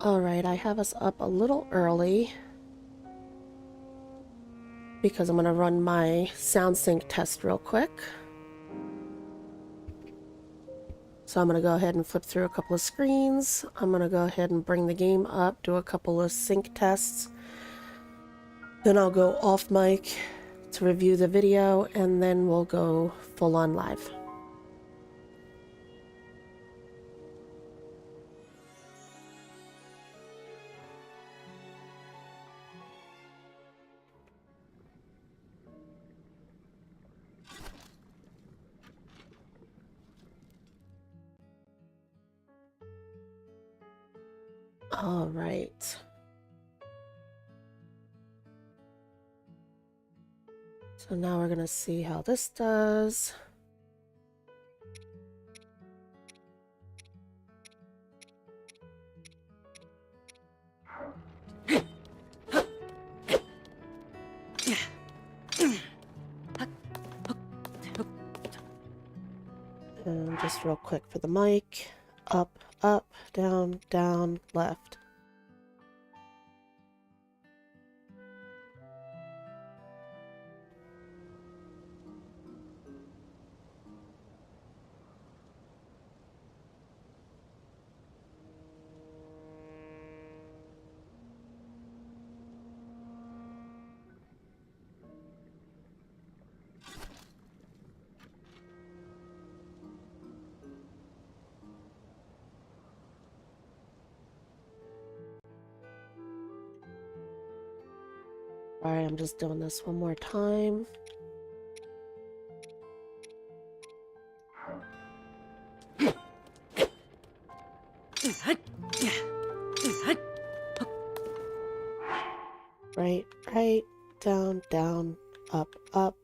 Alright, I have us up a little early because I'm going to run my sound sync test real quick. So I'm going to go ahead and flip through a couple of screens. I'm going to go ahead and bring the game up, do a couple of sync tests. Then I'll go off mic to review the video, and then we'll go full on live. All right. So now we're going to see how this does. And just real quick for the mic. Up, up, down, down, left. Alright, I'm just doing this one more time. Right, right, down, down, up, up.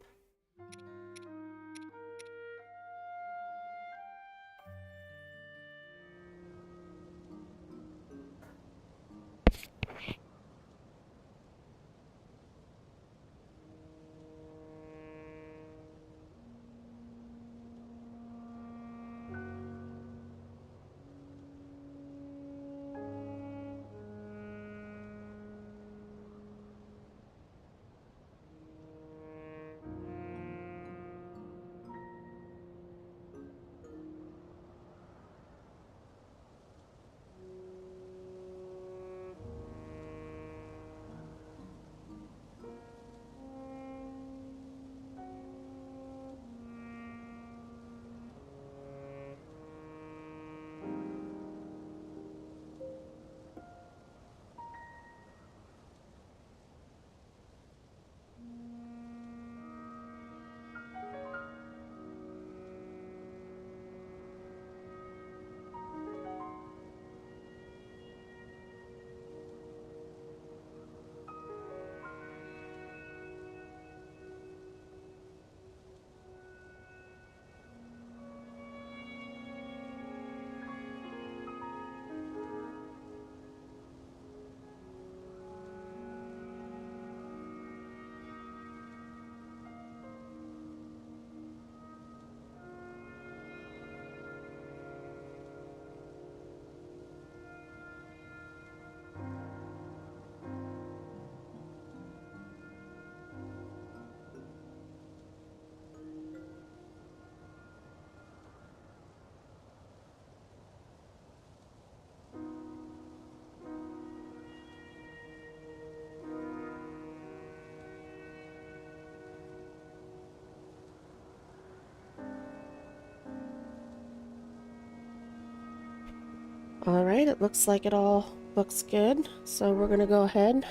Alright, it looks like it all looks good. So we're going to go ahead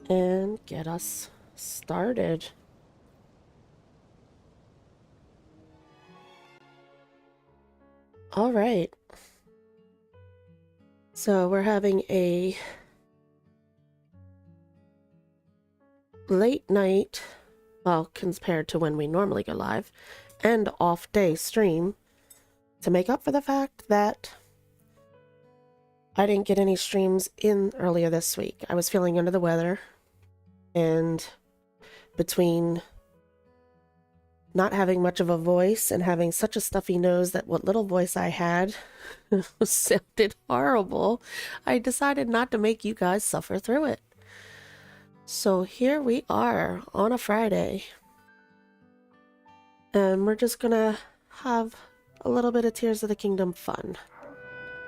and get us started. Alright. So we're having a late night, well, compared to when we normally go live, and off day stream to make up for the fact that I didn't get any streams in earlier this week. I was feeling under the weather, and between not having much of a voice and having such a stuffy nose that what little voice I had sounded horrible, I decided not to make you guys suffer through it. So here we are on a Friday. And we're just gonna have a little bit of Tears of the Kingdom fun.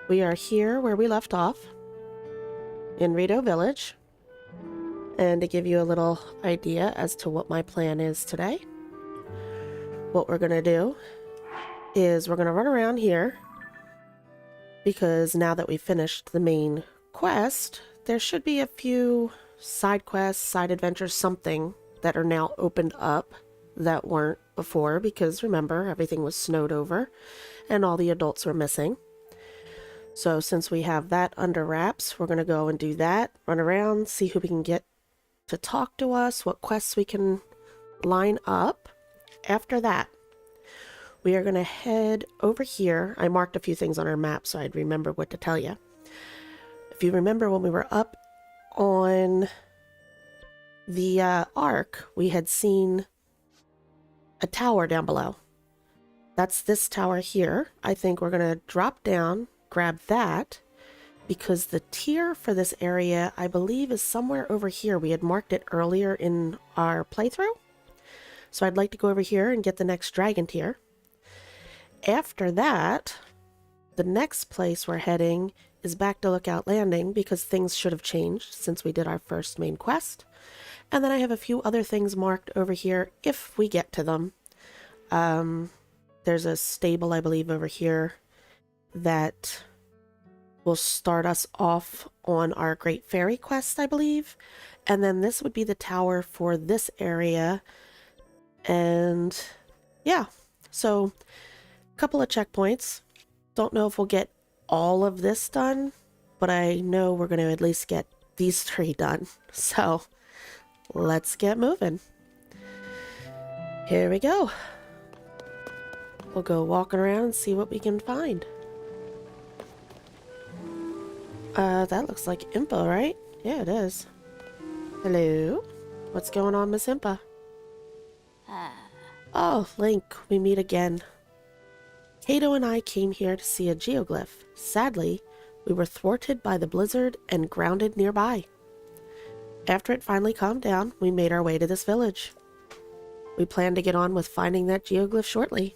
We are here where we left off, in Rito Village. And to give you a little idea as to what my plan is today, what we're gonna do is we're gonna run around here, because now that we've finished the main quest, there should be a few side quests, side adventures, something that are now opened up that weren't before, because remember, everything was snowed over and all the adults were missing. So since we have that under wraps, we're going to go and do that, run around, see who we can get to talk to us, what quests we can line up. After that, we are going to head over here. I marked a few things on our map so I'd remember what to tell you. If you remember when we were up on the Ark, we had seen a tower down below. That's this tower here. I think we're going to drop down, grab that, because the tier for this area, I believe, is somewhere over here. We had marked it earlier in our playthrough. So I'd like to go over here and get the next dragon tier. After that, the next place we're heading is back to Lookout Landing, because things should have changed since we did our first main quest. And then I have a few other things marked over here if we get to them. There's a stable, I believe, over here that will start us off on our Great Fairy quest, I believe. And then this would be the tower for this area. And yeah, so a couple of checkpoints. Don't know if we'll get all of this done, but I know we're going to at least get these 3 done. So let's get moving. Here we go. We'll go walking around and see what we can find. That looks like Impa, right? Yeah, it is. Hello? What's going on, Miss Impa? Oh, Link, we meet again. Kato and I came here to see a geoglyph. Sadly, we were thwarted by the blizzard and grounded nearby. After it finally calmed down, we made our way to this village. We plan to get on with finding that geoglyph shortly.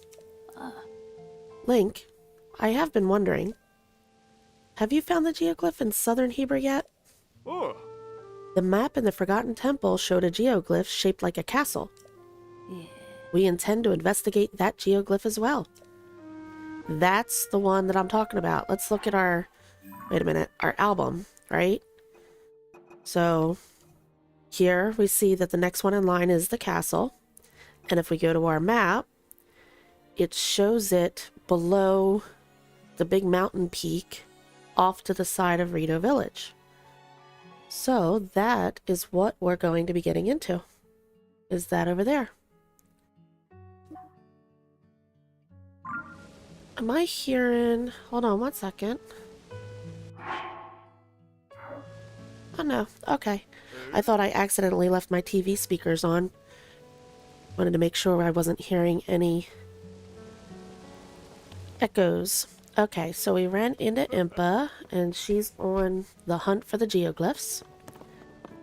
Link, I have been wondering, have you found the geoglyph in southern Hebra yet? Oh. The map in the Forgotten Temple showed a geoglyph shaped like a castle. Yeah. We intend to investigate that geoglyph as well. That's the one that I'm talking about. Let's look at our, wait a minute, our album, right? So here we see that the next one in line is the castle. And if we go to our map, it shows it below the big mountain peak off to the side of Rito Village. So that is what we're going to be getting into. Is that over there? Am I hearing... Hold on 1 second. Oh no, okay. I thought I accidentally left my TV speakers on. Wanted to make sure I wasn't hearing any echoes. Okay, so we ran into Impa, and she's on the hunt for the geoglyphs.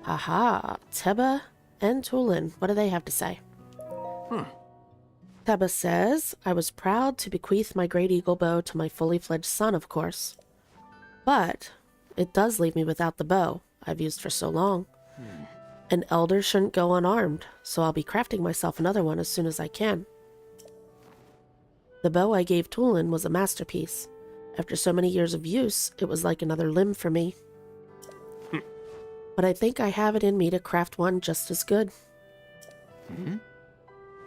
Aha, Teba and Tulin. What do they have to say? Teba says, I was proud to bequeath my great eagle bow to my fully fledged son, of course. But it does leave me without the bow I've used for so long. An elder shouldn't go unarmed, so I'll be crafting myself another one as soon as I can. The bow I gave Tulin was a masterpiece. After so many years of use, it was like another limb for me. But I think I have it in me to craft one just as good.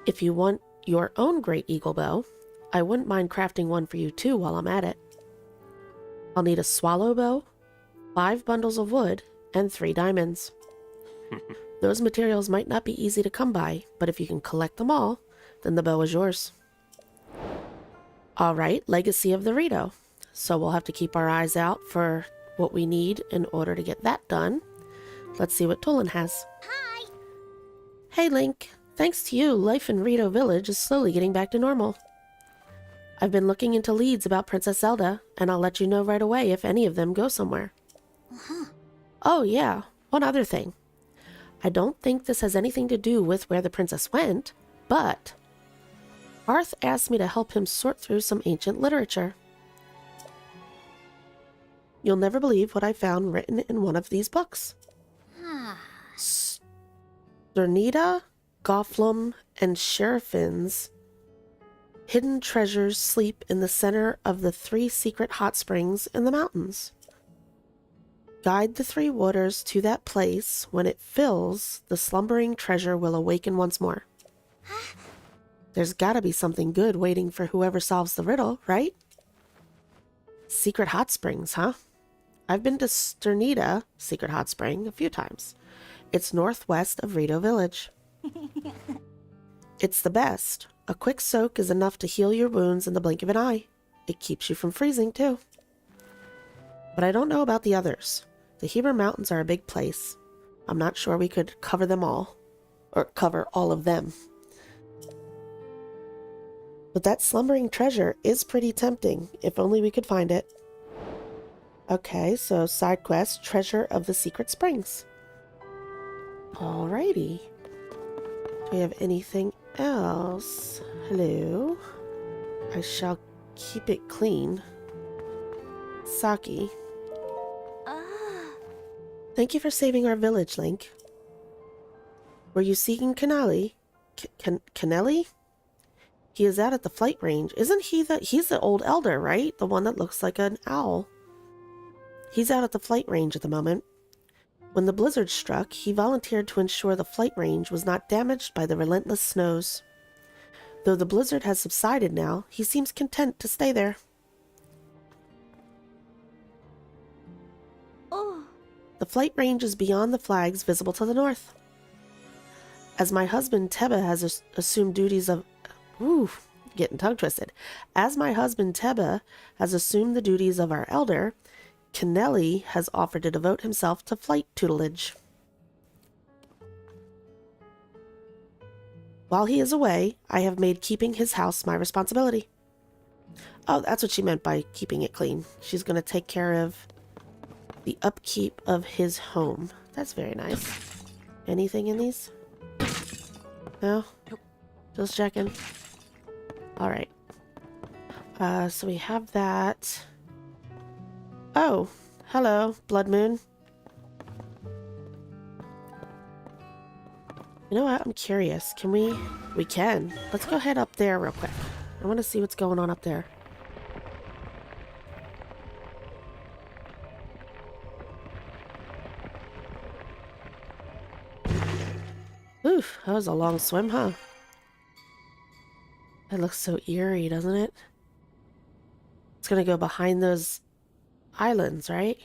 If you want your own great eagle bow, I wouldn't mind crafting one for you too while I'm at it. I'll need a swallow bow, 5 bundles of wood, and 3 diamonds. Those materials might not be easy to come by, but if you can collect them all, then the bow is yours. Alright, Legacy of the Rito. So we'll have to keep our eyes out for what we need in order to get that done. Let's see what Tulin has. Hi. Hey Link, Thanks to you, life in Rito Village is slowly getting back to normal. I've been looking into leads about Princess Zelda, and I'll let you know right away if any of them go somewhere. Oh yeah, one other thing. I don't think this has anything to do with where the princess went, but Arth asked me to help him sort through some ancient literature. You'll never believe what I found written in one of these books. Sternita, Gofflum, and Sherifin's hidden treasures sleep in the center of the 3 secret hot springs in the mountains. Guide the 3 waters to that place. When it fills, the slumbering treasure will awaken once more. There's gotta be something good waiting for whoever solves the riddle, right? Secret hot springs, huh? I've been to Sternita, Secret Hot Spring, a few times. It's northwest of Rito Village. It's the best. A quick soak is enough to heal your wounds in the blink of an eye. It keeps you from freezing, too. But I don't know about the others. The Hebra Mountains are a big place. I'm not sure we could cover them all. Or cover all of them. But that slumbering treasure is pretty tempting, if only we could find it. Okay, so side quest, Treasure of the Secret Springs. Alrighty. Do we have anything else? Hello. I shall keep it clean. Saki. Thank you for saving our village, Link. Were you seeking Canali? Canelli? He is out at the flight range. Isn't he he's the old elder, right? The one that looks like an owl. He's out at the flight range at the moment. When the blizzard struck, he volunteered to ensure the flight range was not damaged by the relentless snows. Though the blizzard has subsided now, he seems content to stay there. Oh. The flight range is beyond the flags visible to the north. As my husband Teba has assumed duties of... getting tongue twisted. As my husband Teba has assumed the duties of our elder, Canelli has offered to devote himself to flight tutelage. While he is away, I have made keeping his house my responsibility. Oh, that's what she meant by keeping it clean. She's going to take care of the upkeep of his home. That's very nice. Anything in these? No? Just checking. Alright. So we have that. Oh, hello, Blood Moon. You know what? I'm curious. Can we... We can. Let's go head up there real quick. I want to see what's going on up there. Oof, that was a long swim, huh? That looks so eerie, doesn't it? It's gonna go behind those islands, right?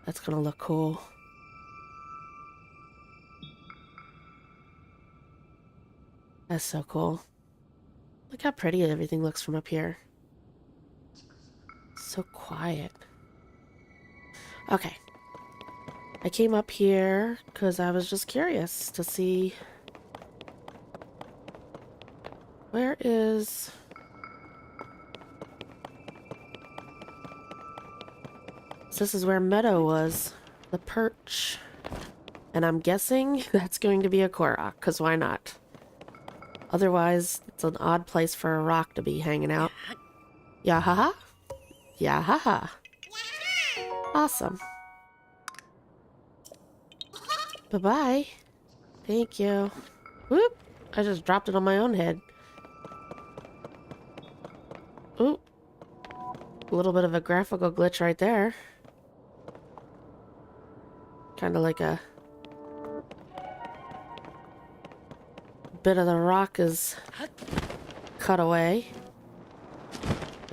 That's gonna look cool. That's so cool. Look how pretty everything looks from up here. So quiet. Okay. I came up here because I was just curious to see... Where is... So this is where Meadow was. The perch. And I'm guessing that's going to be a Korok, because why not? Otherwise, it's an odd place for a rock to be hanging out. Yahaha? Yahaha. Awesome. Bye-bye. Thank you. Whoop! I just dropped it on my own head. Ooh. A little bit of a graphical glitch right there. Kind of like a bit of the rock is cut away.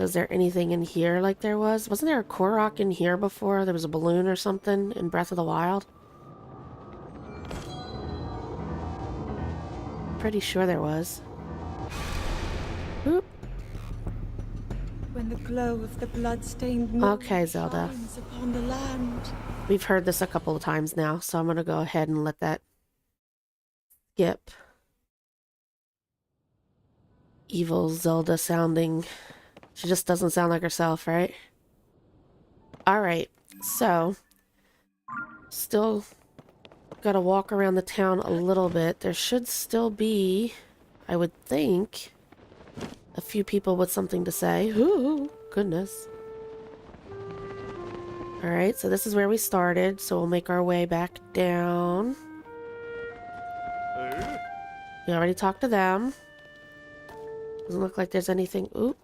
Is there anything in here like there was? Wasn't there a Korok in here before? There was a balloon or something in Breath of the Wild? Pretty sure there was. Oop. when the glow of the blood-stained moon Okay, Zelda. shines upon the land. We've heard this a couple of times now, so I'm gonna go ahead and let that skip. Evil Zelda sounding. She just doesn't sound like herself, right? Alright, so still gotta walk around the town a little bit. There should still be, I would think, a few people with something to say. Ooh, goodness. Alright, so this is where we started, so we'll make our way back down. We already talked to them. Doesn't look like there's anything. Ooh.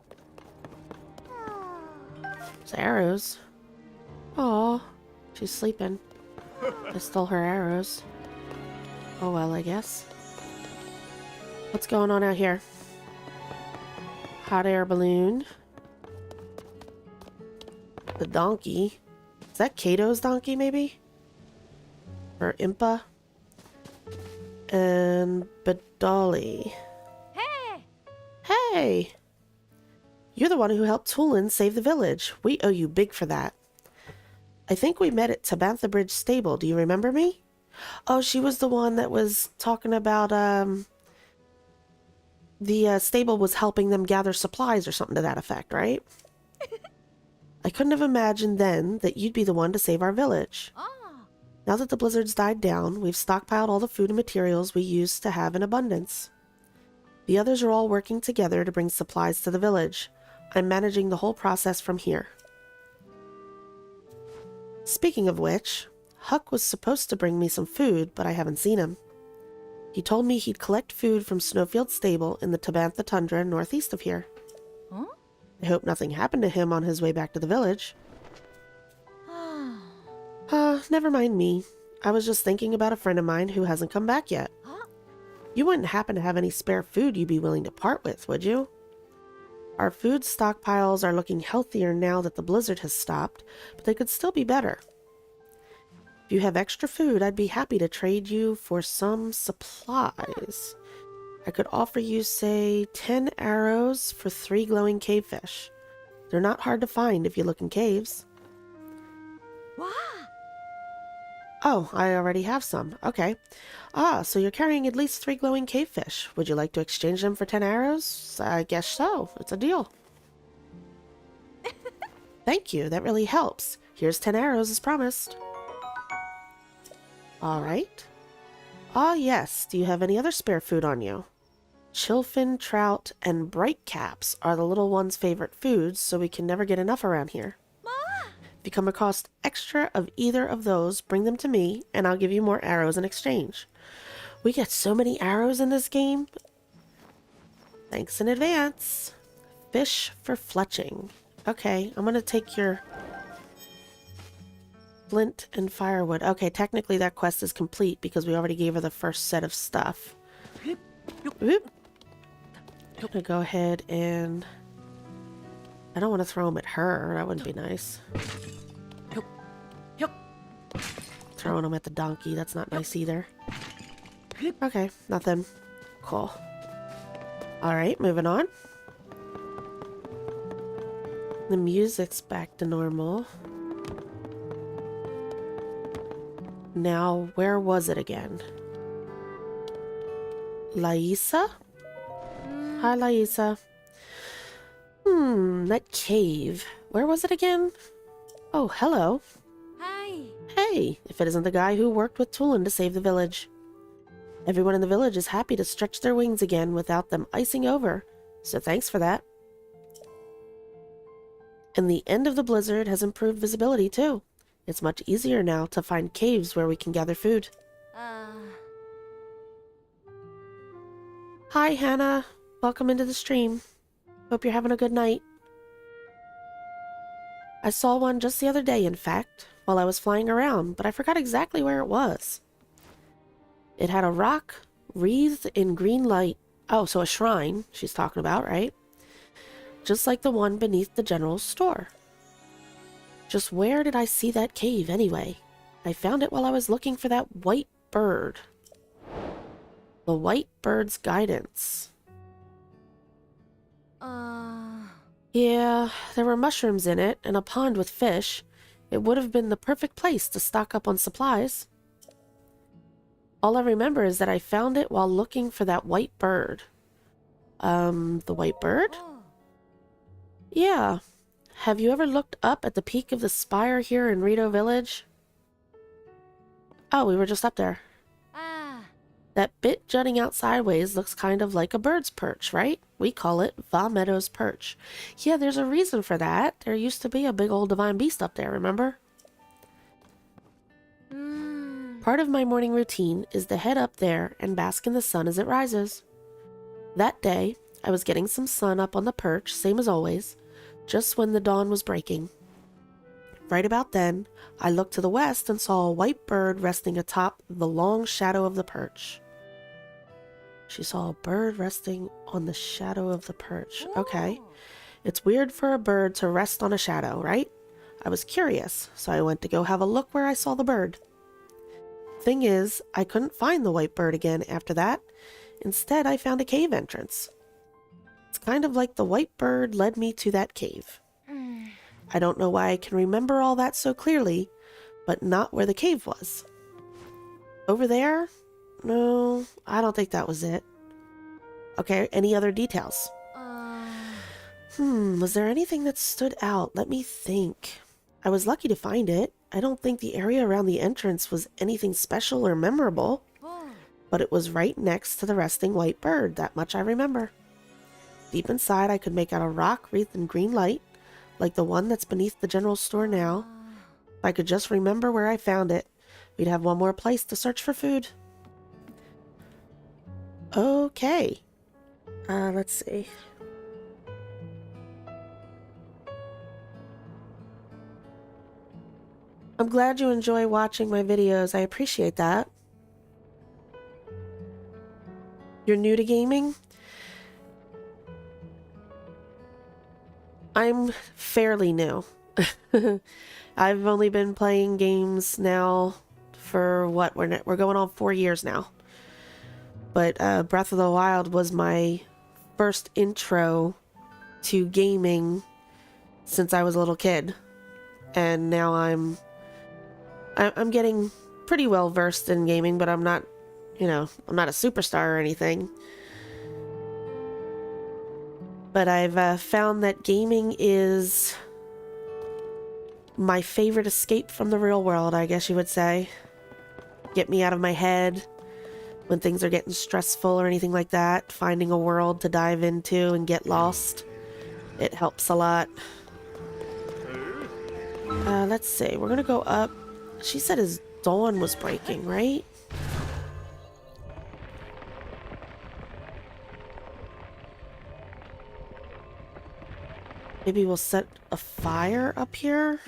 There's arrows. Aw, she's sleeping. I stole her arrows. Oh well, I guess. What's going on out here? Hot air balloon. The donkey. Is that Kato's donkey, maybe? Or Impa? And Badali. Hey! Hey! You're the one who helped Tulin save the village. We owe you big for that. I think we met at Tabantha Bridge Stable. Do you remember me? Oh, she was the one that was talking about, the stable was helping them gather supplies or something to that effect, right? I couldn't have imagined then that you'd be the one to save our village. Now that the blizzard's died down, we've stockpiled all the food and materials we used to have in abundance. The others are all working together to bring supplies to the village. I'm managing the whole process from here. Speaking of which, Huck was supposed to bring me some food, but I haven't seen him. He told me he'd collect food from Snowfield Stable in the Tabantha tundra northeast of here. Huh? I hope nothing happened to him on his way back to the village. Never mind me. I was just thinking about a friend of mine who hasn't come back yet. Huh? You wouldn't happen to have any spare food you'd be willing to part with, would you? Our food stockpiles are looking healthier now that the blizzard has stopped, but they could still be better. If you have extra food, I'd be happy to trade you for some supplies. I could offer you, say, 10 arrows for 3 glowing cavefish. They're not hard to find if you look in caves. Wow! Oh, I already have some. Okay. So you're carrying at least 3 glowing cavefish. Would you like to exchange them for 10 arrows? I guess so. It's a deal. Thank you. That really helps. Here's 10 arrows as promised. Alright. Yes. Do you have any other spare food on you? Chillfin, trout, and bright caps are the little one's favorite foods, so we can never get enough around here. If you come across extra of either of those, bring them to me, and I'll give you more arrows in exchange. We get so many arrows in this game. Thanks in advance. Fish for fletching. Okay, I'm gonna take your flint and firewood. Okay, technically that quest is complete because we already gave her the first set of stuff. Whoop. I'm gonna go ahead and... I don't want to throw them at her. That wouldn't be nice. Throwing them at the donkey. That's not nice either. Okay, nothing. Cool. Alright, moving on. The music's back to normal. Now, where was it again? Laisa? Hi, Laisa. That cave. Where was it again? Oh, hello. Hi! Hey, if it isn't the guy who worked with Tulin to save the village. Everyone in the village is happy to stretch their wings again without them icing over, so thanks for that. And the end of the blizzard has improved visibility too. It's much easier now to find caves where we can gather food. Hi, Hannah. Welcome into the stream. Hope you're having a good night. I saw one just the other day, in fact, while I was flying around, but I forgot exactly where it was. It had a rock wreathed in green light. Oh, so a shrine she's talking about, right? Just like the one beneath the general store. Just where did I see that cave anyway? I found it while I was looking for that white bird. The white bird's guidance. Yeah, there were mushrooms in it and a pond with fish. It would have been the perfect place to stock up on supplies. All I remember is that I found it while looking for that white bird. The white bird? Oh. Yeah. Have you ever looked up at the peak of the spire here in Rito Village? Oh, we were just up there. Ah. That bit jutting out sideways looks kind of like a bird's perch, right? We call it Va Meadows Perch. Yeah, there's a reason for that. There used to be a big old divine beast up there, remember? Part of my morning routine is to head up there and bask in the sun as it rises. That day, I was getting some sun up on the perch, same as always, just when the dawn was breaking. Right about then, I looked to the west and saw a white bird resting atop the long shadow of the perch. She saw a bird resting on the shadow of the perch. Okay. It's weird for a bird to rest on a shadow, right? I was curious, so I went to go have a look where I saw the bird. Thing is, I couldn't find the white bird again after that. Instead, I found a cave entrance. It's kind of like the white bird led me to that cave. I don't know why I can remember all that so clearly, but not where the cave was. Over there? No, I don't think that was it. Okay, any other details? Was there anything that stood out? Let me think. I was lucky to find it. I don't think the area around the entrance was anything special or memorable, but it was right next to the resting white bird, that much I remember. Deep inside, I could make out a rock wreathed in green light, like the one that's beneath the general store now. If I could just remember where I found it, we'd have one more place to search for food. Okay. Let's see. I'm glad you enjoy watching my videos. I appreciate that. You're new to gaming? I'm fairly new. I've only been playing games now for what? We're going on 4 years now. But Breath of the Wild was my first intro to gaming since I was a little kid. And now I'm getting pretty well versed in gaming, but I'm not, I'm not a superstar or anything. But I've found that gaming is my favorite escape from the real world, I guess you would say. Get me out of my head when things are getting stressful or anything like that. Finding a world to dive into and get lost. It helps a lot. Let's see. We're gonna go up. She said his dawn was breaking, right? Maybe we'll set a fire up here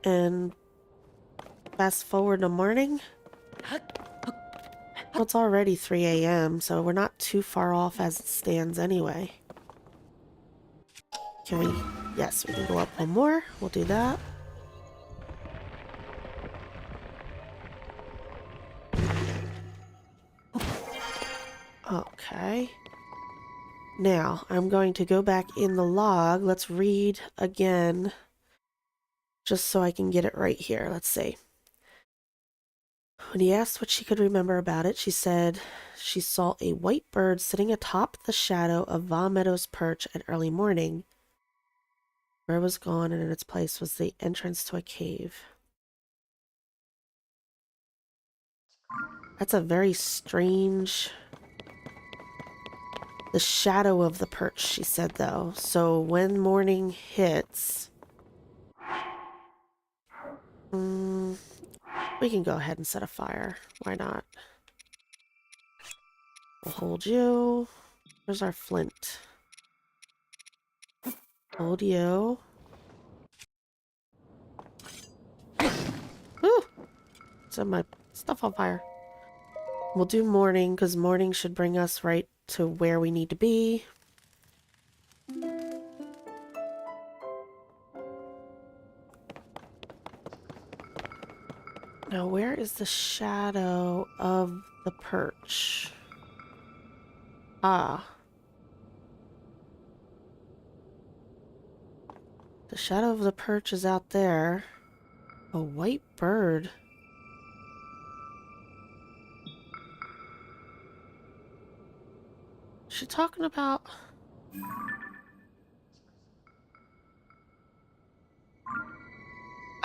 and fast forward to morning. Well, it's already 3 a.m., so we're not too far off as it stands anyway. Can we? Yes, we can go up one more. We'll do that. Okay. Now, I'm going to go back in the log. Let's read again, just so I can get it right here. Let's see. When he asked what she could remember about it, she said she saw a white bird sitting atop the shadow of Va Meadows Perch at early morning. Where it was gone, and in its place was the entrance to a cave. That's a very strange... The shadow of the perch, she said, though. So when morning hits... we can go ahead and set a fire. Why not? We'll hold you. Where's our flint? Hold you. Whew! Set my stuff on fire. We'll do morning, because morning should bring us right to where we need to be. Now, where is the shadow of the perch? Ah. The shadow of the perch is out there. A white bird. Is she talking about...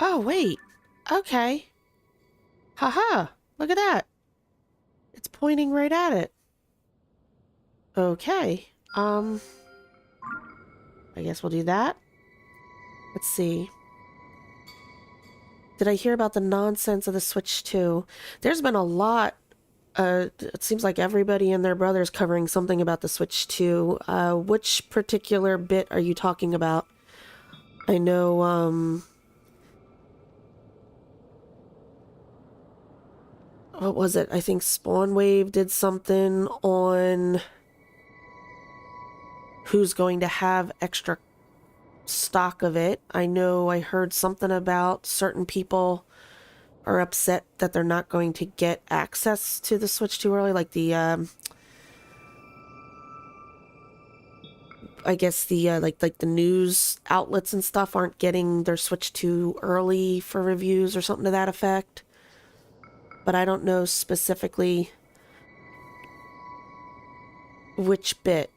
Oh, wait. Okay. Haha. Look at that. It's pointing right at it. Okay. I guess we'll do that. Let's see. Did I hear about the nonsense of the Switch 2? There's been a lot. It seems like everybody and their brother's covering something about the Switch 2. Which particular bit are you talking about? I know, what was it? I think Spawnwave did something on who's going to have extra stock of it. I know I heard something about certain people are upset that they're not going to get access to the Switch too early, like the I guess the like the news outlets and stuff aren't getting their Switch too early for reviews or something to that effect. But I don't know specifically which bit.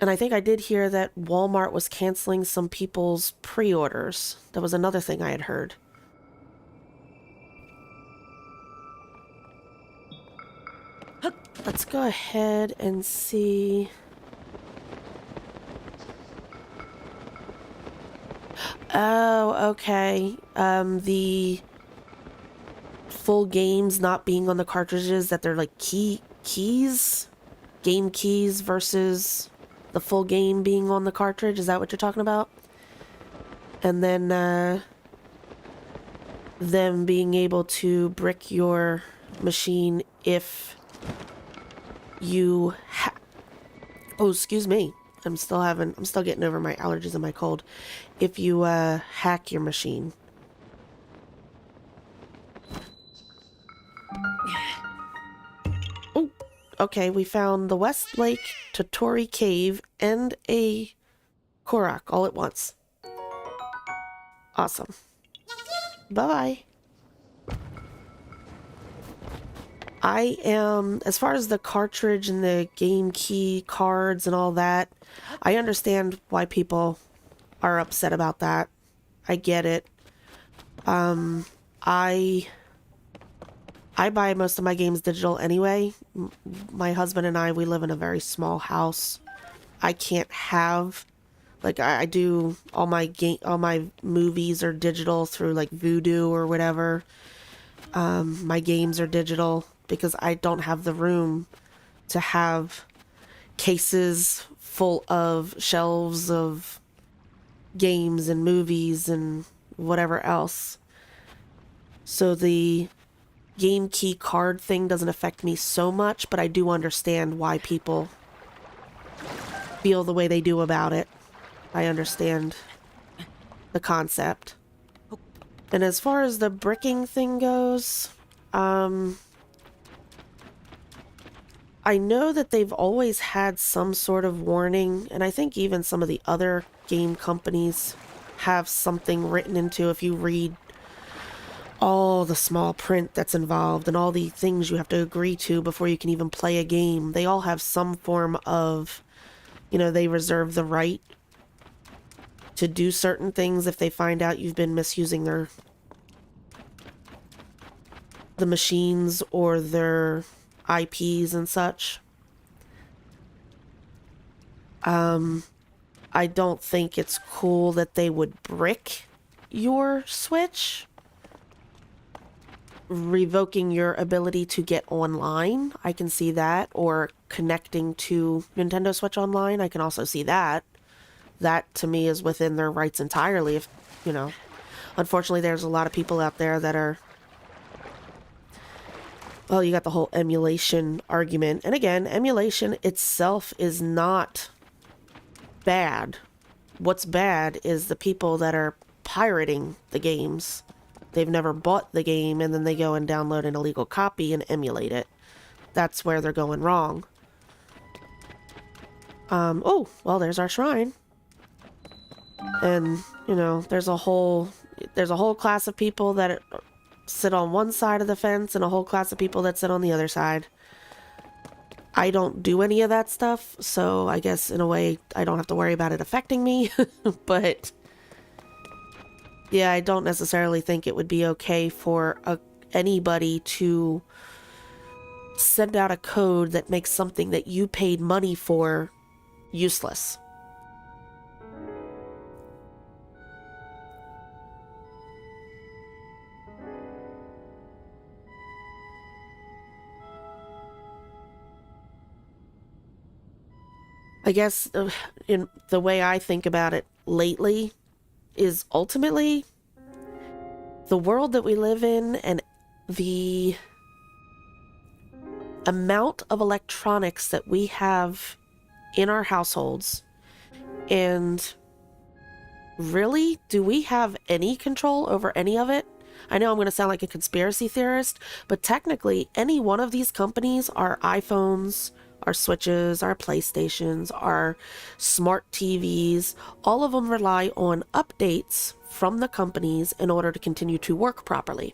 And I think I did hear that Walmart was canceling some people's pre-orders. That was another thing I had heard. Let's go ahead and see. Oh, okay. The full games not being on the cartridges, that they're like keys? Game keys versus the full game being on the cartridge. Is that what you're talking about? And then them being able to brick your machine if you oh, excuse me. I'm still getting over my allergies and my cold. If you hack your machine. Oh, okay, we found the West Lake, Totori Cave, and a Korok all at once. Awesome. Bye-bye. I am, as far as the cartridge and the game key cards and all that, I understand why people are upset about that. I get it. I buy most of my games digital anyway. My husband and I, we live in a very small house. I can't have, like, I do all my movies are digital through like Voodoo or whatever. My games are digital because I don't have the room to have cases full of shelves of games and movies and whatever else. So the game key card thing doesn't affect me so much, but I do understand why people feel the way they do about it. I understand the concept. And as far as the bricking thing goes, I know that they've always had some sort of warning, and I think even some of the other game companies have something written into, if you read all the small print that's involved and all the things you have to agree to before you can even play a game. They all have some form of, they reserve the right to do certain things if they find out you've been misusing the machines or their IPs and such. I don't think it's cool that they would brick your Switch, revoking your ability to get online. I can see that, or connecting to Nintendo Switch Online. I can also see that. That to me is within their rights entirely. If unfortunately, there's a lot of people out there that are, well, you got the whole emulation argument. And again, emulation itself is not bad. What's bad is the people that are pirating the games. They've never bought the game and then they go and download an illegal copy and emulate it. That's where they're going wrong. Oh, well, there's our shrine. And, you know, there's a whole class of people that sit on one side of the fence and a whole class of people that sit on the other side. I don't do any of that stuff, so I guess in a way I don't have to worry about it affecting me. But yeah, I don't necessarily think it would be okay for anybody to send out a code that makes something that you paid money for useless. I guess in the way I think about it lately is ultimately the world that we live in and the amount of electronics that we have in our households. And really, do we have any control over any of it? I know I'm going to sound like a conspiracy theorist, but technically any one of these companies, our iPhones, our Switches, our PlayStations, our smart TVs, all of them rely on updates from the companies in order to continue to work properly.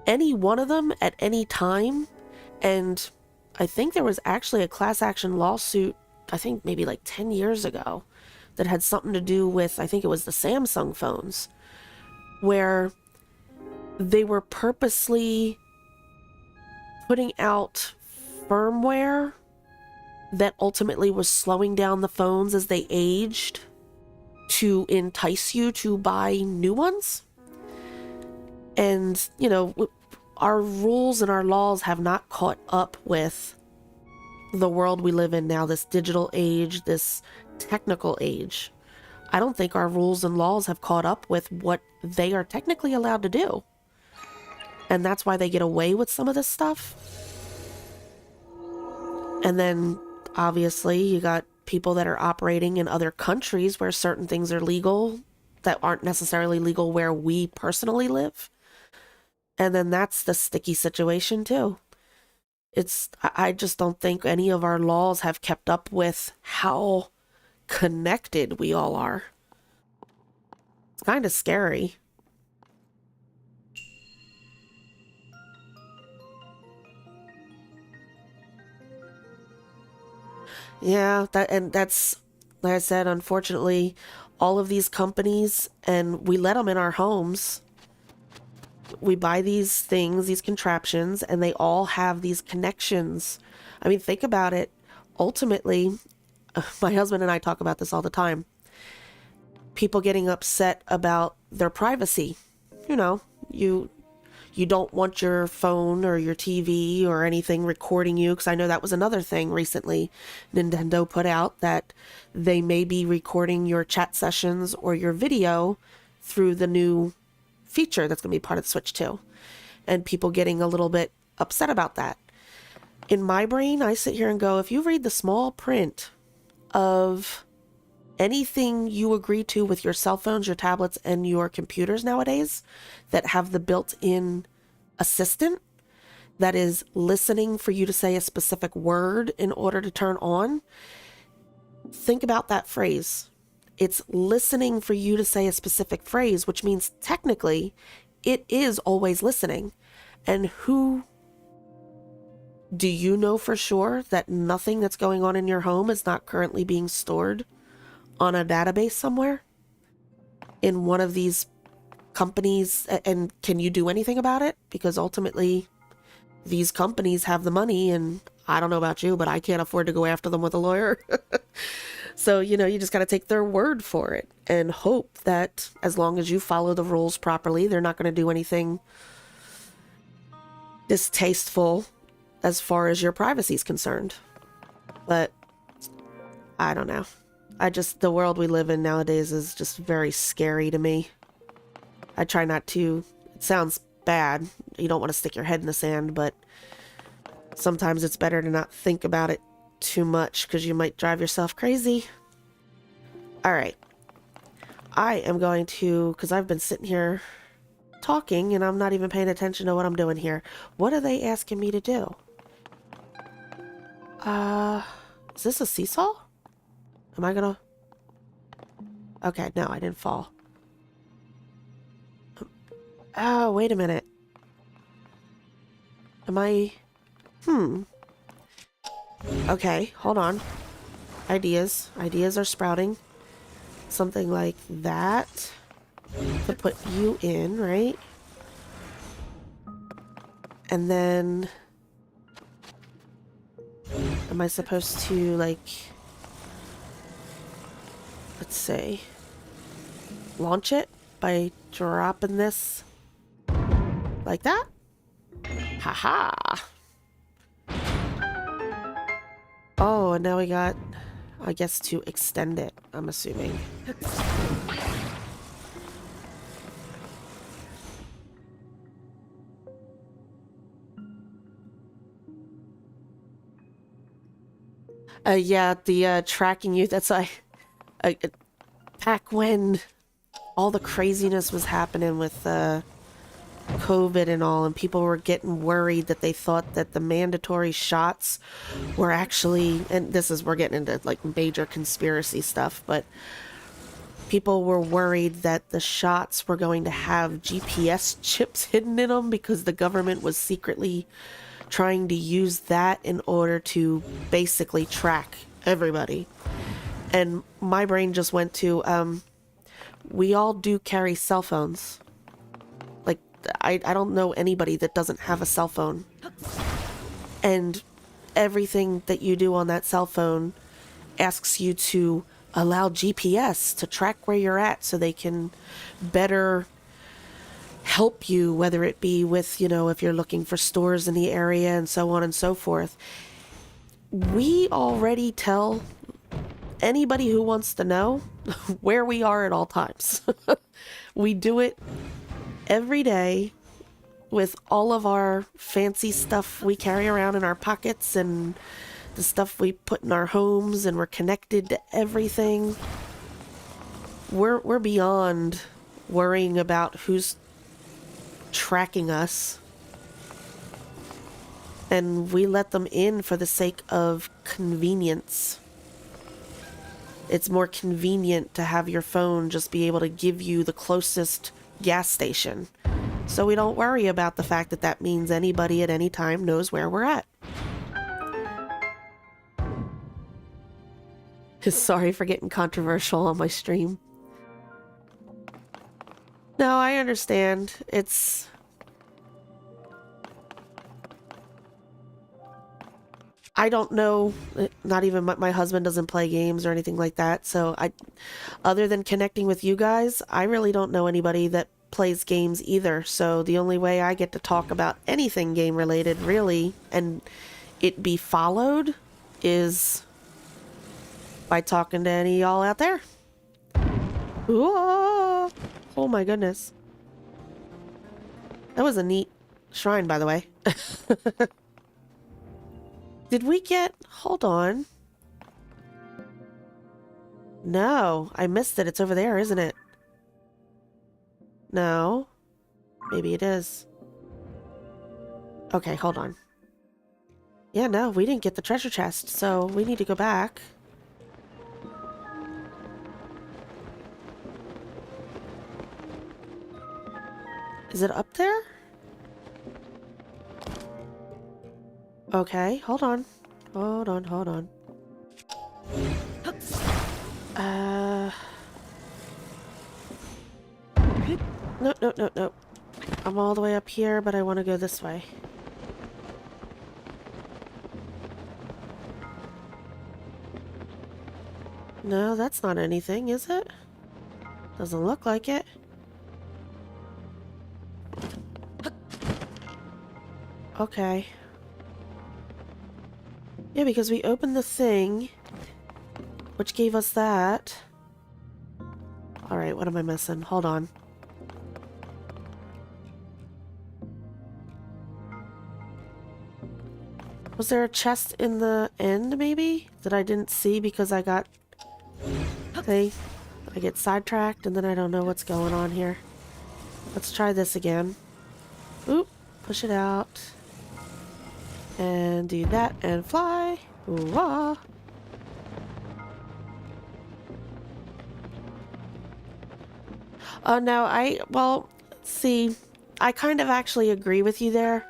Any one of them at any time, and I think there was actually a class action lawsuit, I think maybe like 10 years ago, that had something to do with, I think it was the Samsung phones, where they were purposely putting out firmware that ultimately was slowing down the phones as they aged to entice you to buy new ones. And, you know, our rules and our laws have not caught up with the world we live in now, this digital age, this technical age. I don't think our rules and laws have caught up with what they are technically allowed to do. And that's why they get away with some of this stuff. And then, obviously, you got people that are operating in other countries where certain things are legal that aren't necessarily legal where we personally live. And then that's the sticky situation, too. I just don't think any of our laws have kept up with how connected we all are. It's kind of scary. Yeah, that's, like I said, unfortunately, all of these companies, and we let them in our homes. We buy these things, these contraptions, and they all have these connections. I mean, think about it. Ultimately, my husband and I talk about this all the time. People getting upset about their privacy. You know, you don't want your phone or your TV or anything recording you, because I know that was another thing recently Nintendo put out, that they may be recording your chat sessions or your video through the new feature that's going to be part of the Switch 2. And people getting a little bit upset about that. In my brain, I sit here and go, if you read the small print of anything you agree to with your cell phones, your tablets, and your computers nowadays that have the built-in assistant that is listening for you to say a specific word in order to turn on, think about that phrase. It's listening for you to say a specific phrase, which means technically it is always listening. And who do you know for sure that nothing that's going on in your home is not currently being stored on a database somewhere in one of these companies? And can you do anything about it? Because ultimately these companies have the money, and I don't know about you, but I can't afford to go after them with a lawyer. So, you know, you just got to take their word for it and hope that as long as you follow the rules properly, they're not going to do anything distasteful as far as your privacy is concerned. But I don't know. The world we live in nowadays is just very scary to me. I try not to. It sounds bad. You don't want to stick your head in the sand, but sometimes it's better to not think about it too much, because you might drive yourself crazy. All right. I am going to, because I've been sitting here talking and I'm not even paying attention to what I'm doing here. What are they asking me to do? Is this a seesaw? Am I gonna... Okay, no, I didn't fall. Oh, wait a minute. Am I... Okay, hold on. Ideas. Ideas are sprouting. Something like that. To put you in, right? And then... Am I supposed to, like... Let's say... Launch it by dropping this? Like that? Haha! Oh, and now we got... I guess to extend it, I'm assuming. Yeah, the tracking you, that's back when all the craziness was happening with COVID and all, and people were getting worried that they thought that the mandatory shots were actually, and this is, we're getting into like major conspiracy stuff, but people were worried that the shots were going to have GPS chips hidden in them because the government was secretly trying to use that in order to basically track everybody. And my brain just went to, we all do carry cell phones. Like, I don't know anybody that doesn't have a cell phone. And everything that you do on that cell phone asks you to allow GPS to track where you're at so they can better help you, whether it be with, you know, if you're looking for stores in the area and so on and so forth. We already tell anybody who wants to know where we are at all times. We do it every day with all of our fancy stuff we carry around in our pockets and the stuff we put in our homes, and we're connected to everything. We're beyond worrying about who's tracking us, and we let them in for the sake of convenience. It's more convenient to have your phone just be able to give you the closest gas station, so we don't worry about the fact that that means anybody at any time knows where we're at. Sorry for getting controversial on my stream. No, I understand. It's... I don't know, not even my husband doesn't play games or anything like that, so other than connecting with you guys, I really don't know anybody that plays games either, so the only way I get to talk about anything game related, really, and it be followed, is by talking to any of y'all out there. Ooh. Oh my goodness. That was a neat shrine, by the way. Did we get... Hold on. No, I missed it. It's over there, isn't it? No. Maybe it is. Okay, hold on. Yeah, no, we didn't get the treasure chest, so we need to go back. Is it up there? Okay, hold on. Hold on, hold on. No, no, no, no. I'm all the way up here, but I want to go this way. No, that's not anything, is it? Doesn't look like it. Okay. Yeah, because we opened the thing, which gave us that. Alright, what am I missing? Hold on. Was there a chest in the end, maybe? That I didn't see because I got... I get sidetracked and then I don't know what's going on here. Let's try this again. Oop, push it out. And do that and fly. Ooh-ah. No, well, see, I kind of actually agree with you there.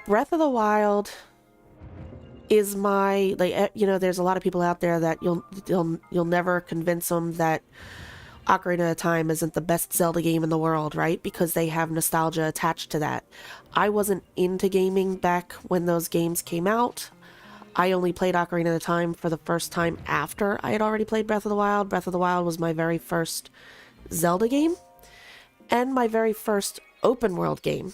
Breath of the Wild is my, like, you know, there's a lot of people out there that you'll never convince them that Ocarina of Time isn't the best Zelda game in the world, right? Because they have nostalgia attached to that. I wasn't into gaming back when those games came out. I only played Ocarina of Time for the first time after I had already played Breath of the Wild. Breath of the Wild was my very first Zelda game and my very first open world game.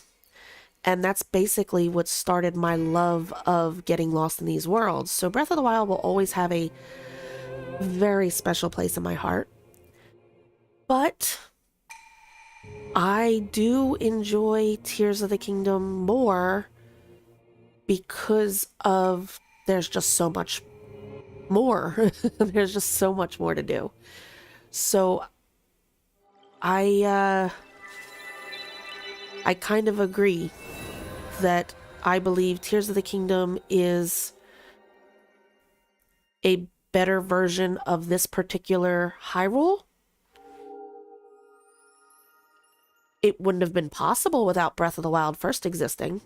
And that's basically what started my love of getting lost in these worlds. So Breath of the Wild will always have a very special place in my heart. But I do enjoy Tears of the Kingdom more because of there's just so much more. There's just so much more to do. So I kind of agree that I believe Tears of the Kingdom is a better version of this particular Hyrule. It wouldn't have been possible without Breath of the Wild first existing.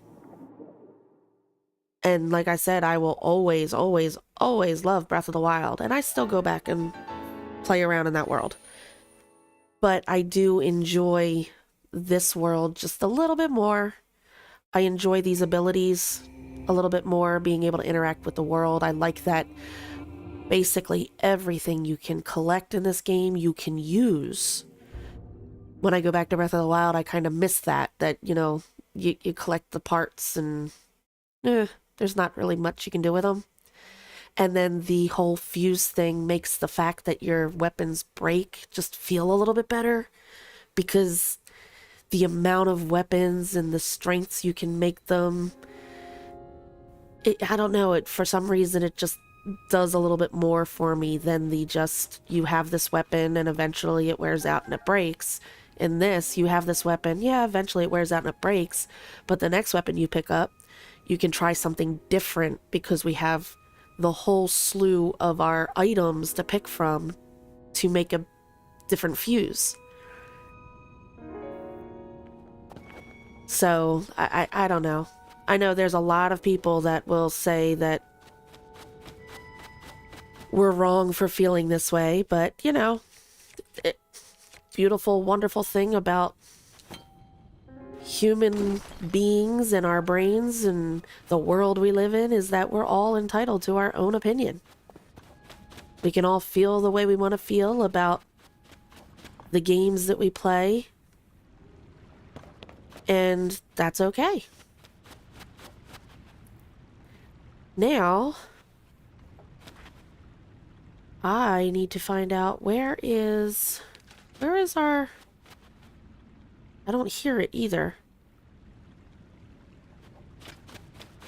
And like I said, I will always, always, always love Breath of the Wild. And I still go back and play around in that world. But I do enjoy this world just a little bit more. I enjoy these abilities a little bit more, being able to interact with the world. I like that basically everything you can collect in this game, you can use. When I go back to Breath of the Wild, I kind of miss that, you know, you collect the parts and there's not really much you can do with them. And then the whole fuse thing makes the fact that your weapons break just feel a little bit better, because the amount of weapons and the strengths you can make them, I don't know, for some reason it just does a little bit more for me than the just, you have this weapon and eventually it wears out and it breaks. In this, you have this weapon, yeah, eventually it wears out and it breaks, but the next weapon you pick up, you can try something different because we have the whole slew of our items to pick from to make a different fuse. So, I don't know. I know there's a lot of people that will say that we're wrong for feeling this way, but, you know, beautiful, wonderful thing about human beings and our brains and the world we live in is that we're all entitled to our own opinion. We can all feel the way we want to feel about the games that we play, and that's okay. Now, I need to find out where is our... I don't hear it either.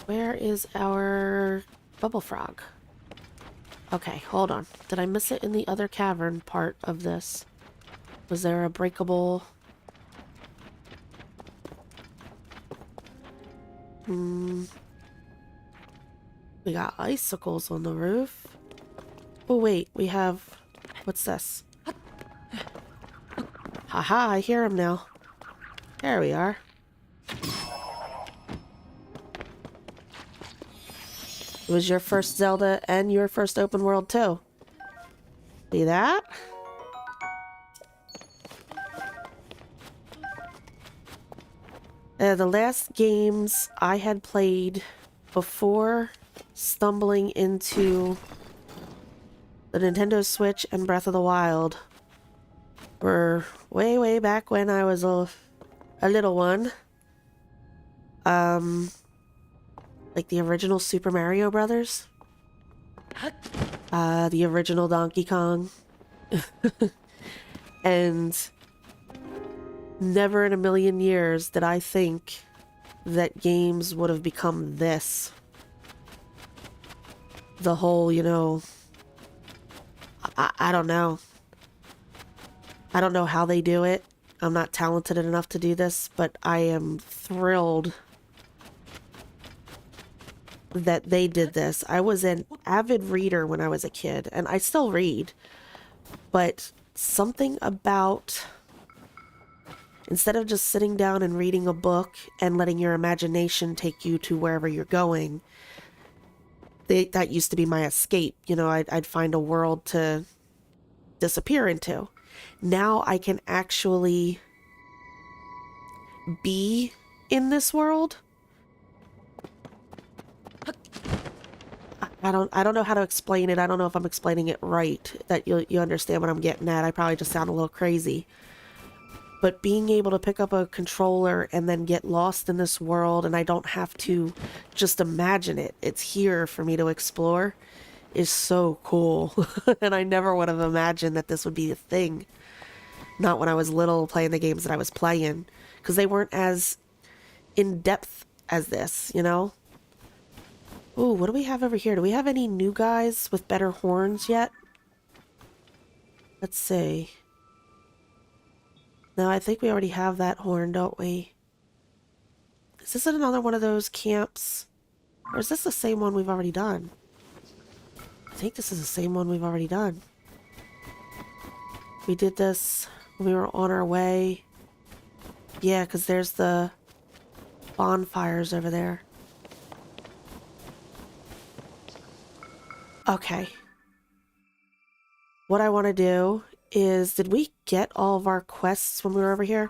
Where is our bubble frog? Okay, hold on. Did I miss it in the other cavern part of this? Was there a breakable... We got icicles on the roof. Oh wait, we have... What's this? Haha, I hear him now. There we are. It was your first Zelda and your first open world too. See that? The last games I had played before stumbling into the Nintendo Switch and Breath of the Wild were way, way back when I was a little one. Like the original Super Mario Brothers. The original Donkey Kong. And never in a million years did I think that games would have become this. The whole, you know... I don't know. I don't know how they do it. I'm not talented enough to do this, but I am thrilled that they did this. I was an avid reader when I was a kid, and I still read, but something about Instead of just sitting down and reading a book and letting your imagination take you to wherever you're going, that used to be my escape. You know, I'd find a world to disappear into. Now I can actually be in this world. I don't know how to explain it. I don't know if I'm explaining it right, that you understand what I'm getting at. I probably just sound a little crazy. But being able to pick up a controller and then get lost in this world, and I don't have to just imagine it. It's here for me to explore, is so cool. And I never would have imagined that this would be a thing. Not when I was little playing the games that I was playing, because they weren't as in-depth as this, you know? Ooh, what do we have over here? Do we have any new guys with better horns yet? Let's see. No, I think we already have that horn, don't we? Is this another one of those camps? Or is this the same one we've already done? I think this is the same one we've already done. We did this when we were on our way. Yeah, because there's the bonfires over there. Okay. What I want to do is, did we get all of our quests when we were over here?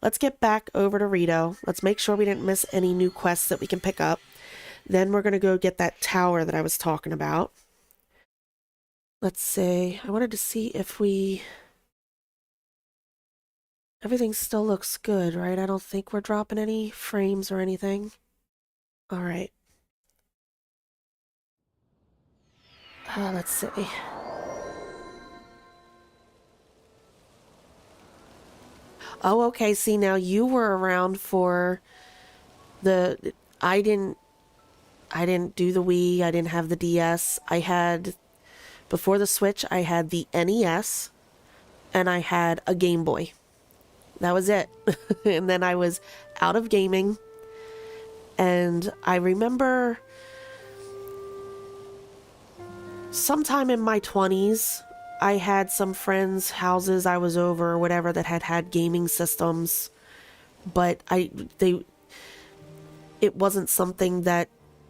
Let's get back over to Rito. Let's make sure we didn't miss any new quests that we can pick up. Then we're going to go get that tower that I was talking about. Let's see. I wanted to see if everything still looks good, right? I don't think we're dropping any frames or anything. All right. Let's see. Oh, okay. See, now you were around for the... I didn't do the Wii. I didn't have the DS. I had... Before the Switch, I had the NES. And I had a Game Boy. That was it. And then I was out of gaming. And I remember... Sometime in my 20s... I had some friends' houses I was over or whatever that had gaming systems, but it wasn't something that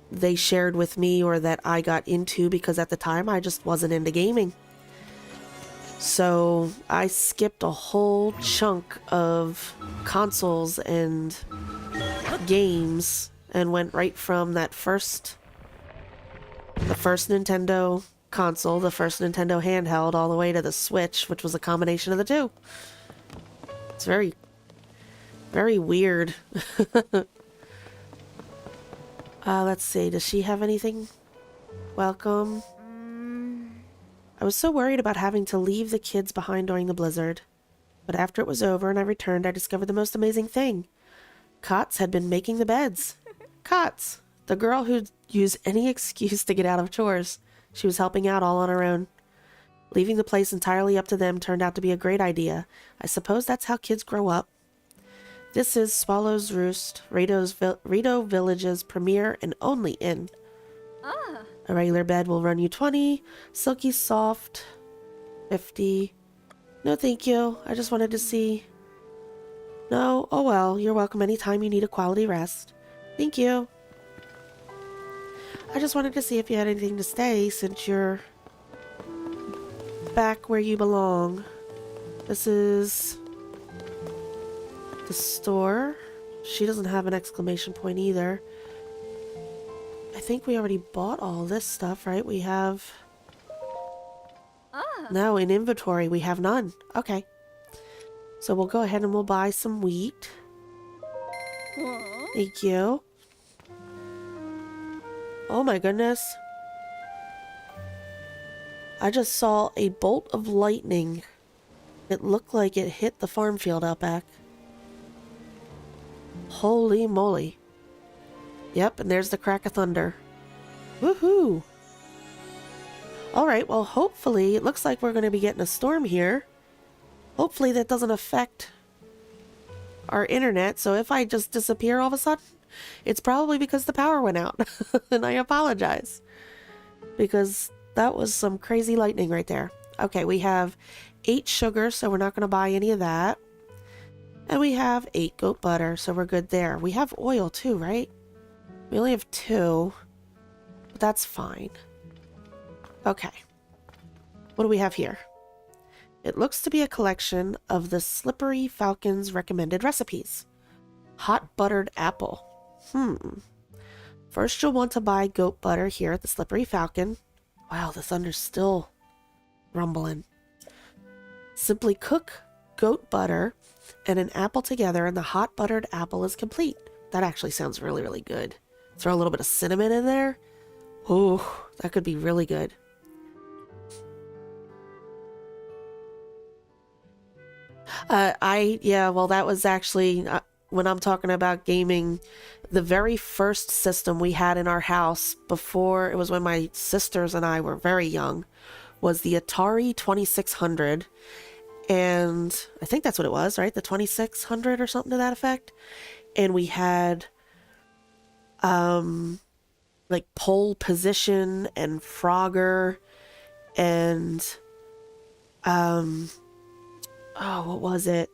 they shared with me or that I got into, because at the time I just wasn't into gaming. So I skipped a whole chunk of consoles and games and went right from the first Nintendo console, the first Nintendo handheld, all the way to the Switch, which was a combination of the two. It's very, very weird. Let's see. Does she have anything? Welcome. I was so worried about having to leave the kids behind during the blizzard. But after it was over and I returned, I discovered the most amazing thing. Cots had been making the beds. Cots, the girl who'd use any excuse to get out of chores. She was helping out all on her own. Leaving the place entirely up to them turned out to be a great idea. I suppose that's how kids grow up. This is Swallow's Roost, Rito Village's premier and only inn. A regular bed will run you 20, silky soft, 50. No, thank you. I just wanted to see. No, oh well, you're welcome anytime you need a quality rest. Thank you. I just wanted to see if you had anything to say since you're back where you belong. This is the store. She doesn't have an exclamation point either. I think we already bought all this stuff, right? We have... No, in inventory we have none. Okay. So we'll go ahead and we'll buy some wheat. Thank you. Oh my goodness. I just saw a bolt of lightning. It looked like it hit the farm field out back. Holy moly. Yep, and there's the crack of thunder. Woohoo! Alright, well hopefully, it looks like we're going to be getting a storm here. Hopefully that doesn't affect our internet, so if I just disappear all of a sudden, it's probably because the power went out. And I apologize. Because that was some crazy lightning right there. Okay, we have 8 sugar, so we're not going to buy any of that. And we have 8 goat butter, so we're good there. We have oil too, right? We only have 2, but that's fine. Okay. What do we have here? It looks to be a collection of the Slippery Falcon's recommended recipes. Hot buttered apple. First, you'll want to buy goat butter here at the Slippery Falcon. Wow, the thunder's still rumbling. Simply cook goat butter and an apple together, and the hot buttered apple is complete. That actually sounds really, really good. Throw a little bit of cinnamon in there. Oh, that could be really good. Yeah, well, that was actually, when I'm talking about gaming, the very first system we had in our house before, it was when my sisters and I were very young, was the Atari 2600. And I think that's what it was, right? The 2600 or something to that effect. And we had, like pole position and Frogger and, oh, what was it?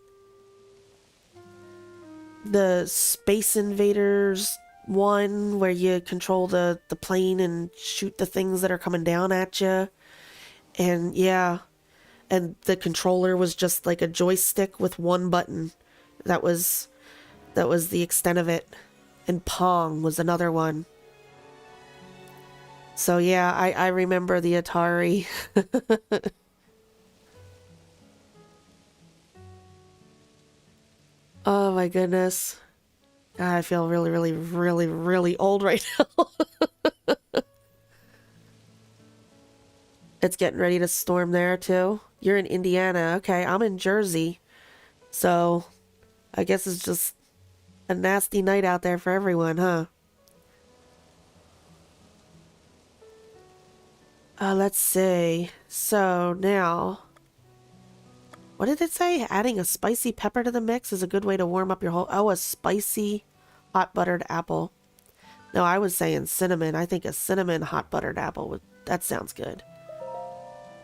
The Space Invaders one where you control the plane and shoot the things that are coming down at you. And yeah, and the controller was just like a joystick with one button. That was the extent of it. And Pong was another one. So yeah, I remember the Atari. Oh my goodness. God, I feel really, really, really, really old right now. It's getting ready to storm there too. You're in Indiana. Okay, I'm in Jersey. So, I guess it's just a nasty night out there for everyone, huh? Let's see. So, now... What did it say? Adding a spicy pepper to the mix is a good way to warm up your whole... Oh, a spicy hot buttered apple. No, I was saying cinnamon. I think a cinnamon hot buttered apple would... That sounds good.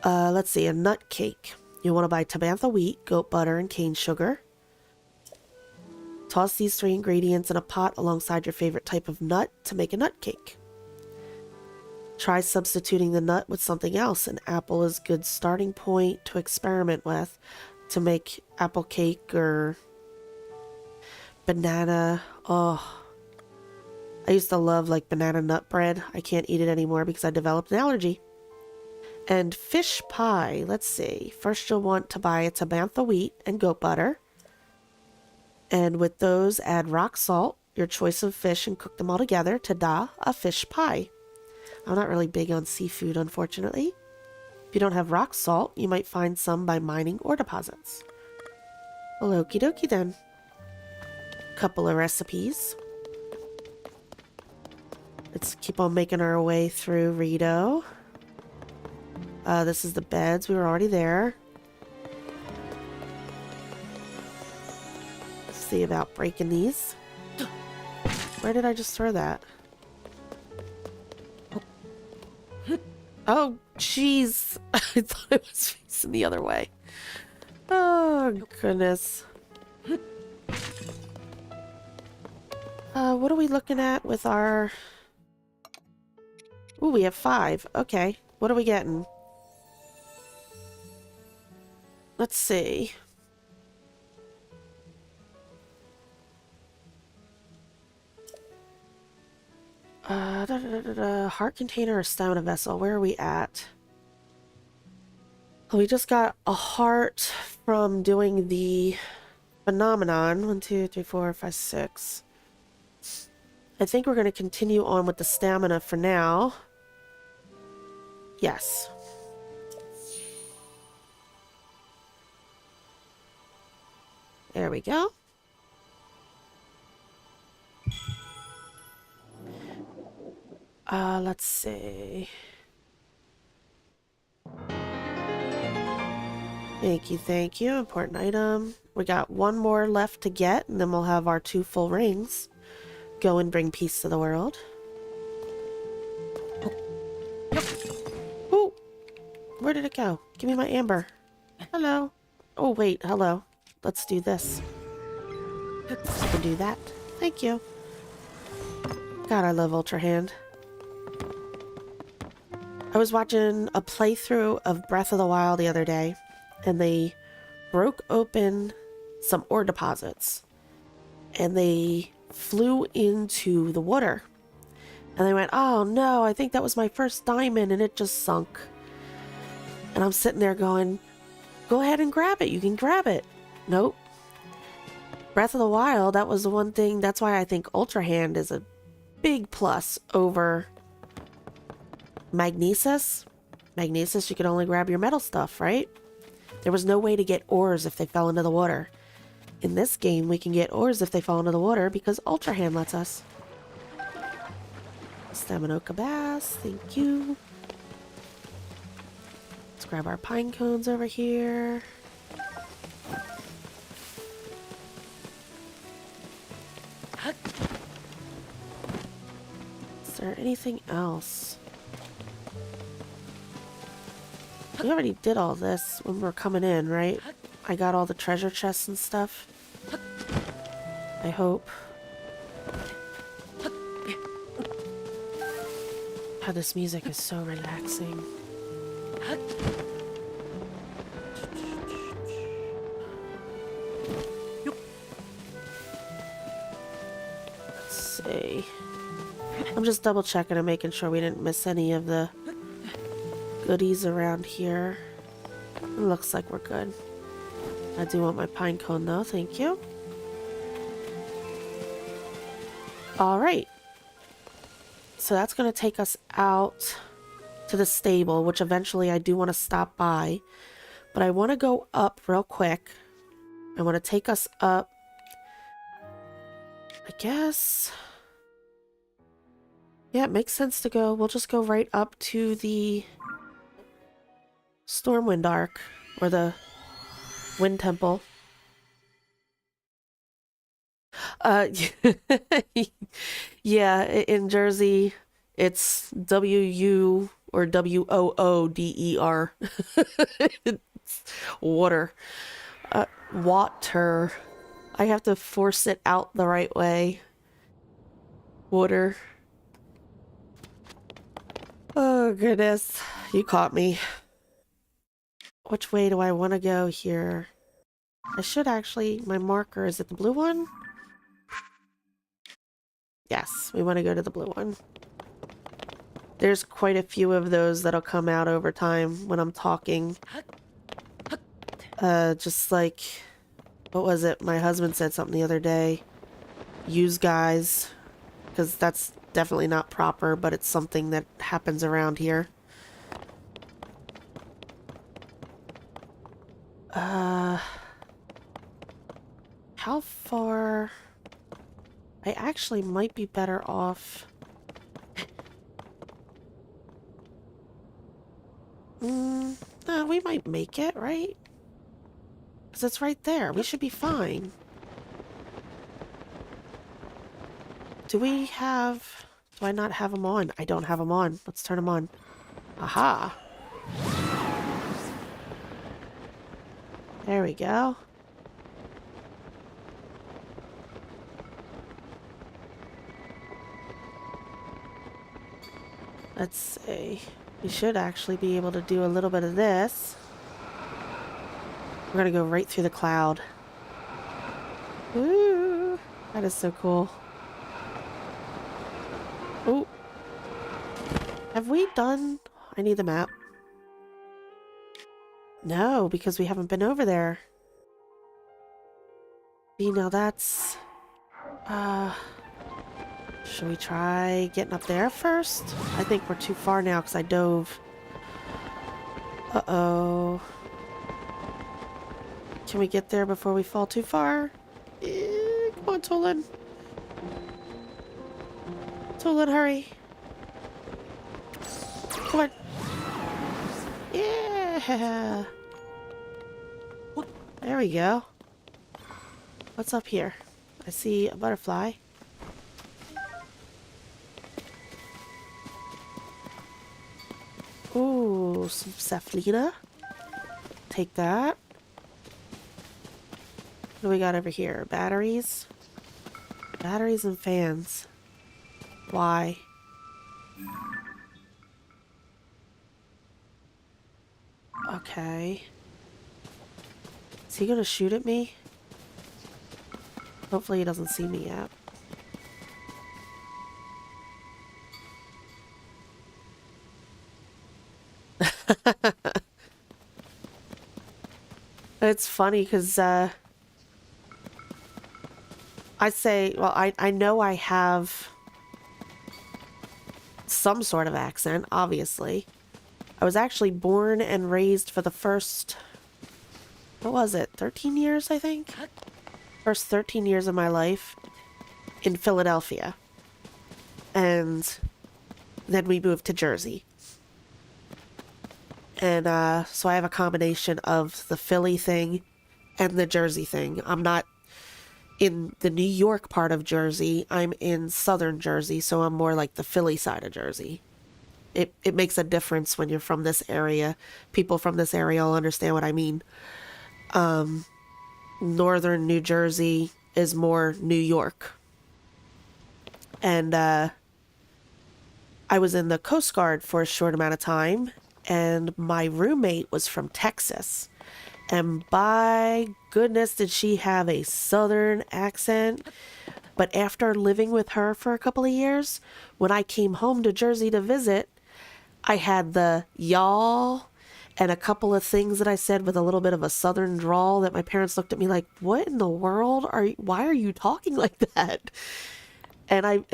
Let's see. A nut cake. You want to buy Tabantha wheat, goat butter, and cane sugar. Toss these 3 ingredients in a pot alongside your favorite type of nut to make a nut cake. Try substituting the nut with something else. An apple is a good starting point to experiment with to make apple cake or banana. Oh, I used to love like banana nut bread. I can't eat it anymore because I developed an allergy. And fish pie. Let's see. First you'll want to buy a Tabantha wheat and goat butter. And with those, add rock salt, your choice of fish, and cook them all together. Ta-da, a fish pie. I'm not really big on seafood, unfortunately. If you don't have rock salt, you might find some by mining ore deposits. Well, okie dokie then. Couple of recipes. Let's keep on making our way through Rito. This is the beds. We were already there. Let's see about breaking these. Where did I just throw that? Oh, jeez. I thought it was facing the other way. Oh, goodness. What are we looking at with our... Ooh, we have 5. Okay. What are we getting? Let's see. Heart container or stamina vessel. Where are we at? Oh, we just got a heart from doing the phenomenon. 1, 2, 3, 4, 5, 6. I think we're going to continue on with the stamina for now. Yes. There we go. Let's see. Thank you. Important item. We got 1 more left to get, and then we'll have our 2 full rings. Go and bring peace to the world. Oh! Where did it go? Give me my amber. Hello. Oh, wait. Hello. Let's do this. I can do that. Thank you. God, I love Ultra Hand. I was watching a playthrough of Breath of the Wild the other day, and they broke open some ore deposits, and they flew into the water. And they went, oh no, I think that was my first diamond, and it just sunk. And I'm sitting there going, go ahead and grab it. You can grab it. Nope. Breath of the Wild, that was the one thing. That's why I think Ultra Hand is a big plus over Magnesis. Magnesis, you could only grab your metal stuff, right? There was no way to get ores if they fell into the water. In this game, we can get ores if they fall into the water because Ultra Hand lets us. Staminoka Bass, thank you. Let's grab our pine cones over here. Is there anything else? We already did all this when we were coming in, right? I got all the treasure chests and stuff. I hope. God, this music is so relaxing. Let's see. I'm just double checking and making sure we didn't miss any of the goodies around here. It looks like we're good. I do want my pine cone though, thank you. Alright. So that's going to take us out to the stable, which eventually I do want to stop by. But I want to go up real quick. I want to take us up. I guess. Yeah, it makes sense to go. We'll just go right up to the Stormwind Arc, or the Wind Temple. Yeah, in Jersey, it's W-U or W-O-O-D-E-R. It's water. Water. I have to force it out the right way. Water. Oh, goodness. You caught me. Which way do I want to go here? I should actually... My marker, is it the blue one? Yes, we want to go to the blue one. There's quite a few of those that'll come out over time when I'm talking. Just like... What was it? My husband said something the other day. Use guys. Because that's definitely not proper, but it's something that happens around here. How far... I actually might be better off... No, we might make it, right? Because it's right there. We should be fine. Do we have... Do I not have them on? I don't have them on. Let's turn them on. Aha! There we go. Let's see. We should actually be able to do a little bit of this. We're gonna go right through the cloud. Woo! That is so cool. Oh. Have we done... I need the map. No, because we haven't been over there. See, now that's... Should we try getting up there first? I think we're too far now because I dove. Uh-oh. Can we get there before we fall too far? Come on, Tolan. Tolan, hurry. Come on. Yeah. There we go. What's up here? I see a butterfly. Ooh, some Cephalina. Take that. What do we got over here? Batteries. Batteries and fans. Why? Okay. Is he gonna shoot at me? Hopefully he doesn't see me yet. It's funny because I say, well, I know I have some sort of accent, obviously. I was actually born and raised for the first, what was it, 13 years, I think? First 13 years of my life in Philadelphia. And then we moved to Jersey. And so I have a combination of the Philly thing and the Jersey thing. I'm not in the New York part of Jersey. I'm in southern Jersey, so I'm more like the Philly side of Jersey. It makes a difference when you're from this area. People from this area will understand what I mean. Northern New Jersey is more New York. And I was in the Coast Guard for a short amount of time, and my roommate was from Texas. And by goodness, did she have a southern accent. But after living with her for a couple of years, when I came home to Jersey to visit, I had the y'all and a couple of things that I said with a little bit of a southern drawl that my parents looked at me like, what in the world why are you talking like that? And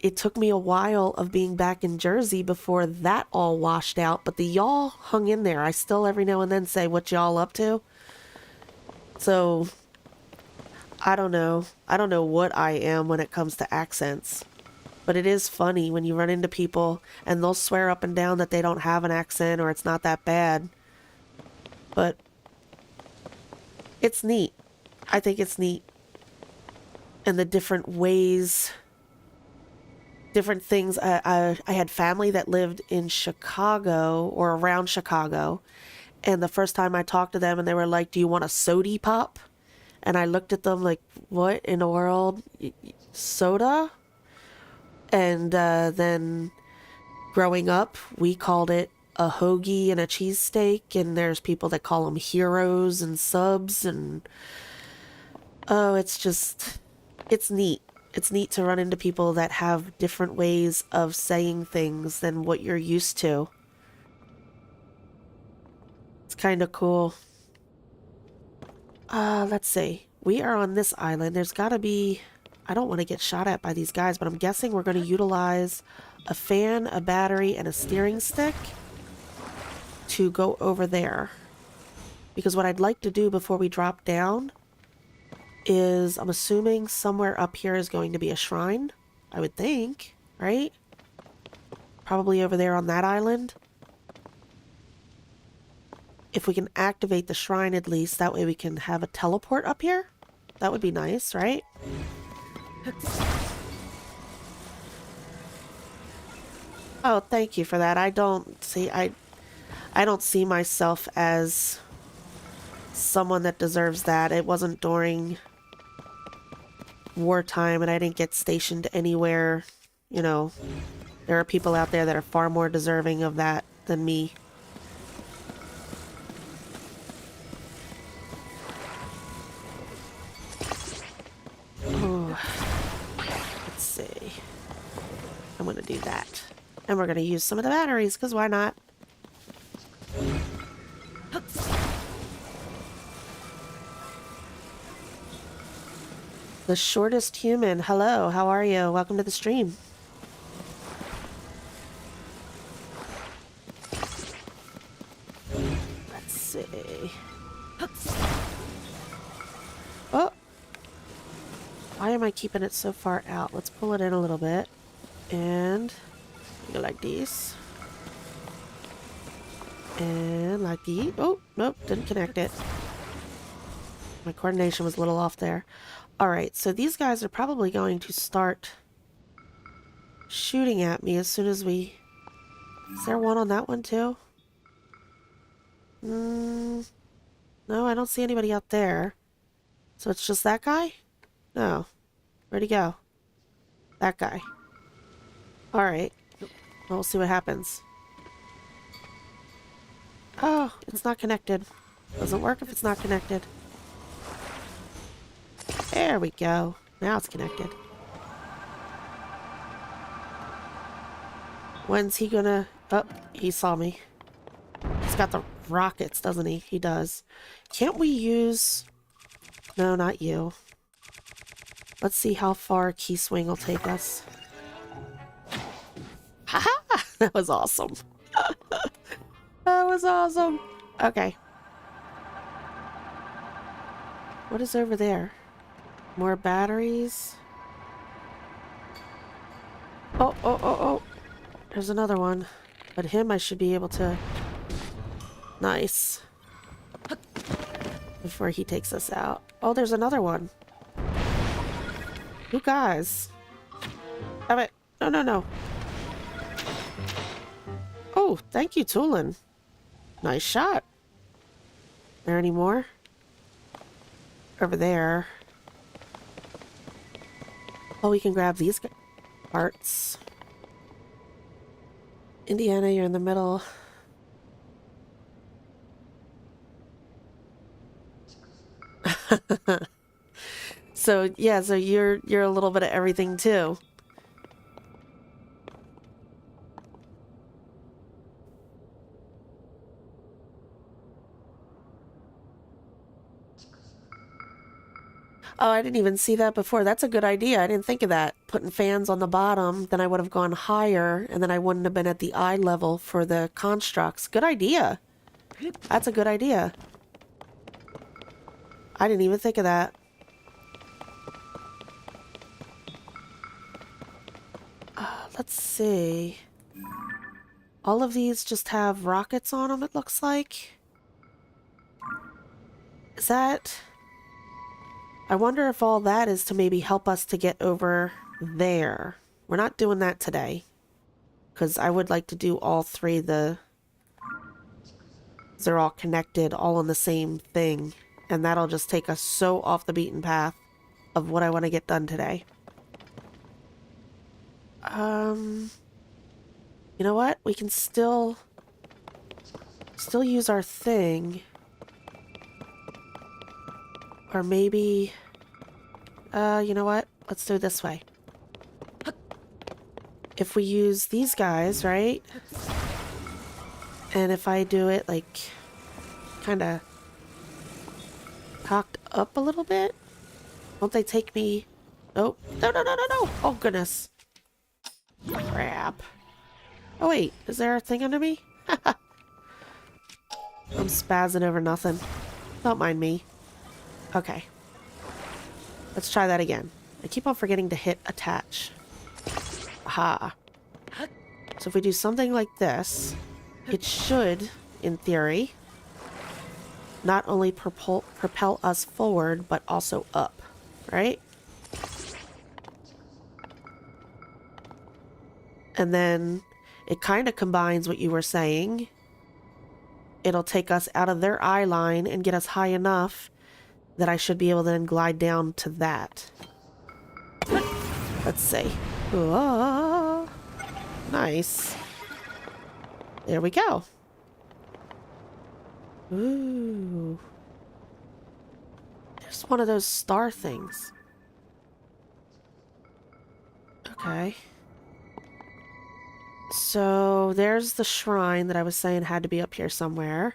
it took me a while of being back in Jersey before that all washed out, but the y'all hung in there. I still every now and then say, what y'all up to? So I don't know. I don't know what I am when it comes to accents. But it is funny when you run into people and they'll swear up and down that they don't have an accent or it's not that bad. But it's neat. I think it's neat. And the different ways, different things. I had family that lived in Chicago or around Chicago. And the first time I talked to them and they were like, do you want a sody pop? And I looked at them like, what in the world? Soda? And then growing up, we called it a hoagie and a cheesesteak, and there's people that call them heroes and subs, and oh, it's neat. It's neat to run into people that have different ways of saying things than what you're used to. It's kind of cool. Let's see. We are on this island. There's gotta be... I don't want to get shot at by these guys, but I'm guessing we're going to utilize a fan, a battery, and a steering stick to go over there. Because what I'd like to do before we drop down is, I'm assuming somewhere up here is going to be a shrine. I would think, right? Probably over there on that island. If we can activate the shrine at least, that way we can have a teleport up here. That would be nice, right? Oh, thank you for that. I don't see myself as someone that deserves that. It wasn't during wartime and I didn't get stationed anywhere. You know, there are people out there that are far more deserving of that than me. I'm going to do that. And we're going to use some of the batteries, because why not? The shortest human. Hello, how are you? Welcome to the stream. Let's see. Oh! Why am I keeping it so far out? Let's pull it in a little bit. And go like this. And like the... Oh, nope, didn't connect it. My coordination was a little off there. Alright, so these guys are probably going to start shooting at me as soon as we... Is there one on that one too? No, I don't see anybody out there. So it's just that guy? No. Where'd he go? That guy. Alright. We'll see what happens. Oh, it's not connected. Doesn't work if it's not connected. There we go. Now it's connected. When's he gonna... Oh, he saw me. He's got the rockets, doesn't he? He does. Can't we use... No, not you. Let's see how far Key Swing will take us. Haha! That was awesome. That was awesome. Okay. What is over there? More batteries. Oh, oh, oh, oh. There's another one. But him I should be able to... Nice. Before he takes us out. Oh, there's another one. You guys. Have it. No, no, no. Oh, thank you, Tulin. Nice shot. There any more? Over there. Oh, we can grab these parts. Indiana, you're in the middle. So, yeah, so you're a little bit of everything too. Oh, I didn't even see that before. That's a good idea. I didn't think of that. Putting fans on the bottom, then I would have gone higher, and then I wouldn't have been at the eye level for the constructs. Good idea. That's a good idea. I didn't even think of that. Let's see. All of these just have rockets on them, it looks like. Is that... I wonder if all that is to maybe help us to get over there. We're not doing that today. Because I would like to do all three. They're all connected, all on the same thing. And that'll just take us so off the beaten path of what I want to get done today. You know what? We can still use our thing. Or maybe... you know what? Let's do it this way. If we use these guys, right? And if I do it, like, kind of cocked up a little bit? Won't they take me... Oh, no, no, no, no, no! Oh, goodness. Crap. Oh, wait. Is there a thing under me? I'm spazzing over nothing. Don't mind me. Okay. Let's try that again. I keep on forgetting to hit attach. Aha. So if we do something like this, it should, in theory, not only propel us forward, but also up, right? And then it kind of combines what you were saying. It'll take us out of their eye line and get us high enough that I should be able to then glide down to that. Let's see. Oh, nice. There we go. Ooh. There's one of those star things. Okay. So there's the shrine that I was saying had to be up here somewhere.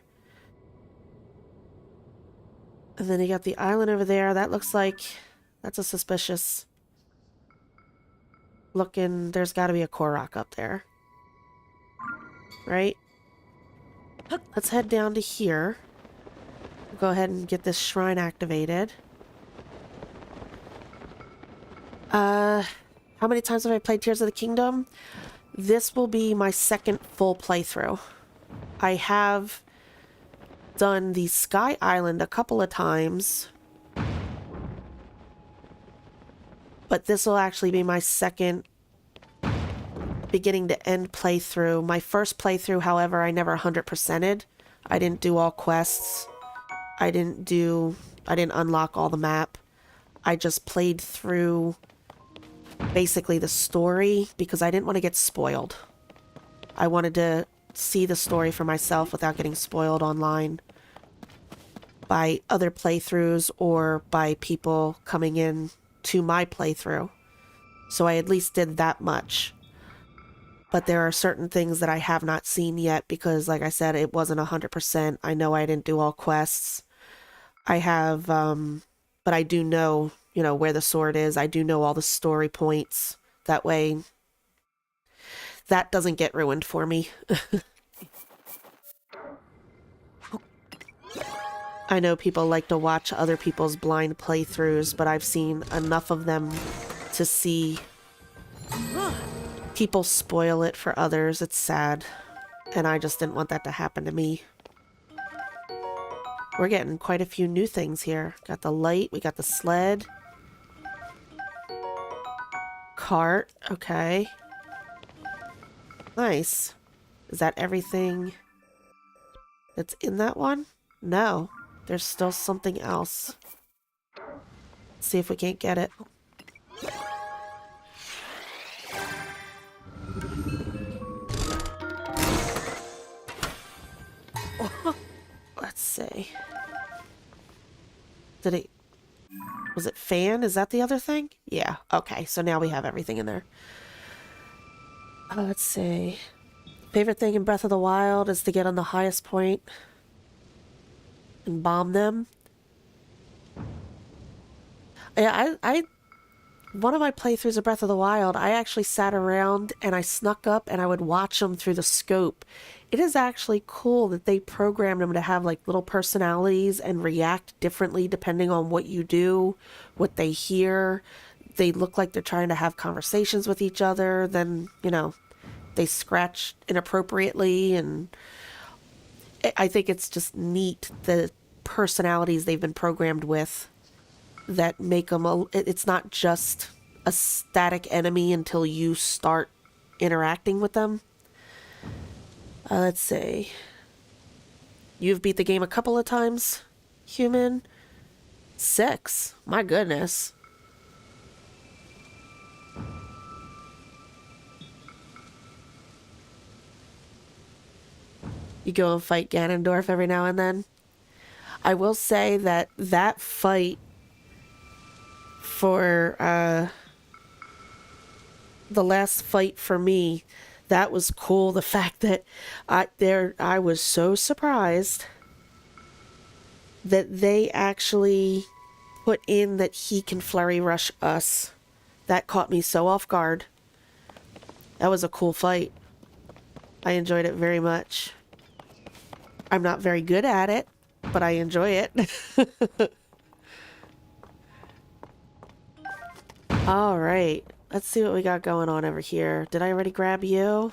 And then you got the island over there. That looks like... That's a suspicious... looking... There's got to be a core rock up there. Right? Let's head down to here. Go ahead and get this shrine activated. How many times have I played Tears of the Kingdom? This will be my second full playthrough. I have done the Sky Island a couple of times, but this will actually be my second beginning to end playthrough. My first playthrough, however, I never 100%ed. I didn't do all quests. I didn't unlock all the map. I just played through basically the story because I didn't want to get spoiled. I wanted to see the story for myself without getting spoiled online by other playthroughs or by people coming in to my playthrough. So I at least did that much. But there are certain things that I have not seen yet because, like I said, it wasn't 100%. I know I didn't do all quests. I have, but I do know, you know, where the sword is. I do know all the story points. That way, that doesn't get ruined for me. I know people like to watch other people's blind playthroughs, but I've seen enough of them to see people spoil it for others. It's sad. And I just didn't want that to happen to me. We're getting quite a few new things here. Got the light, we got the sled. Cart, okay. Nice. Is that everything that's in that one? No. There's still something else. Let's see if we can't get it. Let's see. Did it... Was it fan? Is that the other thing? Yeah. Okay, so now we have everything in there. Let's see. Favorite thing in Breath of the Wild is to get on the highest point and bomb them. Yeah, one of my playthroughs of Breath of the Wild, I actually sat around and I snuck up and I would watch them through the scope. It is actually cool that they programmed them to have like little personalities and react differently depending on what you do, what they hear. They look like they're trying to have conversations with each other. Then, you know, they scratch inappropriately, and I think it's just neat the personalities they've been programmed with that make them it's not just a static enemy until you start interacting with them. Let's see. You've beat the game a couple of times, human? 6. My goodness. You go and fight Ganondorf every now and then. I will say that that fight for the last fight for me, that was cool. The fact that I was so surprised that they actually put in that he can flurry rush us. That caught me so off guard. That was a cool fight. I enjoyed it very much. I'm not very good at it, but I enjoy it. All right, let's see what we got going on over here. Did I already grab you?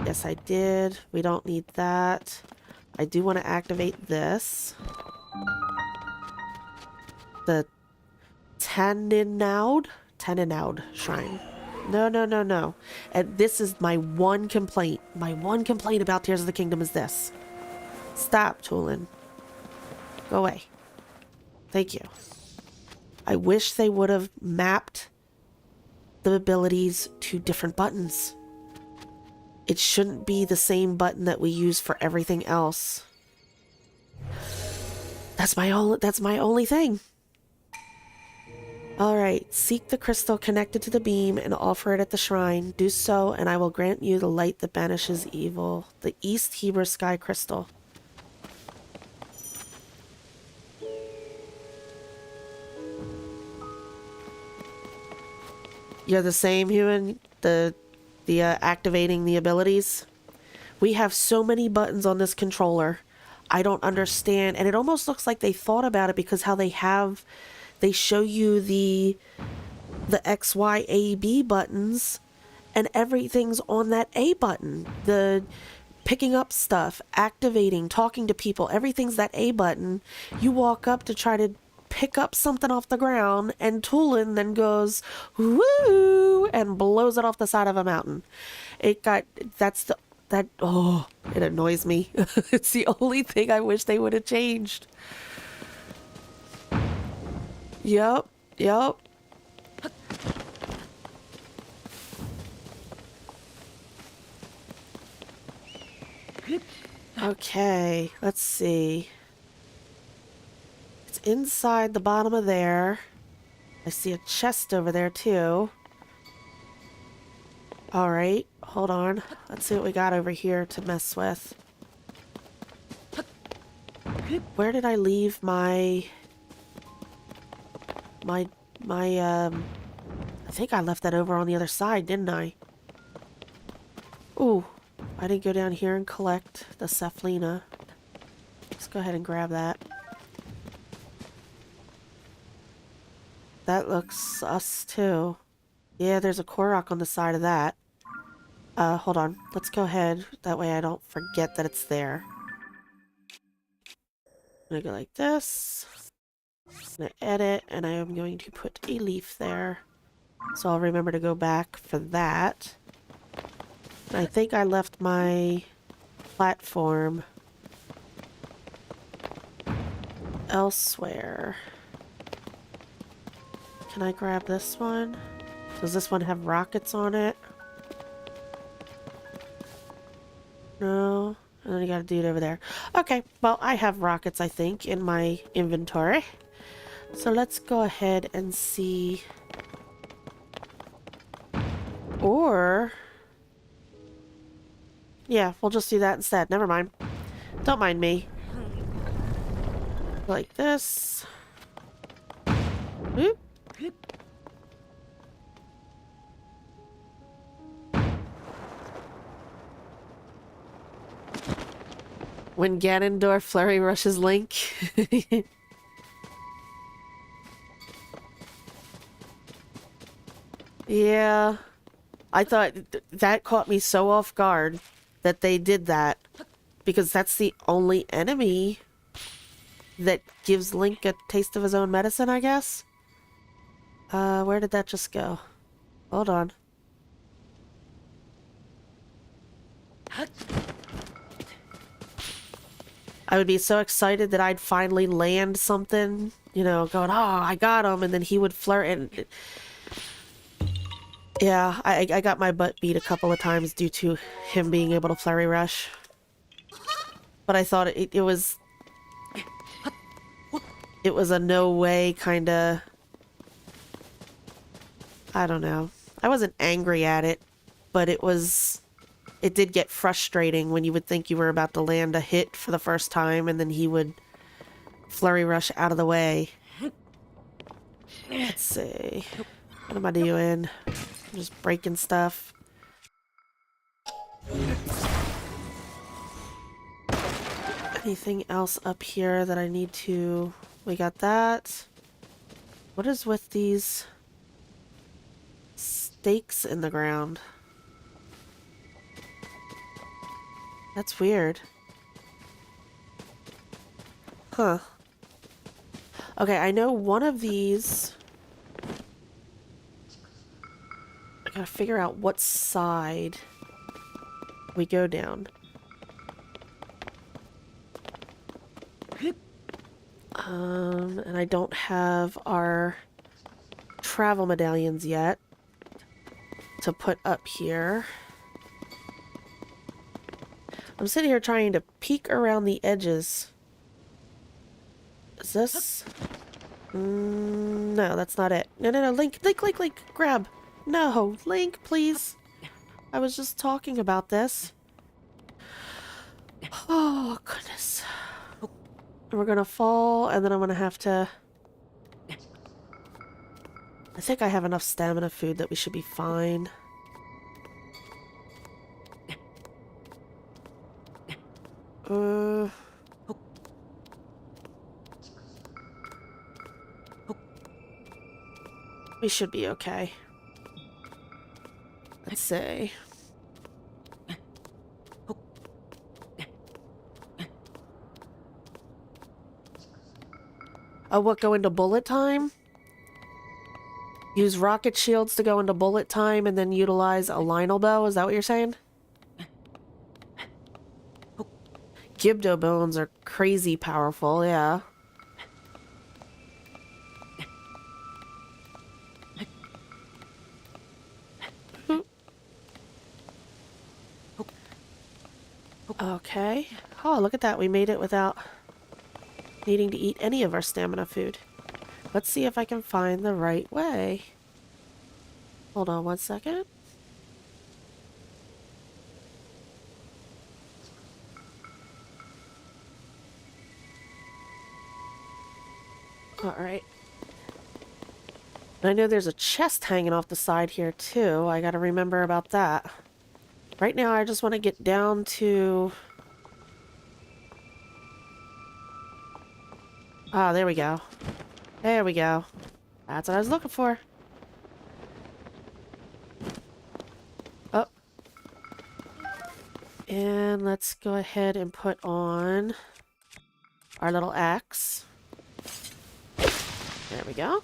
Yes, I did. We don't need that. I do want to activate this. The Taninaud Shrine. No. And this is my one complaint. My one complaint about Tears of the Kingdom is this. Stop, Tulin. Go away. Thank you. I wish they would have mapped the abilities to different buttons. It shouldn't be the same button that we use for everything else. That's my only thing. Alright, seek the crystal connected to the beam and offer it at the shrine. Do so, and I will grant you the light that banishes evil. The East Hebra Sky Crystal. You're the same, human? The activating the abilities? We have so many buttons on this controller. I don't understand. And it almost looks like they thought about it because how they show you the X, Y, A, B buttons, and everything's on that A button. The picking up stuff, activating, talking to people, everything's that A button. You walk up to try to pick up something off the ground, and Tulin then goes, woo, and blows it off the side of a mountain. It annoys me. It's the only thing I wish they would have changed. Yep. Okay, let's see. It's inside the bottom of there. I see a chest over there too. Alright, hold on. Let's see what we got over here to mess with. Where did I leave my... I think I left that over on the other side, didn't I? Ooh, I didn't go down here and collect the Cephalina. Let's go ahead and grab that. That looks sus too. Yeah, there's a Korok on the side of that. Hold on. Let's go ahead. That way I don't forget that it's there. I'm gonna go like this. I'm gonna edit, and I am going to put a leaf there. So I'll remember to go back for that. And I think I left my platform elsewhere. Can I grab this one? Does this one have rockets on it? No. And then you got a dude over there. Okay, well, I have rockets, I think, in my inventory. So let's go ahead and see. Or... yeah, we'll just do that instead. Never mind. Don't mind me. Like this. Whoop. When Ganondorf flurry rushes Link. Yeah. I thought that caught me so off guard that they did that. Because that's the only enemy that gives Link a taste of his own medicine, I guess? Where did that just go? Hold on. I would be so excited that I'd finally land something, you know, going, oh, I got him, and then he would flirt, and... yeah, I got my butt beat a couple of times due to him being able to flurry rush. But I thought it was... it was a no way kind of... I don't know. I wasn't angry at it, but it was... it did get frustrating when you would think you were about to land a hit for the first time and then he would flurry rush out of the way. Let's see. What am I doing? I'm just breaking stuff. Anything else up here that I need to... we got that. What is with these stakes in the ground? That's weird. Huh. Okay, I know one of these... I gotta figure out what side we go down. And I don't have our travel medallions yet to put up here. I'm sitting here trying to peek around the edges. Is this? No, that's not it. No, no, no, Link, Link, Link, Link, grab. No, Link, please. I was just talking about this. Oh, goodness. We're gonna fall, and then I'm gonna have to... I think I have enough stamina food that we should be fine. We should be okay. Let's see. Oh, what, go into bullet time? Use rocket shields to go into bullet time and then utilize a Lionel bow? Is that what you're saying? Gibdo bones are crazy powerful, yeah. Okay. Oh, look at that. We made it without needing to eat any of our stamina food. Let's see if I can find the right way. Hold on one second. Alright. I know there's a chest hanging off the side here too. I gotta remember about that. Right now I just want to get down to... Ah, there we go. There we go. That's what I was looking for. Oh. And let's go ahead and put on our little axe. There we go.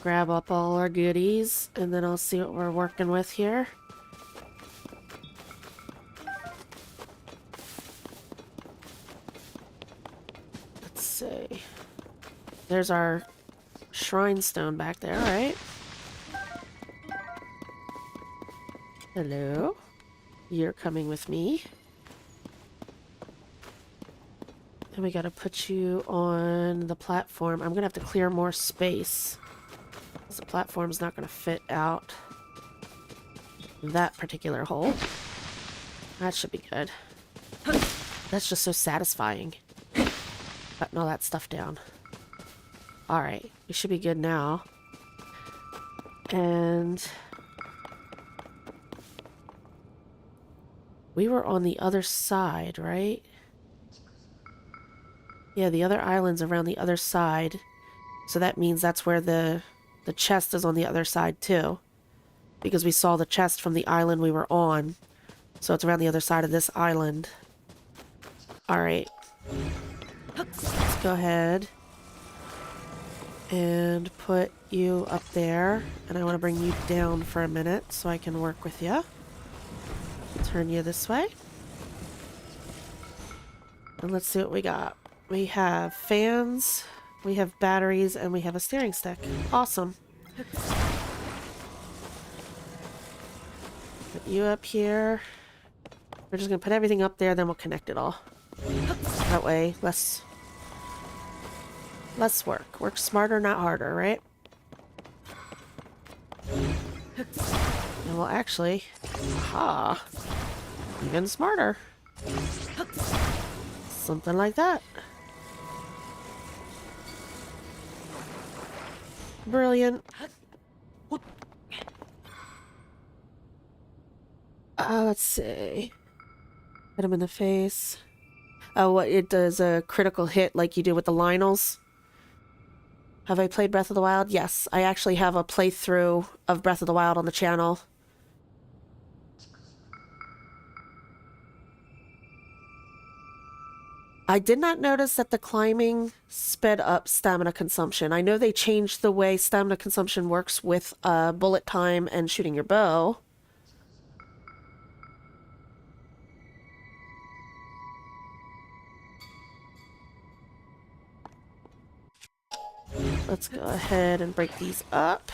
Grab up all our goodies, and then I'll see what we're working with here. Let's see. There's our shrine stone back there, right? Hello. You're coming with me. And we gotta put you on the platform. I'm gonna have to clear more space. The platform's not gonna fit out that particular hole. That should be good. That's just so satisfying. Putting all that stuff down. Alright, we should be good now. And... we were on the other side, right? Yeah, the other island's around the other side. So that means that's where the chest is on the other side too. Because we saw the chest from the island we were on. So it's around the other side of this island. Alright. Let's go ahead and put you up there. And I want to bring you down for a minute so I can work with you. Turn you this way. And let's see what we got. We have fans, we have batteries, and we have a steering stick. Awesome. Put you up here. We're just going to put everything up there, then we'll connect it all. That way, less work. Work smarter, not harder, right? And we'll actually... aha! Even smarter. Something like that. Brilliant. Let's see. Hit him in the face. Oh, what it does a critical hit like you do with the Lionels. Have I played Breath of the Wild? Yes, I actually have a playthrough of Breath of the Wild on the channel. I did not notice that the climbing sped up stamina consumption. I know they changed the way stamina consumption works with bullet time and shooting your bow. Let's go ahead and break these up.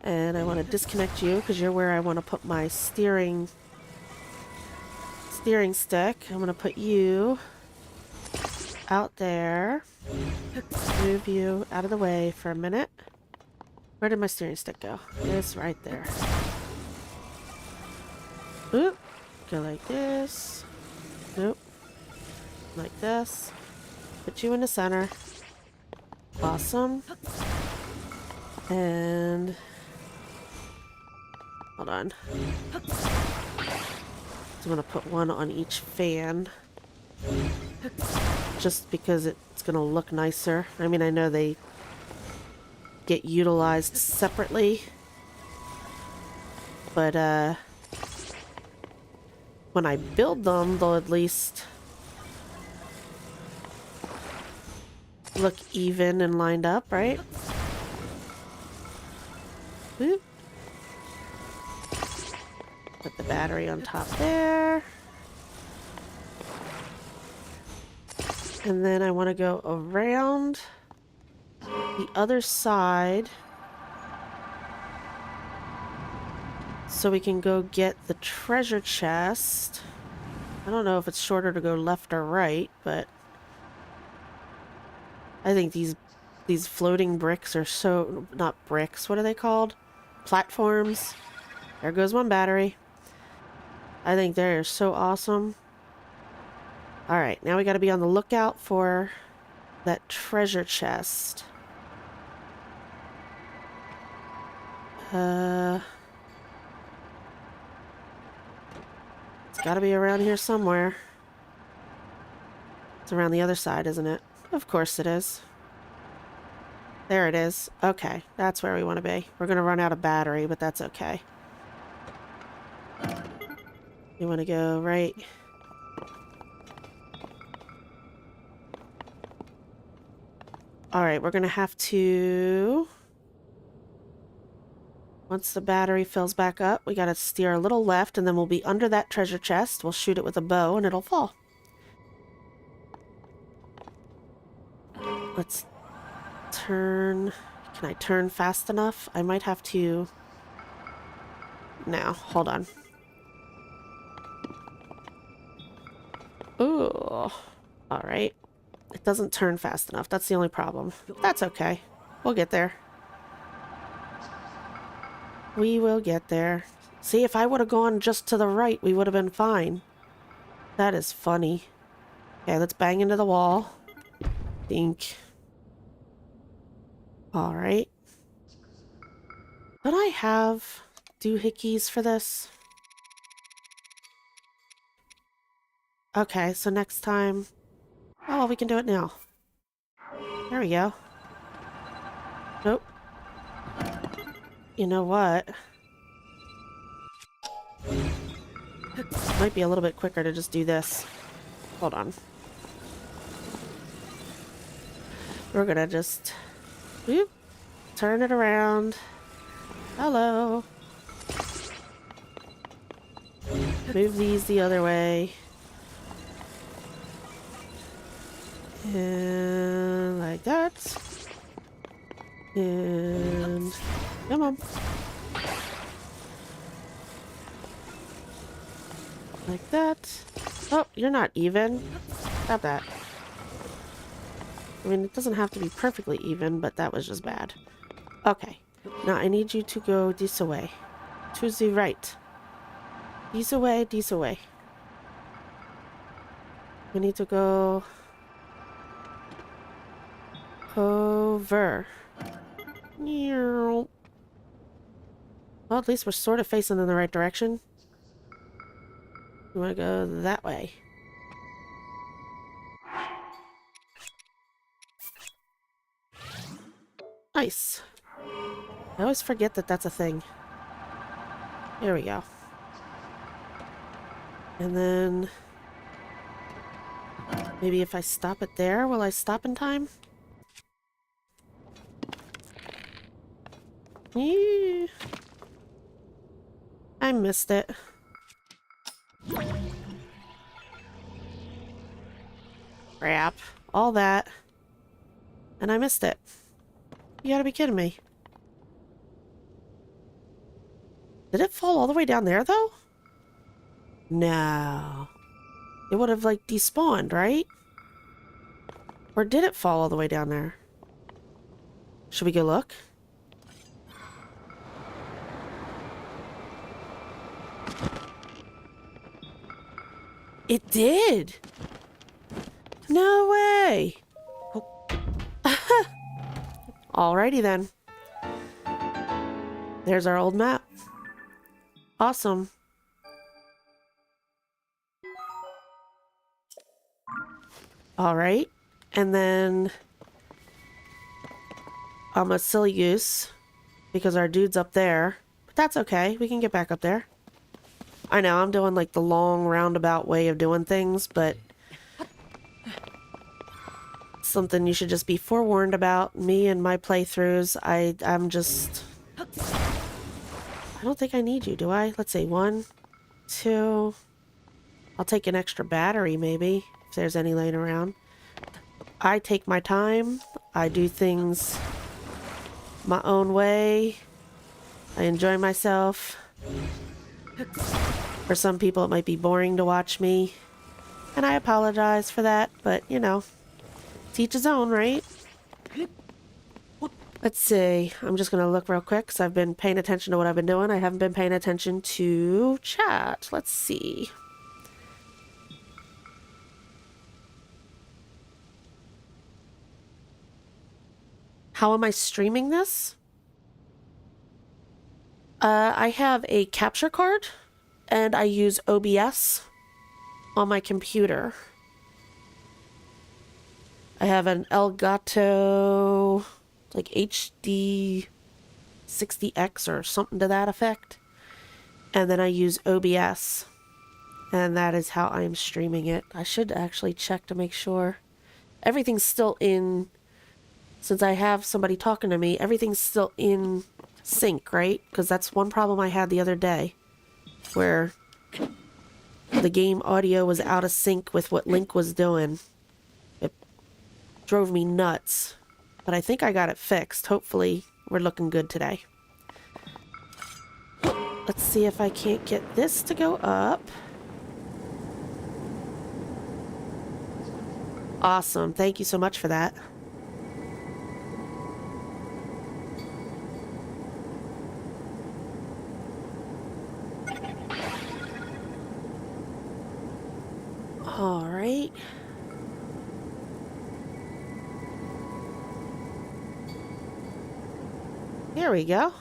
And I want to disconnect you because you're where I want to put my steering stick. I'm going to put you out there. Move you out of the way for a minute. Where did my steering stick go? It's right there. Oop. Go like this. Nope. Like this. Put you in the center. Awesome. And... hold on. I'm going to put one on each fan. Just because it's going to look nicer. I mean, I know they get utilized separately. But, when I build them, they'll at least look even and lined up, right? Whoop. Put the battery on top there. And then I want to go around the other side so we can go get the treasure chest. I don't know if it's shorter to go left or right, but I think these floating bricks are so... not bricks, what are they called? Platforms. There goes one battery. I think they're so awesome. Alright, now we gotta be on the lookout for that treasure chest. It's gotta be around here somewhere. It's around the other side, isn't it? Of course it is. There it is. Okay, that's where we want to be. We're gonna run out of battery, but that's okay. You want to go right... Alright, we're gonna have to... Once the battery fills back up, we gotta steer a little left, and then we'll be under that treasure chest. We'll shoot it with a bow, and it'll fall. Let's turn... Can I turn fast enough? I might have to... No, hold on. Ooh. Alright. It doesn't turn fast enough. That's the only problem. That's okay. We'll get there. We will get there. See, if I would have gone just to the right, we would have been fine. That is funny. Okay, let's bang into the wall. Dink. Alright. Don't I have doohickeys for this? Okay, so next time... Oh, well, we can do it now. There we go. Nope. You know what? Might be a little bit quicker to just do this. Hold on. We're gonna just... Whoop, turn it around. Hello. Move these the other way. And like that. And come on. Like that. Oh, you're not even. Stop that. I mean, it doesn't have to be perfectly even, but that was just bad. Okay. Now I need you to go this way. To the right. This away, this away. We need to go... over. Well, at least we're sort of facing in the right direction. We want to go that way. Nice. I always forget that that's a thing. Here we go. And then... maybe if I stop it there, will I stop in time? Yeah. I missed it. Crap. All that. And I missed it. You gotta be kidding me. Did it fall all the way down there, though? No. It would have, like, despawned, right? Or did it fall all the way down there? Should we go look? It did! No way! Oh. Alrighty then. There's our old map. Awesome. Alright. And then... I'm a silly goose. Because our dude's up there. But that's okay. We can get back up there. I know, I'm doing like the long roundabout way of doing things, but... something you should just be forewarned about. Me and my playthroughs, I'm just... I don't think I need you, do I? Let's see, 1, 2... I'll take an extra battery, maybe, if there's any laying around. I take my time. I do things my own way. I enjoy myself. For some people, it might be boring to watch me, and I apologize for that, but you know, teach his own, right? Let's see. I'm just going to look real quick because I've been paying attention to what I've been doing. I haven't been paying attention to chat. Let's see. How am I streaming this? I have a capture card and I use OBS on my computer. I have an Elgato like HD 60X or something to that effect. And then I use OBS. And that is how I'm streaming it. I should actually check to make sure. Everything's still in, since I have somebody talking to me, everything's still in sync, right? Because that's one problem I had the other day, where the game audio was out of sync with what Link was doing. It drove me nuts. But I think I got it fixed. Hopefully, we're looking good today. Let's see if I can't get this to go up. Awesome. Thank you so much for that. All right. Here we go.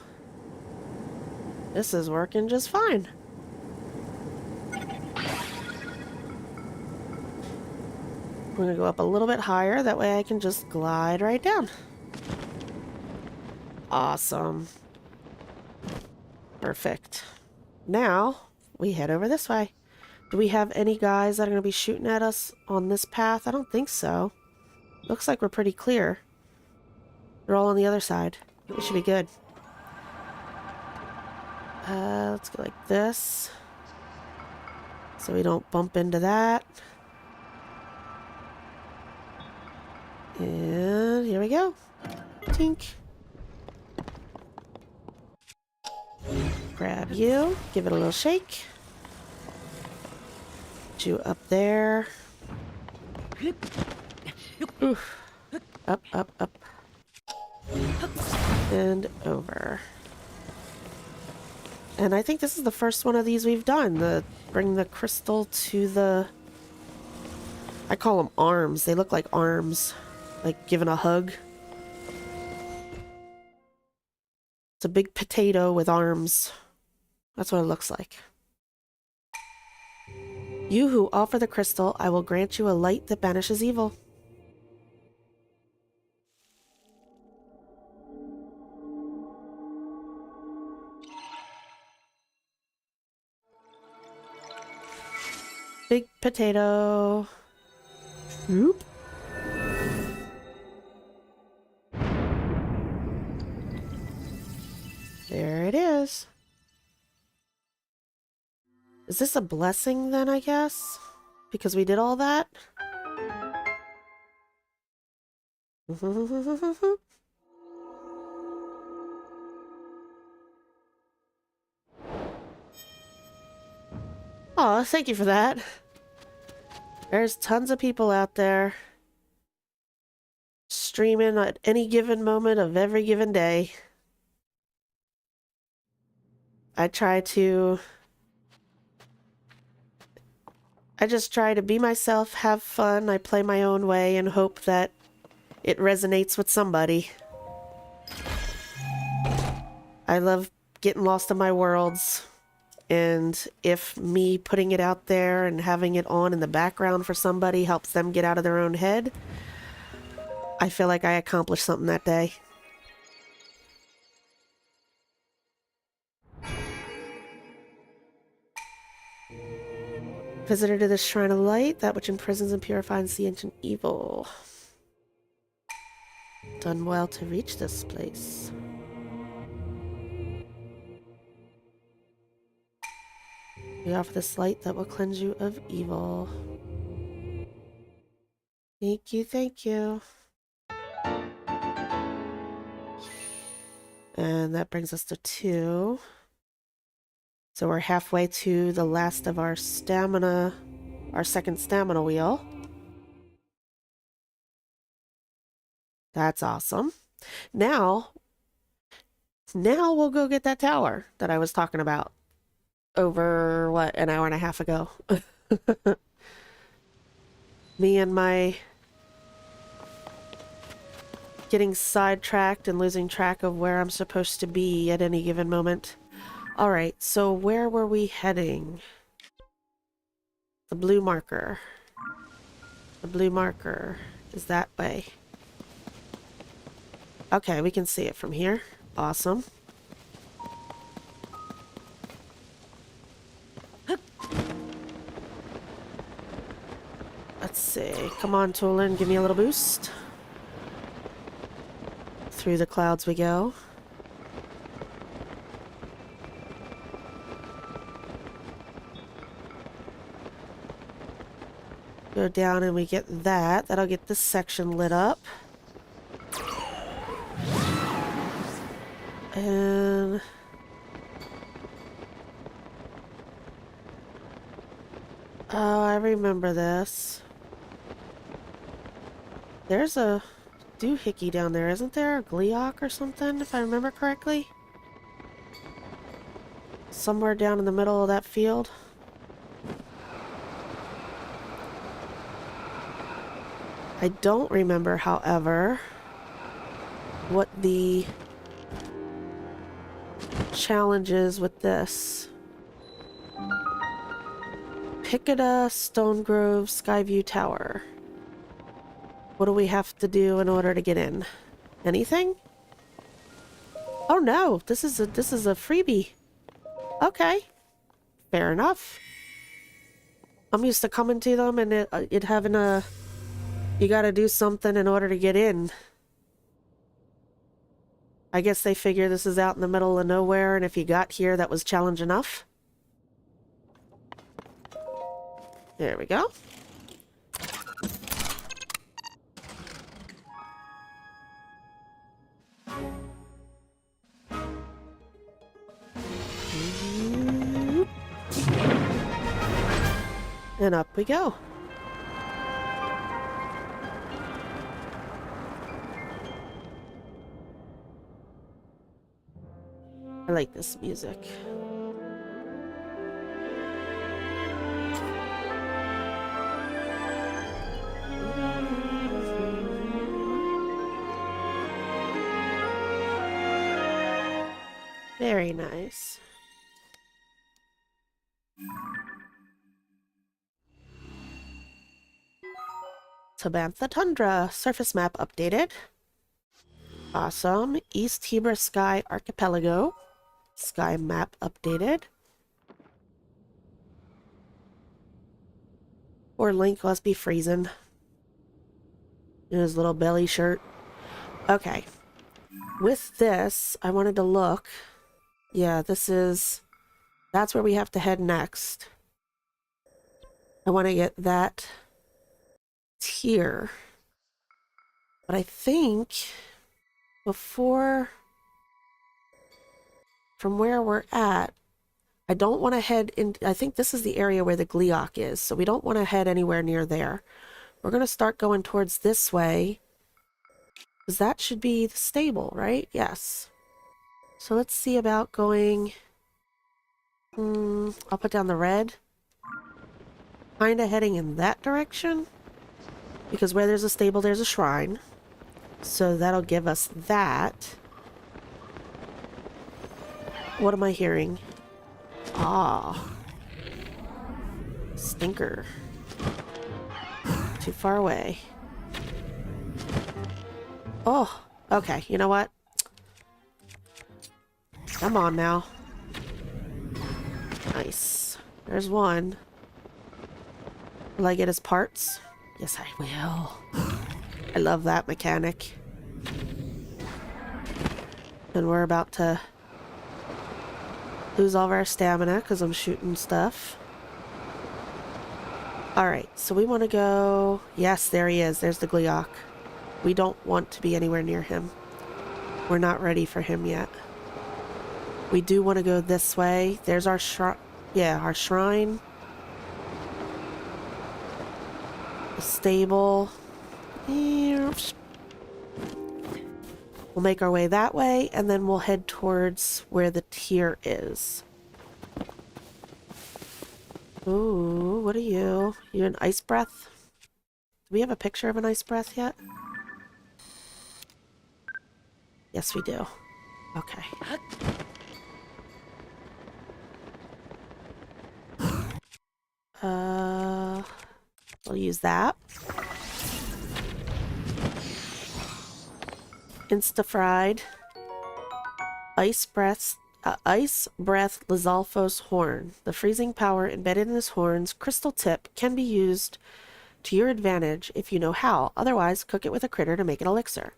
This is working just fine. We're going to go up a little bit higher. That way I can just glide right down. Awesome. Perfect. Now, we head over this way. Do we have any guys that are going to be shooting at us on this path? I don't think so. Looks like we're pretty clear. They're all on the other side. We should be good. Let's go like this. So we don't bump into that. And here we go. Tink. Grab you. Give it a little shake. Put you up there. Oof. Up, up, up. And over. And I think this is the first one of these we've done. Bring the crystal to the... I call them arms. They look like arms. Like giving a hug. It's a big potato with arms. That's what it looks like. You who offer the crystal, I will grant you a light that banishes evil. Big potato. Oop. There it is. Is this a blessing then, I guess? Because we did all that? Oh, thank you for that. There's tons of people out there streaming at any given moment of every given day. I just try to be myself, have fun, I play my own way, and hope that it resonates with somebody. I love getting lost in my worlds, and if me putting it out there and having it on in the background for somebody helps them get out of their own head, I feel like I accomplished something that day. Visitor to the Shrine of Light, that which imprisons and purifies the ancient evil. Done well to reach this place. We offer this light that will cleanse you of evil. Thank you, thank you. And that brings us to 2. So we're halfway to the last of our stamina, our second stamina wheel. That's awesome. Now we'll go get that tower that I was talking about over, what, an hour and a half ago. Me and my getting sidetracked and losing track of where I'm supposed to be at any given moment. Alright, so where were we heading? The blue marker. The blue marker is that way. Okay, we can see it from here. Awesome. Let's see. Come on, Tolan, give me a little boost. Through the clouds we go. Go down and we get that. That'll get this section lit up. And oh, I remember this. There's a doohickey down there, isn't there? A Gleeok or something, if I remember correctly. Somewhere down in the middle of that field. I don't remember, however, what the challenge is with this. Picada, Stone Grove, Skyview Tower. What do we have to do in order to get in? Anything? Oh no, this is a freebie. Okay, fair enough. I'm used to coming to them and it having a, you gotta do something in order to get in. I guess they figure this is out in the middle of nowhere, and if you got here, that was challenge enough. There we go. And up we go. I like this music. Very nice. Tabantha Tundra. Surface map updated. Awesome. East Hebra Sky Archipelago. Sky map updated. Or Link must be freezing. In his little belly shirt. Okay. With this, I wanted to look. Yeah, that's where we have to head next. I want to get that here. But I think before, from where we're at, I don't want to head in. I think this is the area where the Gleeok is, so we don't want to head anywhere near there. We're going to start going towards this way, because that should be the stable, right? Yes. So let's see about going, I'll put down the red. Kind of heading in that direction, because where there's a stable, there's a shrine. So that'll give us that. What am I hearing? Ah. Stinker. Too far away. Oh, okay. You know what? Come on now. Nice. There's one. Will I get his parts? Yes, I will. I love that mechanic. And we're about to lose all of our stamina because I'm shooting stuff. Alright, so we want to go... Yes, there he is. There's the Gleeok. We don't want to be anywhere near him. We're not ready for him yet. We do want to go this way. There's our shrine. Yeah, our shrine. The stable. We'll make our way that way, and then we'll head towards where the tier is. Ooh, what are you? You an ice breath? Do we have a picture of an ice breath yet? Yes, we do. Okay. We'll use that. Insta-fried. Ice breath Lizalfos horn. The freezing power embedded in his horn's crystal tip can be used to your advantage if you know how. Otherwise, cook it with a critter to make an elixir.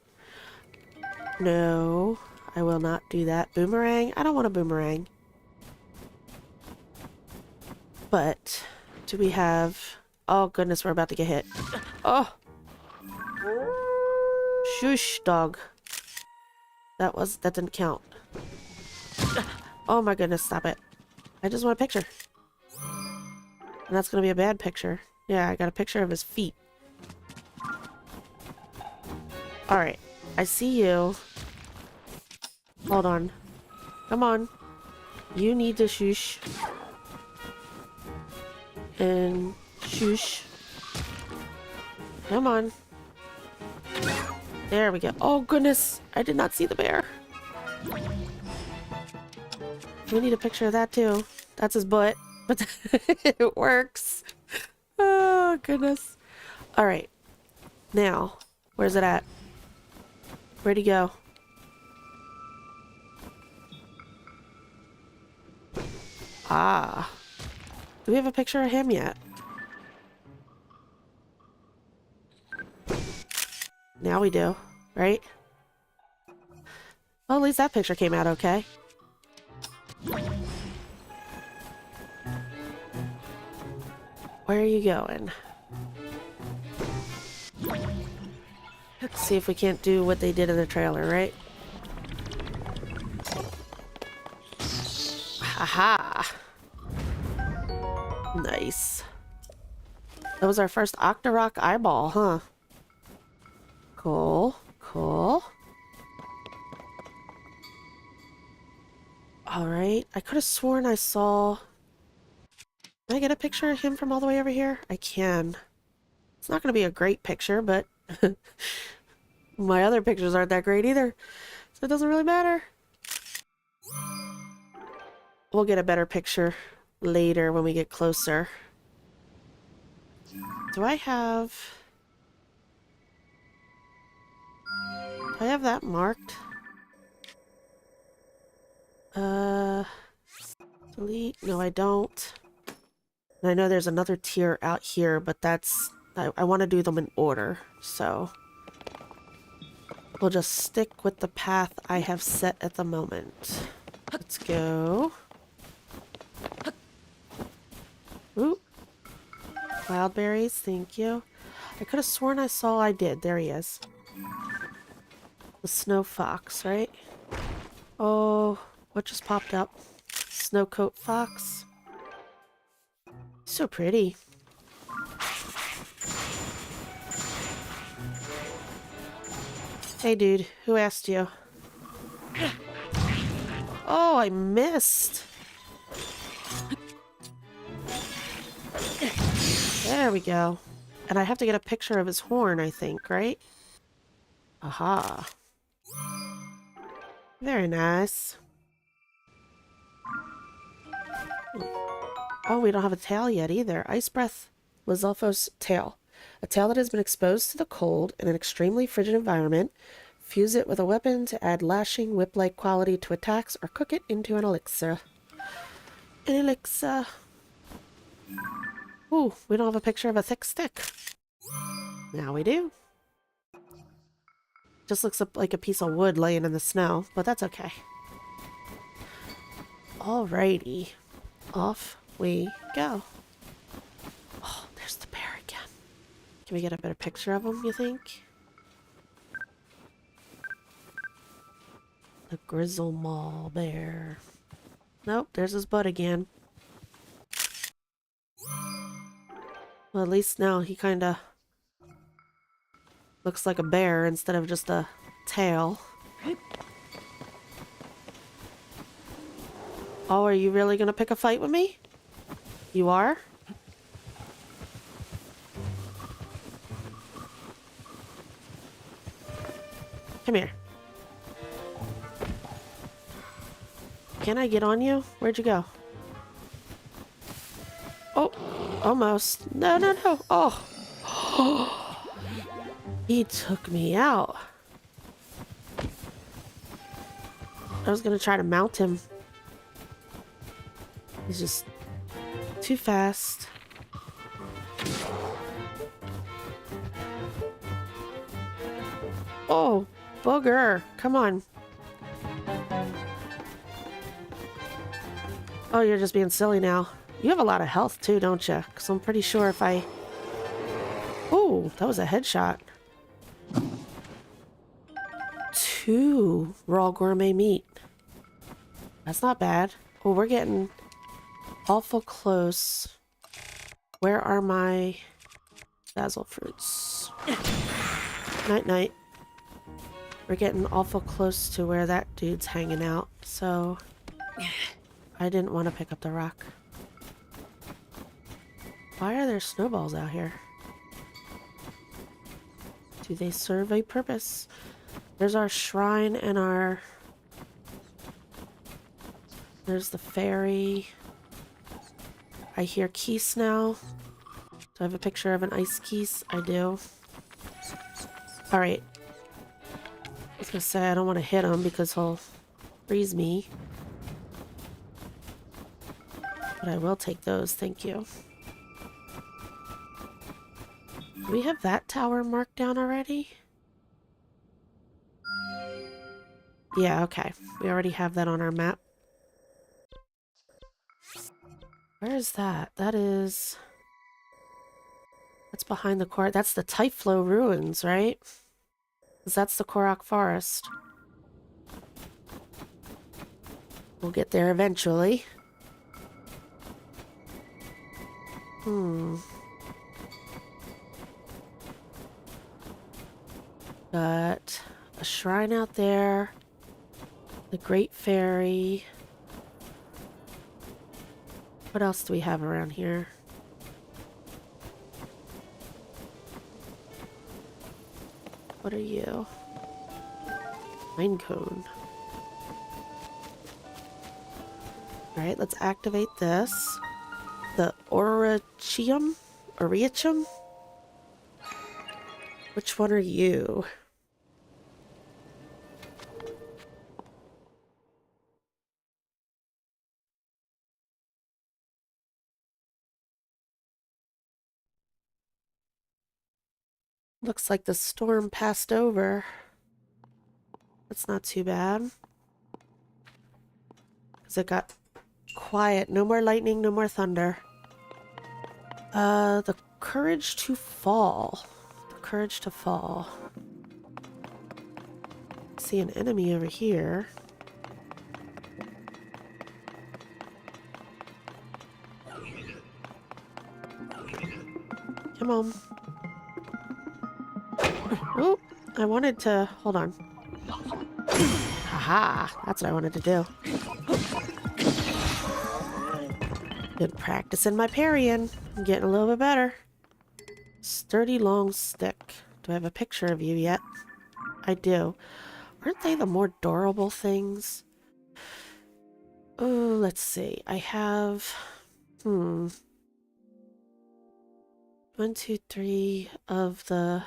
No, I will not do that. Boomerang? I don't want a boomerang. But do we have... Oh goodness, we're about to get hit. Oh! Shush, dog. That didn't count. Oh my goodness, stop it. I just want a picture. And that's gonna be a bad picture. Yeah, I got a picture of his feet. Alright, I see you. Hold on. Come on. You need to shush. And shush. Come on. There we go. Oh goodness, I did not see the bear. We need a picture of that too. That's his butt, but it works. Oh goodness. All right. Now, where's it at? Where'd he go? Ah. Do we have a picture of him yet? Now we do, right? Well, at least that picture came out okay. Where are you going? Let's see if we can't do what they did in the trailer, right? Haha! Nice. That was our first Octorok eyeball, huh? Cool. Cool. Alright. I could have sworn I saw... Can I get a picture of him from all the way over here? I can. It's not going to be a great picture, but... my other pictures aren't that great either. So it doesn't really matter. We'll get a better picture later when we get closer. Do I have... Do I have that marked? Delete? No, I don't. And I know there's another tier out here, but that's... I want to do them in order, so... We'll just stick with the path I have set at the moment. Let's go. Ooh. Cloudberries, thank you. I could have sworn I saw I did. There he is. The snow fox, right? Oh, what just popped up? Snowcoat fox. So pretty. Hey dude, who asked you? Oh, I missed. There we go. And I have to get a picture of his horn, I think, right? Aha. Very nice. Oh, we don't have a tail yet either. Ice Breath Lizalfos tail. A tail that has been exposed to the cold in an extremely frigid environment. Fuse it with a weapon to add lashing, whip-like quality to attacks, or cook it into an elixir. An elixir. Ooh, we don't have a picture of a thick stick. Now we do. Just looks like a piece of wood laying in the snow, but that's okay. Alrighty. Off we go. Oh, there's the bear again. Can we get a better picture of him, you think? The Grizzle Mall bear. Nope, there's his butt again. Well, at least now he kinda looks like a bear instead of just a tail. Oh, are you really gonna pick a fight with me? You are? Come here. Can I get on you? Where'd you go? Oh, almost. No, no, no. Oh. He took me out. I was gonna try to mount him. He's just too fast. Oh, booger. Come on. Oh, you're just being silly now. You have a lot of health too, don't you? Because I'm pretty sure if I... Oh, that was a headshot. 2 raw gourmet meat. That's not bad. Oh, we're getting awful close. Where are my basil fruits? Night night. We're getting awful close to where that dude's hanging out, so I didn't want to pick up the rock. Why are there snowballs out here? Do they serve a purpose? There's our shrine and our... There's the ferry. I hear geese now. Do I have a picture of an ice geese? I do. Alright. I was gonna say I don't want to hit him because he'll freeze me. But I will take those, thank you. Do we have that tower marked down already? Yeah, okay. We already have that on our map. Where is that? That is... That's behind the core. That's the Typhlo ruins, right? Because that's the Korok Forest. We'll get there eventually. Got a shrine out there. The Great Ferry. What else do we have around here? What are you? Pine cone. Alright, let's activate this. The Orochium? Orochium? Which one are you? Looks like the storm passed over. That's not too bad. Because it got quiet. No more lightning, no more thunder. The courage to fall. The courage to fall. See an enemy over here. Come on. Oh, I wanted to... Hold on. Haha, that's what I wanted to do. Good practice in my parrying. I'm getting a little bit better. Sturdy long stick. Do I have a picture of you yet? I do. Aren't they the more durable things? Oh, let's see. I have... 1, 2, 3 of the...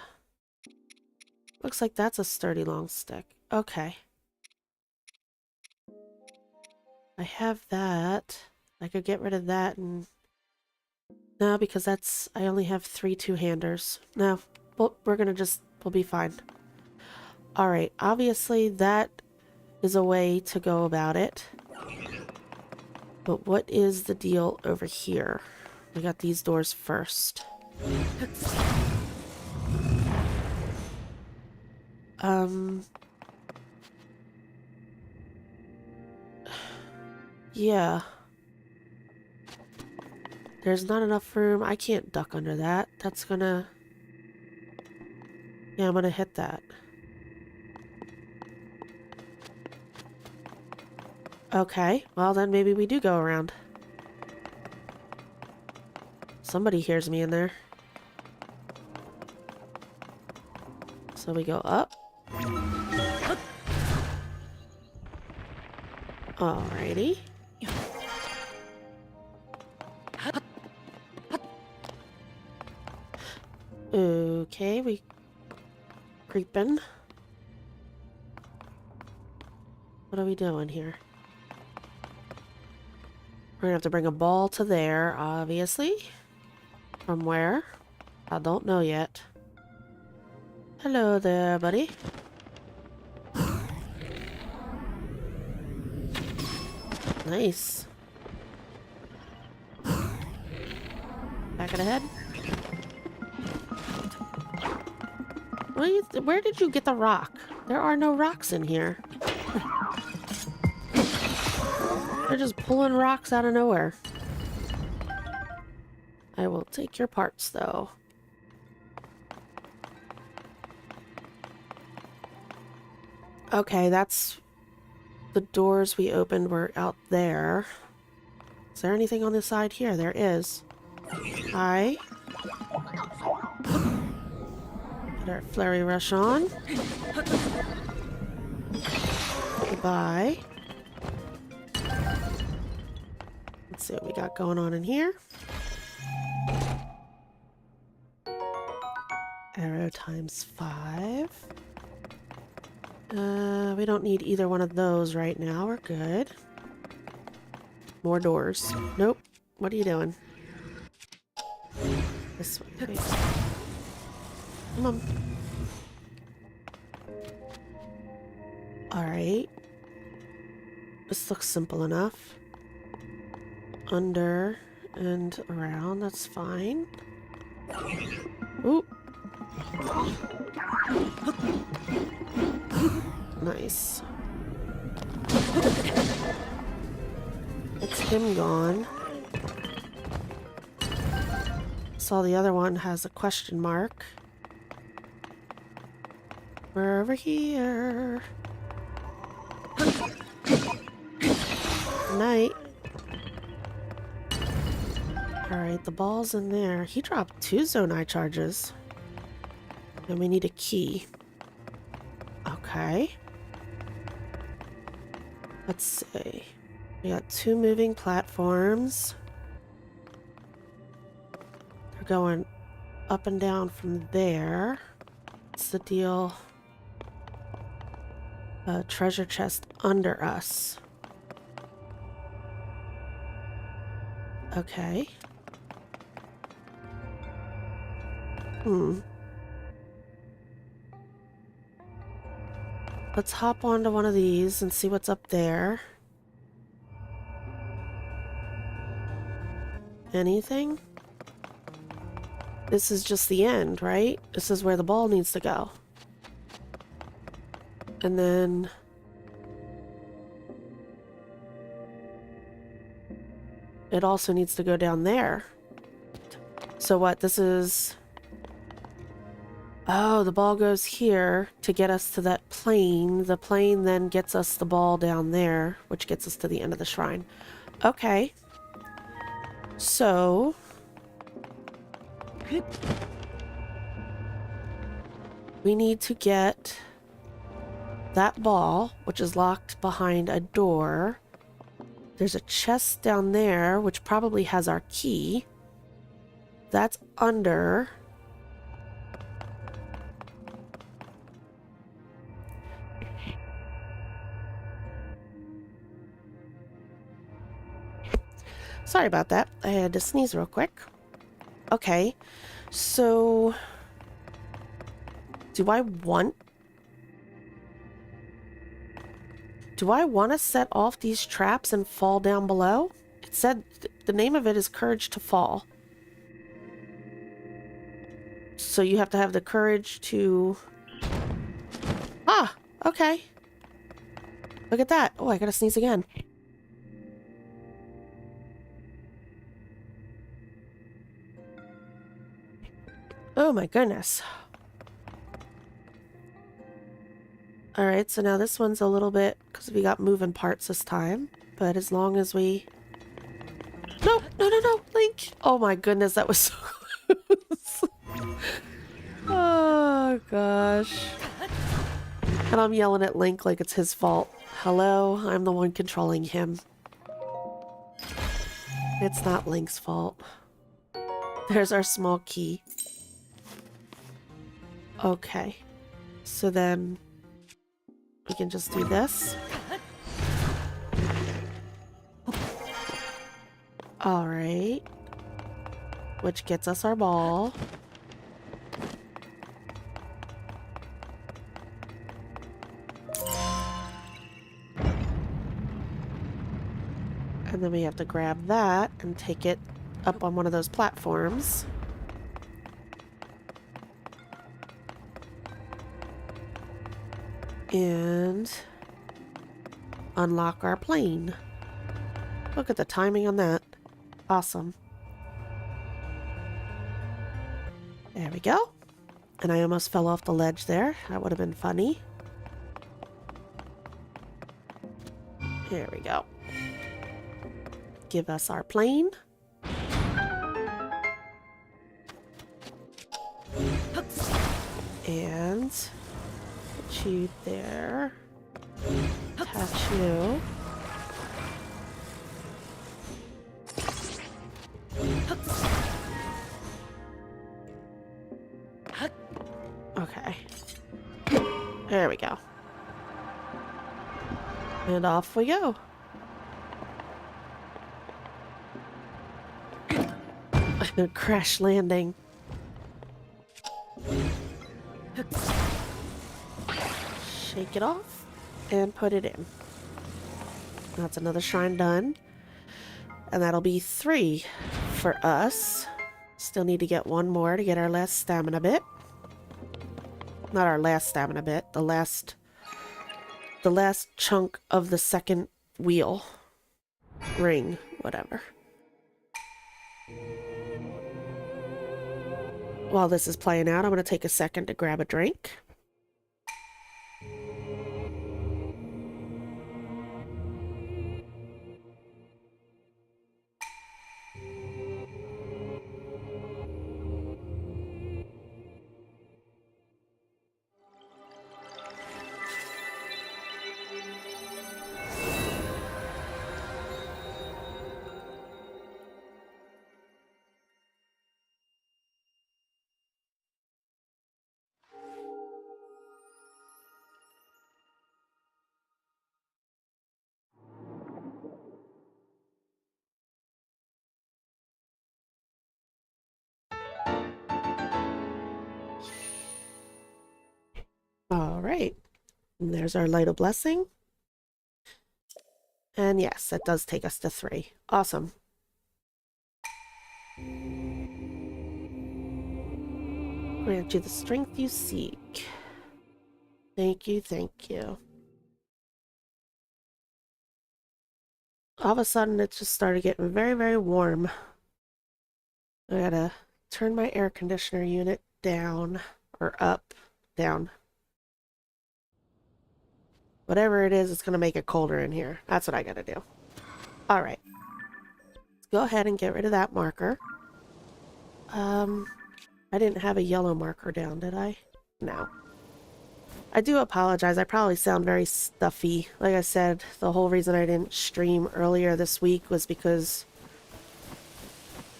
Looks like that's a sturdy long stick. Okay. I have that. I could get rid of that and... No, because that's... I only have 3 two-handers. No, we're gonna just... We'll be fine. Alright, obviously that is a way to go about it. But what is the deal over here? We got these doors first. Yeah. There's not enough room. I can't duck under that. That's gonna... Yeah, I'm gonna hit that. Okay, well then maybe we do go around. Somebody hears me in there. So we go up. Alrighty. Okay, we creeping. What are we doing here? We're gonna have to bring a ball to there, obviously. From where? I don't know yet. Hello there, buddy. Nice. Back of the head. Where did you get the rock? There are no rocks in here. They're just pulling rocks out of nowhere. I will take your parts, though. Okay, that's... The doors we opened were out there. Is there anything on this side here? There is. Hi. Get our flurry rush on. Goodbye. Let's see what we got going on in here. Arrow times 5. We don't need either one of those right now. We're good. More doors. Nope. What are you doing? This way. Wait. Come on. Alright. This looks simple enough. Under and around. That's fine. Ooh. Nice. It's him gone. Saw the other one has a question mark. We're over here. Night. Alright, the ball's in there. He dropped 2 Zonai charges. And we need a key. Okay. Let's see. We got 2 moving platforms. They're going up and down from there. What's the deal? A treasure chest under us. Okay. Let's hop onto one of these and see what's up there. Anything? This is just the end, right? This is where the ball needs to go. And then... it also needs to go down there. So what? This is... oh, the ball goes here to get us to that plane. The plane then gets us the ball down there, which gets us to the end of the shrine. Okay. So... we need to get that ball, which is locked behind a door. There's a chest down there, which probably has our key. That's under... sorry about that. I had to sneeze real quick. Okay, so... do I want to set off these traps and fall down below? It said the name of it is Courage to Fall. So you have to have the courage to... ah, okay. Look at that. Oh, I gotta sneeze again. Oh my goodness. Alright, so now this one's a little bit, because we got moving parts this time, but as long as we... No, no, no, no, Link! Oh my goodness, that was so close. Oh gosh. And I'm yelling at Link like it's his fault. Hello, I'm the one controlling him. It's not Link's fault. There's our small key. Okay. So then we can just do this. Alright. Which gets us our ball. And then we have to grab that and take it up on one of those platforms. And unlock our plane. Look at the timing on that. Awesome. There we go. And I almost fell off the ledge there. That would have been funny. There we go. Give us our plane. And put you there. Attach you. Okay. There we go. And off we go. Crash landing. Shake it off and put it in. That's another shrine done. And that'll be 3 for us. Still need to get one more to get our last stamina bit. Not our last stamina bit, the last chunk of the second wheel. Ring, whatever. While this is playing out, I'm going to take a second to grab a drink. All right, and there's our light of blessing. And yes, that does take us to 3. Awesome. Grant you the strength you seek. Thank you, thank you. All of a sudden, it just started getting very, very warm. I gotta turn my air conditioner unit down, or up, down. Whatever it is, it's gonna make it colder in here. That's what I gotta do. Alright. Let's go ahead and get rid of that marker. I didn't have a yellow marker down, did I? No. I do apologize. I probably sound very stuffy. Like I said, the whole reason I didn't stream earlier this week was because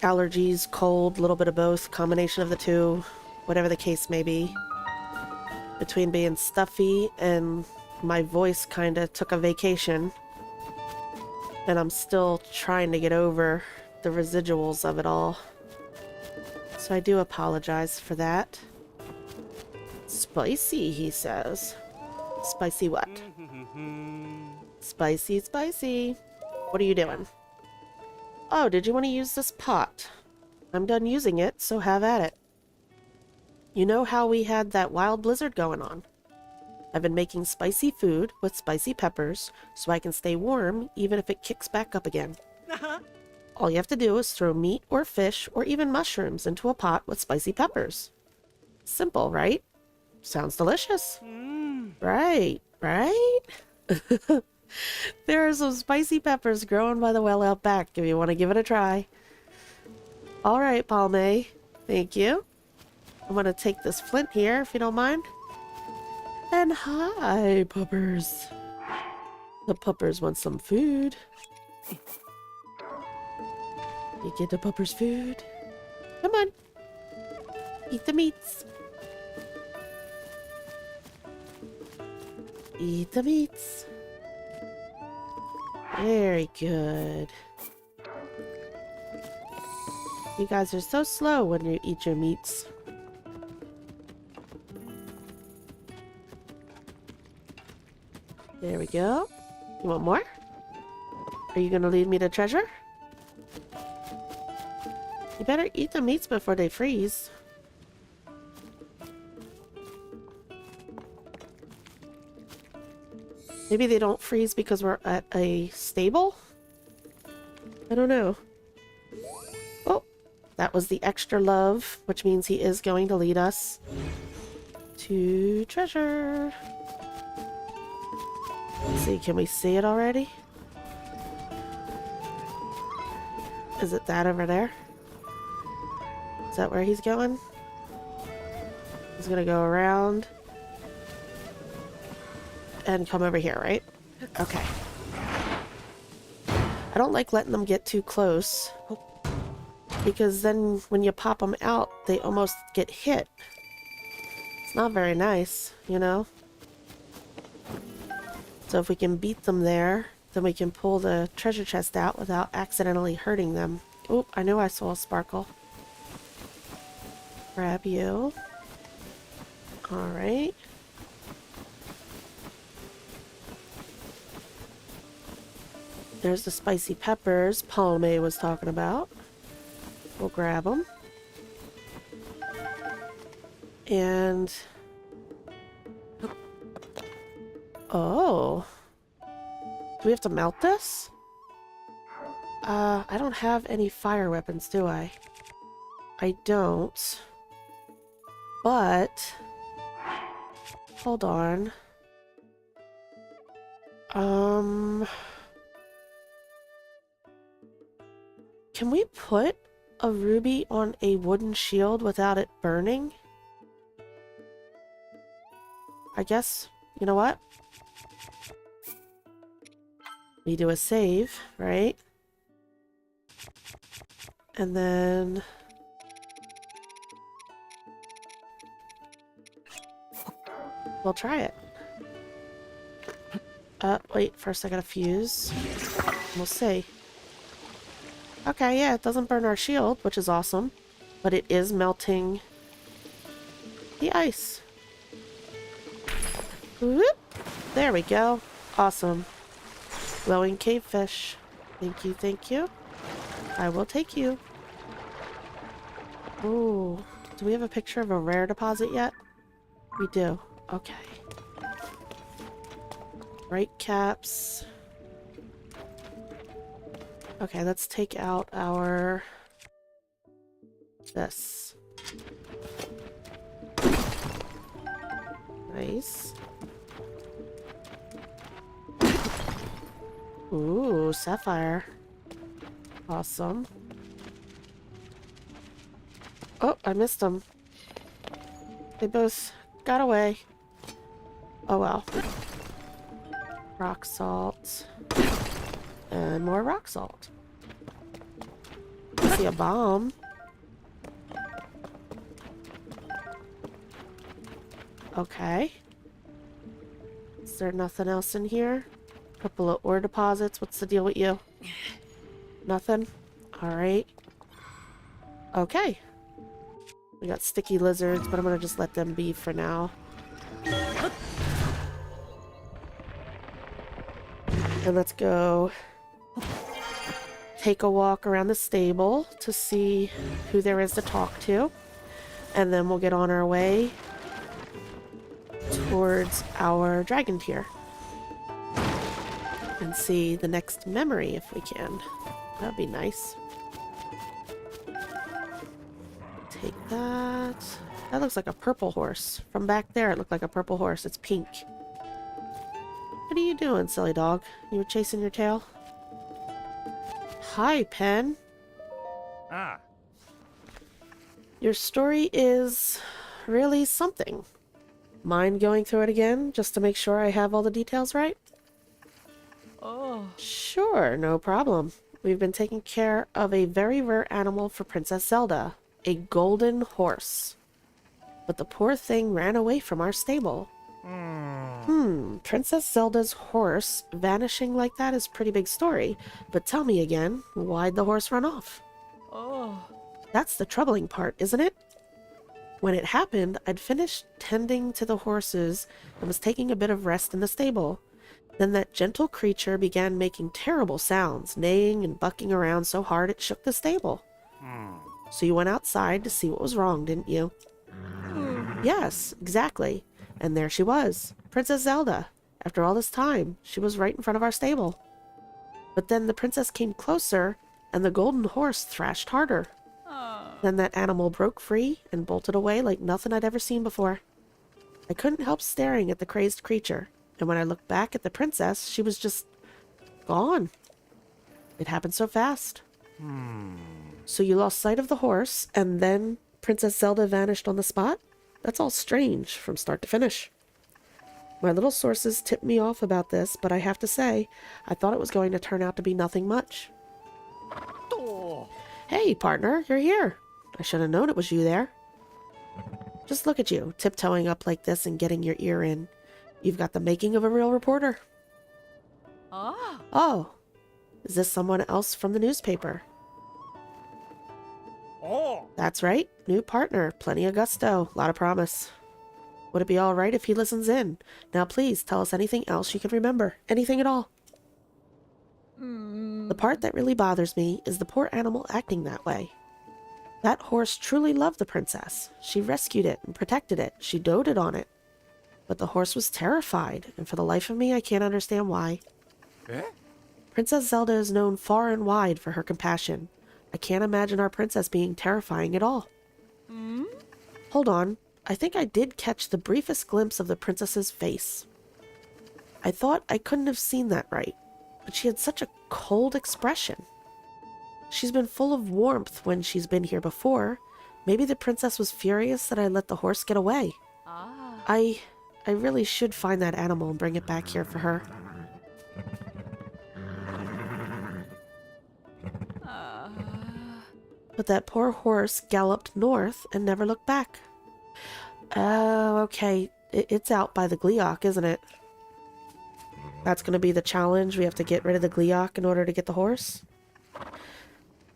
allergies, cold, a little bit of both, combination of the two, whatever the case may be. Between being stuffy and my voice kind of took a vacation, and I'm still trying to get over the residuals of it all. So I do apologize for that. Spicy, he says. Spicy what? Spicy, spicy. What are you doing? Oh, did you want to use this pot? I'm done using it, so have at it. You know how we had that wild blizzard going on? I've been making spicy food with spicy peppers so I can stay warm even if it kicks back up again. All you have to do is throw meat or fish or even mushrooms into a pot with spicy peppers. Simple, right? Sounds delicious. Right, right? There are some spicy peppers growing by the well out back if you want to give it a try. All right, Palme. Thank you. I'm going to take this flint here, if you don't mind. And hi, puppers. The puppers want some food. You get the puppers food. Come on. Eat the meats. Eat the meats. Very good. You guys are so slow when you eat your meats. There we go. You want more? Are you gonna lead me to treasure? You better eat the meats before they freeze. Maybe they don't freeze because we're at a stable? I don't know. Oh, that was the extra love, which means he is going to lead us to treasure. Let's see, can we see it already? Is it that over there? Is that where he's going? He's gonna go around and come over here, right? Okay. I don't like letting them get too close because then when you pop them out, they almost get hit. It's not very nice, you know? So if we can beat them there, then we can pull the treasure chest out without accidentally hurting them. Oop, I knew I saw a sparkle. Grab you. Alright. There's the spicy peppers Palme was talking about. We'll grab them. And... oh. Do we have to melt this? I don't have any fire weapons, do I? I don't. But... hold on. Can we put a ruby on a wooden shield without it burning? I guess, you know what? We do a save, right? And then... we'll try it. Wait, first I gotta fuse. We'll see. Okay, yeah, it doesn't burn our shield, which is awesome. But it is melting the ice. Whoop! There we go. Awesome. Glowing cavefish. Thank you, thank you. I will take you. Ooh. Do we have a picture of a rare deposit yet? We do. Okay. Bright caps. Okay, let's take out our... this. Nice. Ooh, sapphire. Awesome. Oh, I missed them. They both got away. Oh well. Rock salt. And more rock salt. I see a bomb. Okay. Is there nothing else in here? Couple of ore deposits. What's the deal with you? Nothing? Alright. Okay. We got sticky lizards, but I'm gonna just let them be for now. And let's go take a walk around the stable to see who there is to talk to. And then we'll get on our way towards our dragon tier. And see the next memory if we can. That'd be nice. Take that. That looks like a purple horse. From back there, it looked like a purple horse. It's pink. What are you doing, silly dog? You were chasing your tail? Hi, Pen. Ah. Your story is really something. Mind going through it again, just to make sure I have all the details right? Oh. Sure, no problem. We've been taking care of a very rare animal for Princess Zelda. A golden horse. But the poor thing ran away from our stable. Princess Zelda's horse vanishing like that is a pretty big story. But tell me again, why'd the horse run off? Oh. That's the troubling part, isn't it? When it happened, I'd finished tending to the horses and was taking a bit of rest in the stable. Then that gentle creature began making terrible sounds, neighing and bucking around so hard it shook the stable. So you went outside to see what was wrong, didn't you? Yes, exactly. And there she was, Princess Zelda. After all this time, she was right in front of our stable. But then the princess came closer, and the golden horse thrashed harder. Then that animal broke free and bolted away like nothing I'd ever seen before. I couldn't help staring at the crazed creature, and when I looked back at the princess, she was just gone. It happened so fast. So you lost sight of the horse, and then Princess Zelda vanished on the spot? That's all strange from start to finish. My little sources tipped me off about this, but I have to say, I thought it was going to turn out to be nothing much. Hey, partner, you're here. I should have known it was you there. Just look at you, tiptoeing up like this and getting your ear in. You've got the making of a real reporter. Ah. Oh, is this someone else from the newspaper? Oh. That's right, new partner, plenty of gusto, lot of promise. Would it be all right if he listens in? Now please tell us anything else you can remember, anything at all. The part that really bothers me is the poor animal acting that way. That horse truly loved the princess. She rescued it and protected it. She doted on it. But the horse was terrified, and for the life of me, I can't understand why. Eh? Princess Zelda is known far and wide for her compassion. I can't imagine our princess being terrifying at all. Hold on. I think I did catch the briefest glimpse of the princess's face. I thought I couldn't have seen that right, but she had such a cold expression. She's been full of warmth when she's been here before. Maybe the princess was furious that I let the horse get away. Ah. I really should find that animal and bring it back here for her. But that poor horse galloped north and never looked back. Oh, okay. It's out by the Gleeok, isn't it? That's going to be the challenge. We have to get rid of the Gleeok in order to get the horse.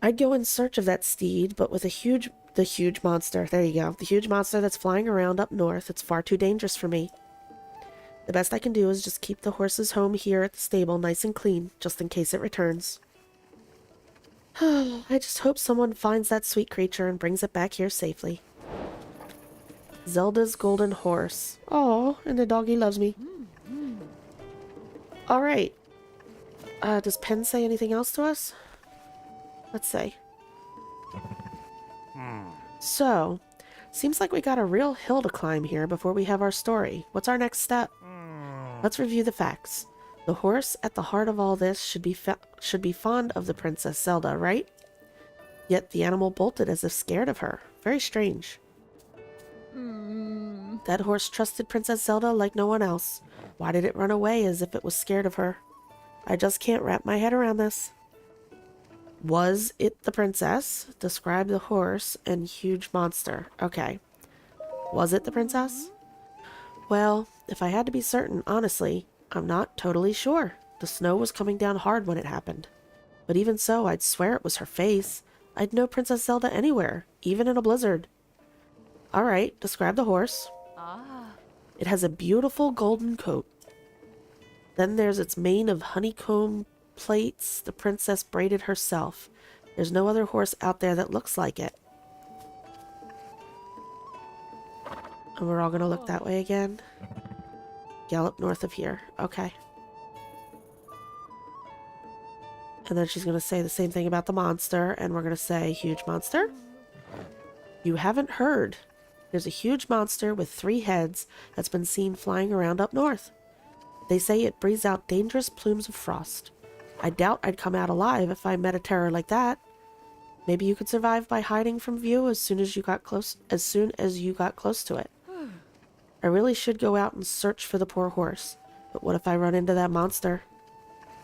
I'd go in search of that steed, but with the huge monster. There you go. The huge monster that's flying around up north. It's far too dangerous for me. The best I can do is just keep the horse's home here at the stable nice and clean, just in case it returns. I just hope someone finds that sweet creature and brings it back here safely. Zelda's golden horse. Oh, and the doggy loves me. Alright. Does Pen say anything else to us? Let's see. So, seems like we got a real hill to climb here before we have our story. What's our next step? Let's review the facts. The horse at the heart of all this should be fond of the Princess Zelda, right? Yet the animal bolted as if scared of her. Very strange. That horse trusted Princess Zelda like no one else. Why did it run away as if it was scared of her? I just can't wrap my head around this. Was it the princess? Describe the horse and huge monster. Okay. Was it the princess? Well, if I had to be certain, honestly, I'm not totally sure. The snow was coming down hard when it happened. But even so, I'd swear it was her face. I'd know Princess Zelda anywhere, even in a blizzard. Alright, describe the horse. Ah. It has a beautiful golden coat. Then there's its mane of honeycomb plates the princess braided herself. There's no other horse out there that looks like it. And we're all gonna look that way again. Gallop north of here. Okay. And then she's gonna say the same thing about the monster, and we're gonna say huge monster. You haven't heard. There's a huge monster with 3 heads that's been seen flying around up north. They say it breathes out dangerous plumes of frost. I doubt I'd come out alive if I met a terror like that. Maybe you could survive by hiding from view as soon as you got close to it. I really should go out and search for the poor horse, but what if I run into that monster?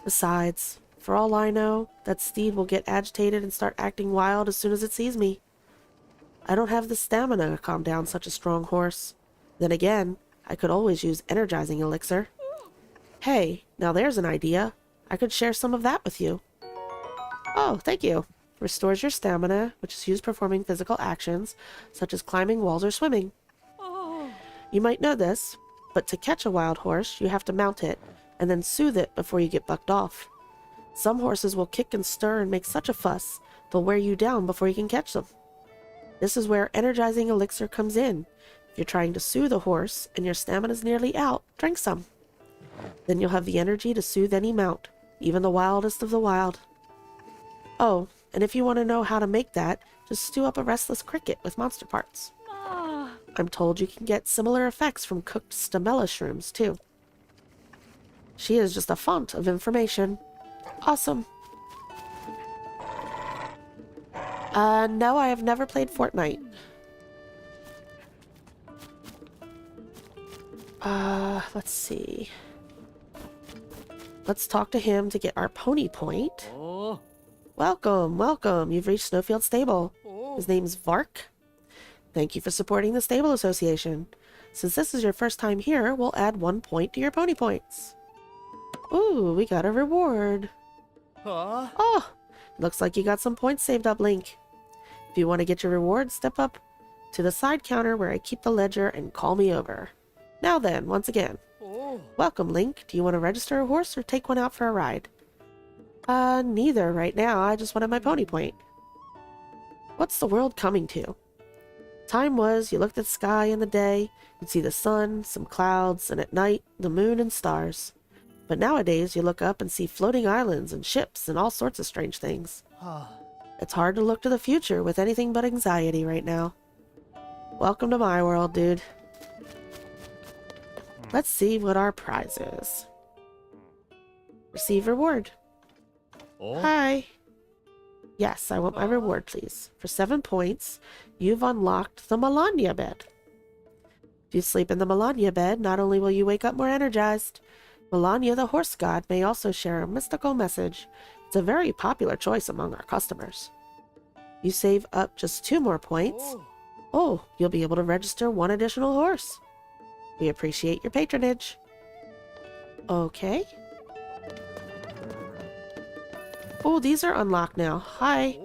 Besides, for all I know, that steed will get agitated and start acting wild as soon as it sees me. I don't have the stamina to calm down such a strong horse. Then again, I could always use energizing elixir. Hey, now there's an idea. I could share some of that with you. Oh, thank you. Restores your stamina, which is used performing physical actions, such as climbing walls or swimming. Oh. You might know this, but to catch a wild horse, you have to mount it, and then soothe it before you get bucked off. Some horses will kick and stir and make such a fuss, they'll wear you down before you can catch them. This is where energizing elixir comes in. If you're trying to soothe a horse, and your stamina's nearly out, drink some. Then you'll have the energy to soothe any mount, even the wildest of the wild. Oh, and if you want to know how to make that, just stew up a restless cricket with monster parts. Ah. I'm told you can get similar effects from cooked stamella shrooms, too. She is just a font of information. Awesome. No, I have never played Fortnite. Let's see. Let's talk to him to get our pony point. Oh. Welcome, welcome. You've reached Snowfield Stable. His name's Vark. Thank you for supporting the Stable Association. Since this is your first time here, we'll add 1 point to your pony points. Ooh, we got a reward. Huh? Oh, looks like you got some points saved up, Link. If you want to get your reward, step up to the side counter where I keep the ledger and call me over. Now then, once again. Oh. Welcome, Link. Do you want to register a horse or take one out for a ride? Neither right now. I just wanted my pony point. What's the world coming to? Time was, you looked at the sky in the day, you'd see the sun, some clouds, and at night, the moon and stars. But nowadays, you look up and see floating islands and ships and all sorts of strange things. It's hard to look to the future with anything but anxiety right now. Welcome to my world, dude. Let's see what our prize is. Receive reward. Oh. Hi. Yes, I want my reward, please. For 7 points, you've unlocked the Melania bed. If you sleep in the Melania bed, not only will you wake up more energized, Melania the horse god may also share a mystical message. It's a very popular choice among our customers. You save up just 2 more points. Oh, you'll be able to register 1 additional horse. We appreciate your patronage. Okay. Oh, these are unlocked now. Hi.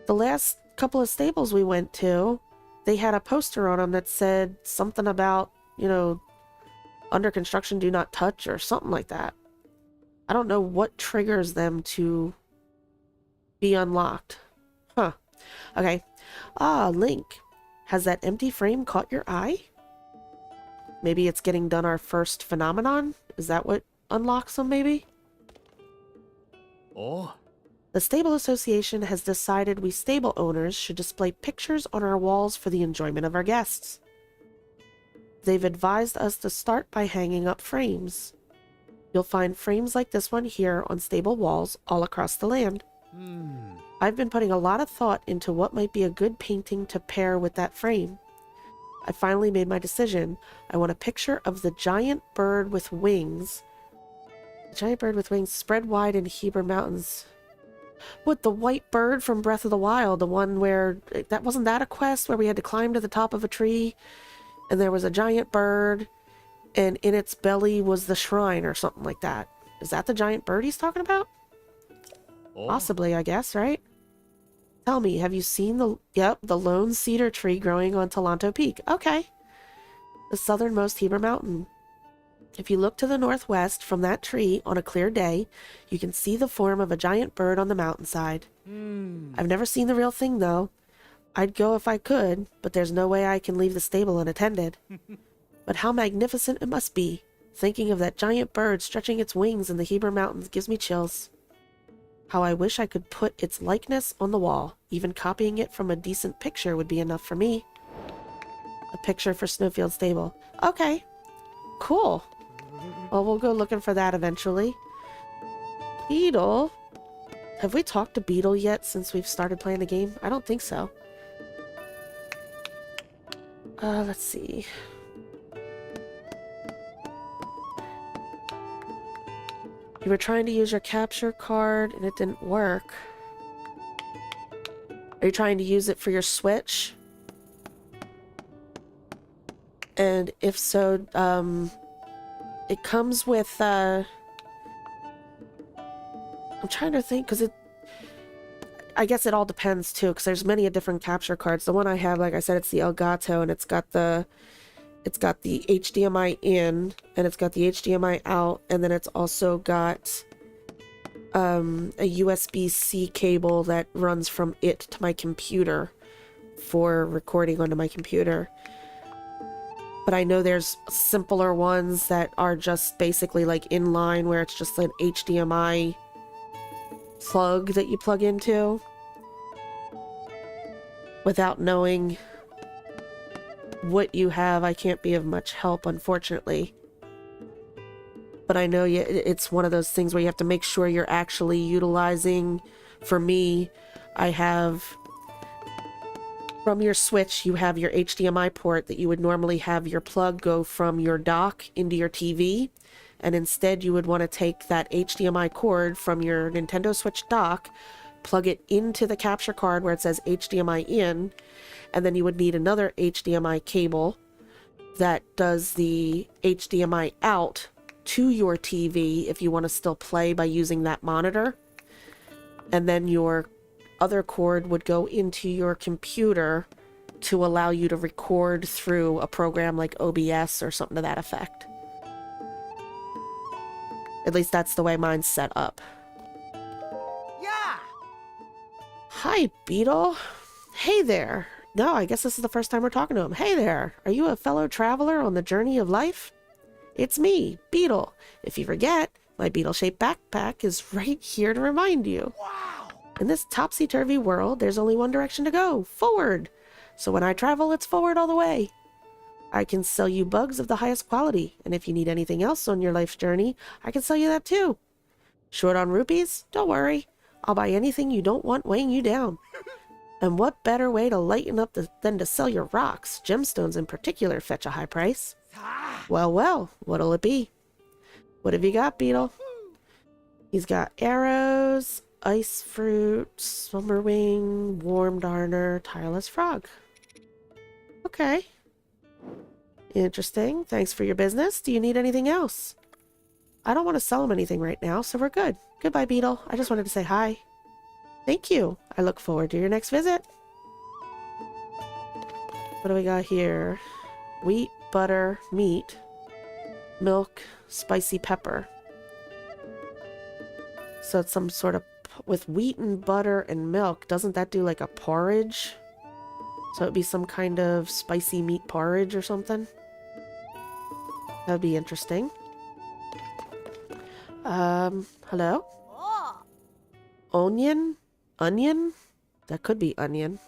The last couple of stables we went to, they had a poster on them that said something about, you know, under construction, do not touch, or something like that. I don't know what triggers them to be unlocked. Huh. Okay. Ah, Link. Has that empty frame caught your eye? Maybe it's getting done our first phenomenon? Is that what unlocks them, maybe? Oh. The Stable Association has decided we stable owners should display pictures on our walls for the enjoyment of our guests. They've advised us to start by hanging up frames. You'll find frames like this one here on stable walls all across the land. I've been putting a lot of thought into what might be a good painting to pair with that frame. I finally made my decision. I want a picture of the giant bird with wings. The giant bird with wings spread wide in Hebra Mountains. What, the white bird from Breath of the Wild? The one where... wasn't that a quest where we had to climb to the top of a tree? And there was a giant bird, and in its belly was the shrine or something like that. Is that the giant bird he's talking about? Oh. Possibly, I guess, right? Tell me, have you seen the lone cedar tree growing on Talanto Peak? Okay. The southernmost Hebra Mountain. If you look to the northwest from that tree on a clear day, you can see the form of a giant bird on the mountainside. I've never seen the real thing, though. I'd go if I could, but there's no way I can leave the stable unattended. But how magnificent it must be. Thinking of that giant bird stretching its wings in the Hebra Mountains gives me chills. How I wish I could put its likeness on the wall. Even copying it from a decent picture would be enough for me. A picture for Snowfield Stable. Okay. Cool. Well, we'll go looking for that eventually. Beetle. Have we talked to Beetle yet since we've started playing the game? I don't think so. Let's see. You were trying to use your capture card and it didn't work. Are you trying to use it for your Switch? And if so, it comes with, I'm trying to think, because I guess it all depends too, because there's many different capture cards. The one I have, like I said, it's the Elgato, and it's got the HDMI in, and it's got the HDMI out, and then it's also got a USB-C cable that runs from it to my computer for recording onto my computer. But I know there's simpler ones that are just basically like inline, where it's just an HDMI plug that you plug into without knowing what you have. I can't be of much help, unfortunately. But I know it's one of those things where you have to make sure you're actually utilizing. For me, I have, from your Switch, you have your HDMI port that you would normally have your plug go from your dock into your TV. And instead you would want to take that HDMI cord from your Nintendo Switch dock, plug it into the capture card where it says HDMI in, and then you would need another HDMI cable that does the HDMI out to your TV if you want to still play by using that monitor. And then your other cord would go into your computer to allow you to record through a program like OBS or something to that effect. At least that's the way mine's set up. Yeah! Hi, Beetle. Hey there. No, I guess this is the first time we're talking to him. Hey there. Are you a fellow traveler on the journey of life? It's me, Beetle. If you forget, my beetle-shaped backpack is right here to remind you. Wow! In this topsy-turvy world, there's only one direction to go, forward. So when I travel, it's forward all the way. I can sell you bugs of the highest quality, and if you need anything else on your life's journey, I can sell you that too. Short on rupees? Don't worry. I'll buy anything you don't want weighing you down. And what better way to lighten up than to sell your rocks? Gemstones in particular fetch a high price. Well, well, what'll it be? What have you got, Beetle? He's got arrows, ice fruit, summerwing, warm darner, tireless frog. Okay. Interesting. Thanks for your business. Do you need anything else? I don't want to sell him anything right now, so we're good. Goodbye, Beetle. I just wanted to say hi. Thank you. I look forward to your next visit. What do we got here? Wheat, butter, meat, milk, spicy pepper. So it's some sort of, with wheat and butter and milk, doesn't that do like a porridge? So it'd be some kind of spicy meat porridge or something? That'd be interesting. Hello? Oh! Onion? Onion? That could be onion.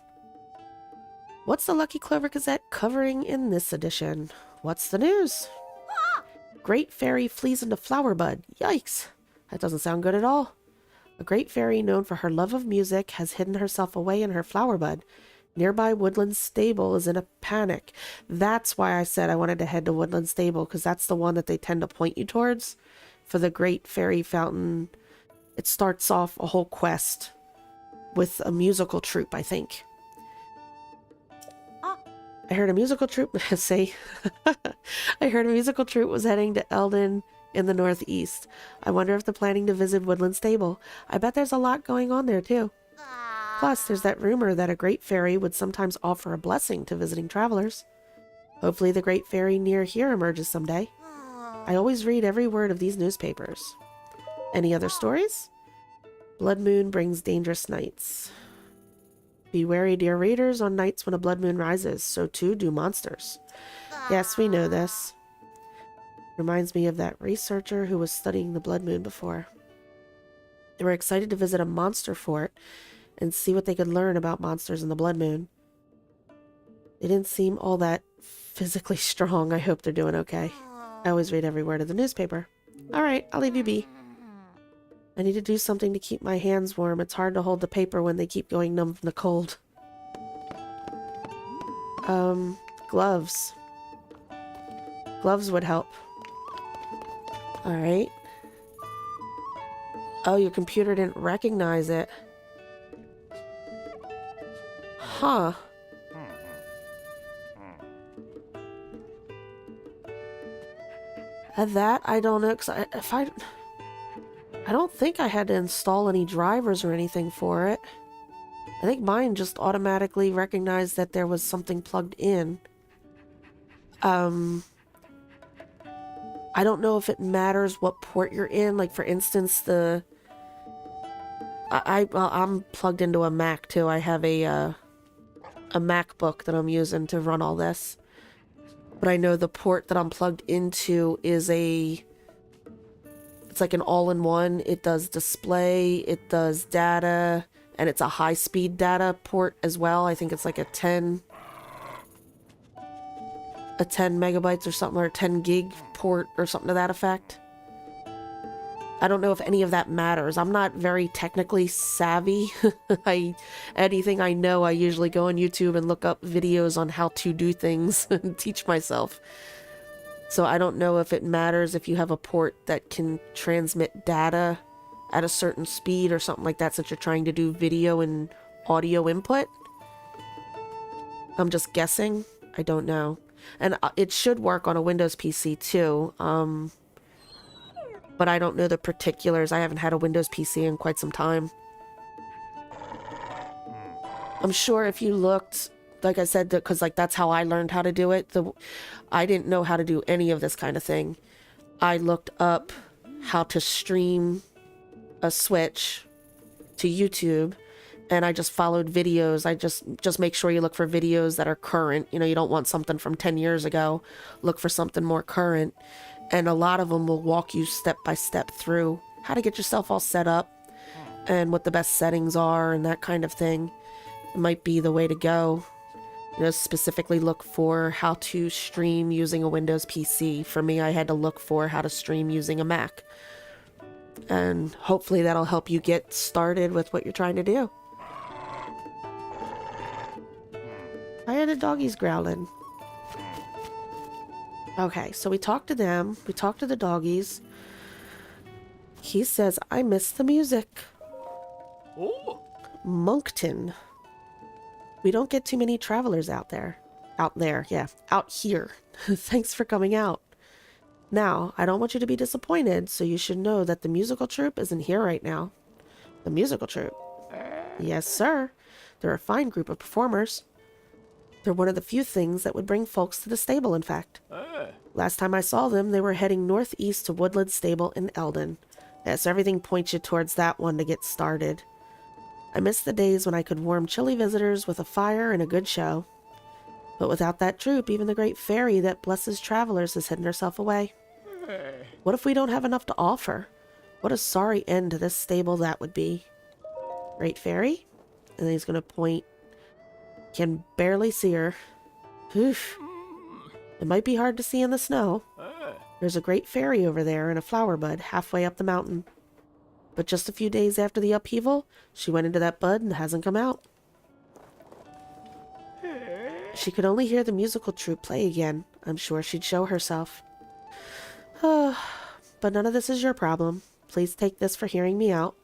What's the Lucky Clover Gazette covering in this edition? What's the news? Great fairy flees into flower bud. Yikes. That doesn't sound good at all. A great fairy known for her love of music has hidden herself away in her flower bud. Nearby Woodland Stable is in a panic. That's why I said I wanted to head to Woodland Stable, because that's the one that they tend to point you towards for the Great Fairy Fountain. It starts off a whole quest with a musical troupe, I think. I heard a musical troupe say I heard a musical troupe was heading to Eldon in the northeast. I wonder if they're planning to visit Woodland Stable. I bet there's a lot going on there too. Plus, there's that rumor that a great fairy would sometimes offer a blessing to visiting travelers. Hopefully the great fairy near here emerges someday. I always read every word of these newspapers. Any other stories? Blood moon brings dangerous nights. Be wary, dear readers, on nights when a blood moon rises. So too do monsters. Yes, we know this. Reminds me of that researcher who was studying the blood moon before. They were excited to visit a monster fort and see what they could learn about monsters in the Blood Moon. They didn't seem all that physically strong. I hope they're doing okay. I always read every word of the newspaper. Alright, I'll leave you be. I need to do something to keep my hands warm. It's hard to hold the paper when they keep going numb from the cold. Gloves. Gloves would help. Alright. Oh, your computer didn't recognize it. Huh. That, I don't know, because I don't think I had to install any drivers or anything for it. I think mine just automatically recognized that there was something plugged in. I don't know if it matters what port you're in. Like, for instance, well, I'm plugged into a Mac, too. I have a MacBook that I'm using to run all this. But I know the port that I'm plugged into is it's like an all-in-one. It does display, it does data, and it's a high-speed data port as well. I think it's like a 10 megabytes or something, or a 10 gig port or something to that effect. I don't know if any of that matters. I'm not very technically savvy. Anything I know, I usually go on YouTube and look up videos on how to do things and teach myself. So I don't know if it matters if you have a port that can transmit data at a certain speed or something like that, since you're trying to do video and audio input. I'm just guessing. I don't know. And it should work on a Windows PC too. But I don't know the particulars. I haven't had a Windows PC in quite some time. I'm sure if you looked, like I said, because like that's how I learned how to do it. I didn't know how to do any of this kind of thing. I looked up how to stream a Switch to YouTube, and I just followed videos. I just make sure you look for videos that are current. You know, you don't want something from 10 years ago. Look for something more current. And a lot of them will walk you step by step through how to get yourself all set up and what the best settings are and that kind of thing. It might be the way to go. You know, specifically look for how to stream using a Windows PC. For me, I had to look for how to stream using a Mac. And hopefully that'll help you get started with what you're trying to do. I hear the doggies growling. Okay, so we talked to them. We talked to the doggies. He says, I miss the music. Oh. Moncton. We don't get too many travelers out there. Out here. Thanks for coming out. Now, I don't want you to be disappointed, so you should know that the musical troupe isn't here right now. The musical troupe? Yes, sir. They're a fine group of performers. They're one of the few things that would bring folks to the stable, in fact. Last time I saw them, they were heading northeast to Woodland Stable in Eldon. Yes, everything points you towards that one to get started. I miss the days when I could warm chilly visitors with a fire and a good show. But without that troupe, even the great fairy that blesses travelers has hidden herself away. What if we don't have enough to offer? What a sorry end to this stable that would be. Great fairy? And then he's going to point. Can barely see her. Oof. It might be hard to see in the snow. There's a great fairy over there in a flower bud halfway up the mountain. But just a few days after the upheaval, she went into that bud and hasn't come out. She could only hear the musical troupe play again. I'm sure she'd show herself. But none of this is your problem. Please take this for hearing me out.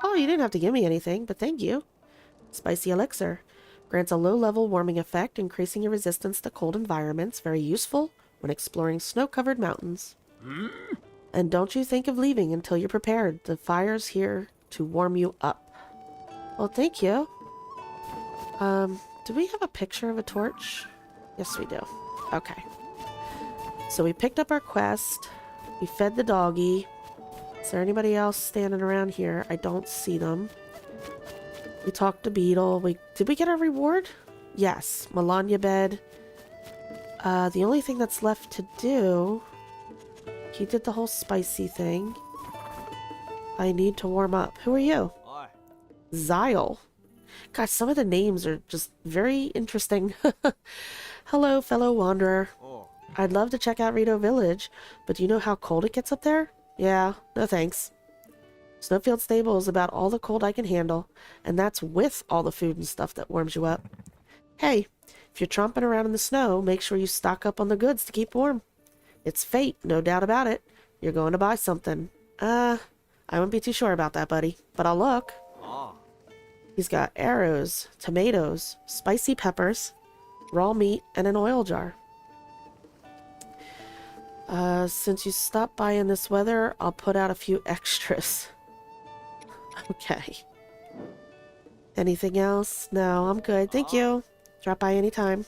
Oh, you didn't have to give me anything, but thank you. Spicy elixir. Grants a low-level warming effect, increasing your resistance to cold environments. Very useful when exploring snow-covered mountains. And don't you think of leaving until you're prepared. The fire's here to warm you up. Well, thank you. Do we have a picture of a torch? Yes, we do. Okay. So we picked up our quest. We fed the doggy. Is there anybody else standing around here? I don't see them. We talked to Beetle. Did we get our reward? Yes. Melania bed. The only thing that's left to do... He did the whole spicy thing. I need to warm up. Who are you? Aye. Zyle. Gosh, some of the names are just very interesting. Hello, fellow wanderer. Oh. I'd love to check out Rito Village, but do you know how cold it gets up there? Yeah, no thanks. Snowfield Stable is about all the cold I can handle, and that's with all the food and stuff that warms you up. Hey, if you're tromping around in the snow, make sure you stock up on the goods to keep warm. It's fate, no doubt about it. You're going to buy something. I won't be too sure about that, buddy, but I'll look. Ah. He's got arrows, tomatoes, spicy peppers, raw meat, and an oil jar. Since you stopped by in this weather, I'll put out a few extras. Okay. Anything else? No, I'm good. Thank you. Drop by anytime.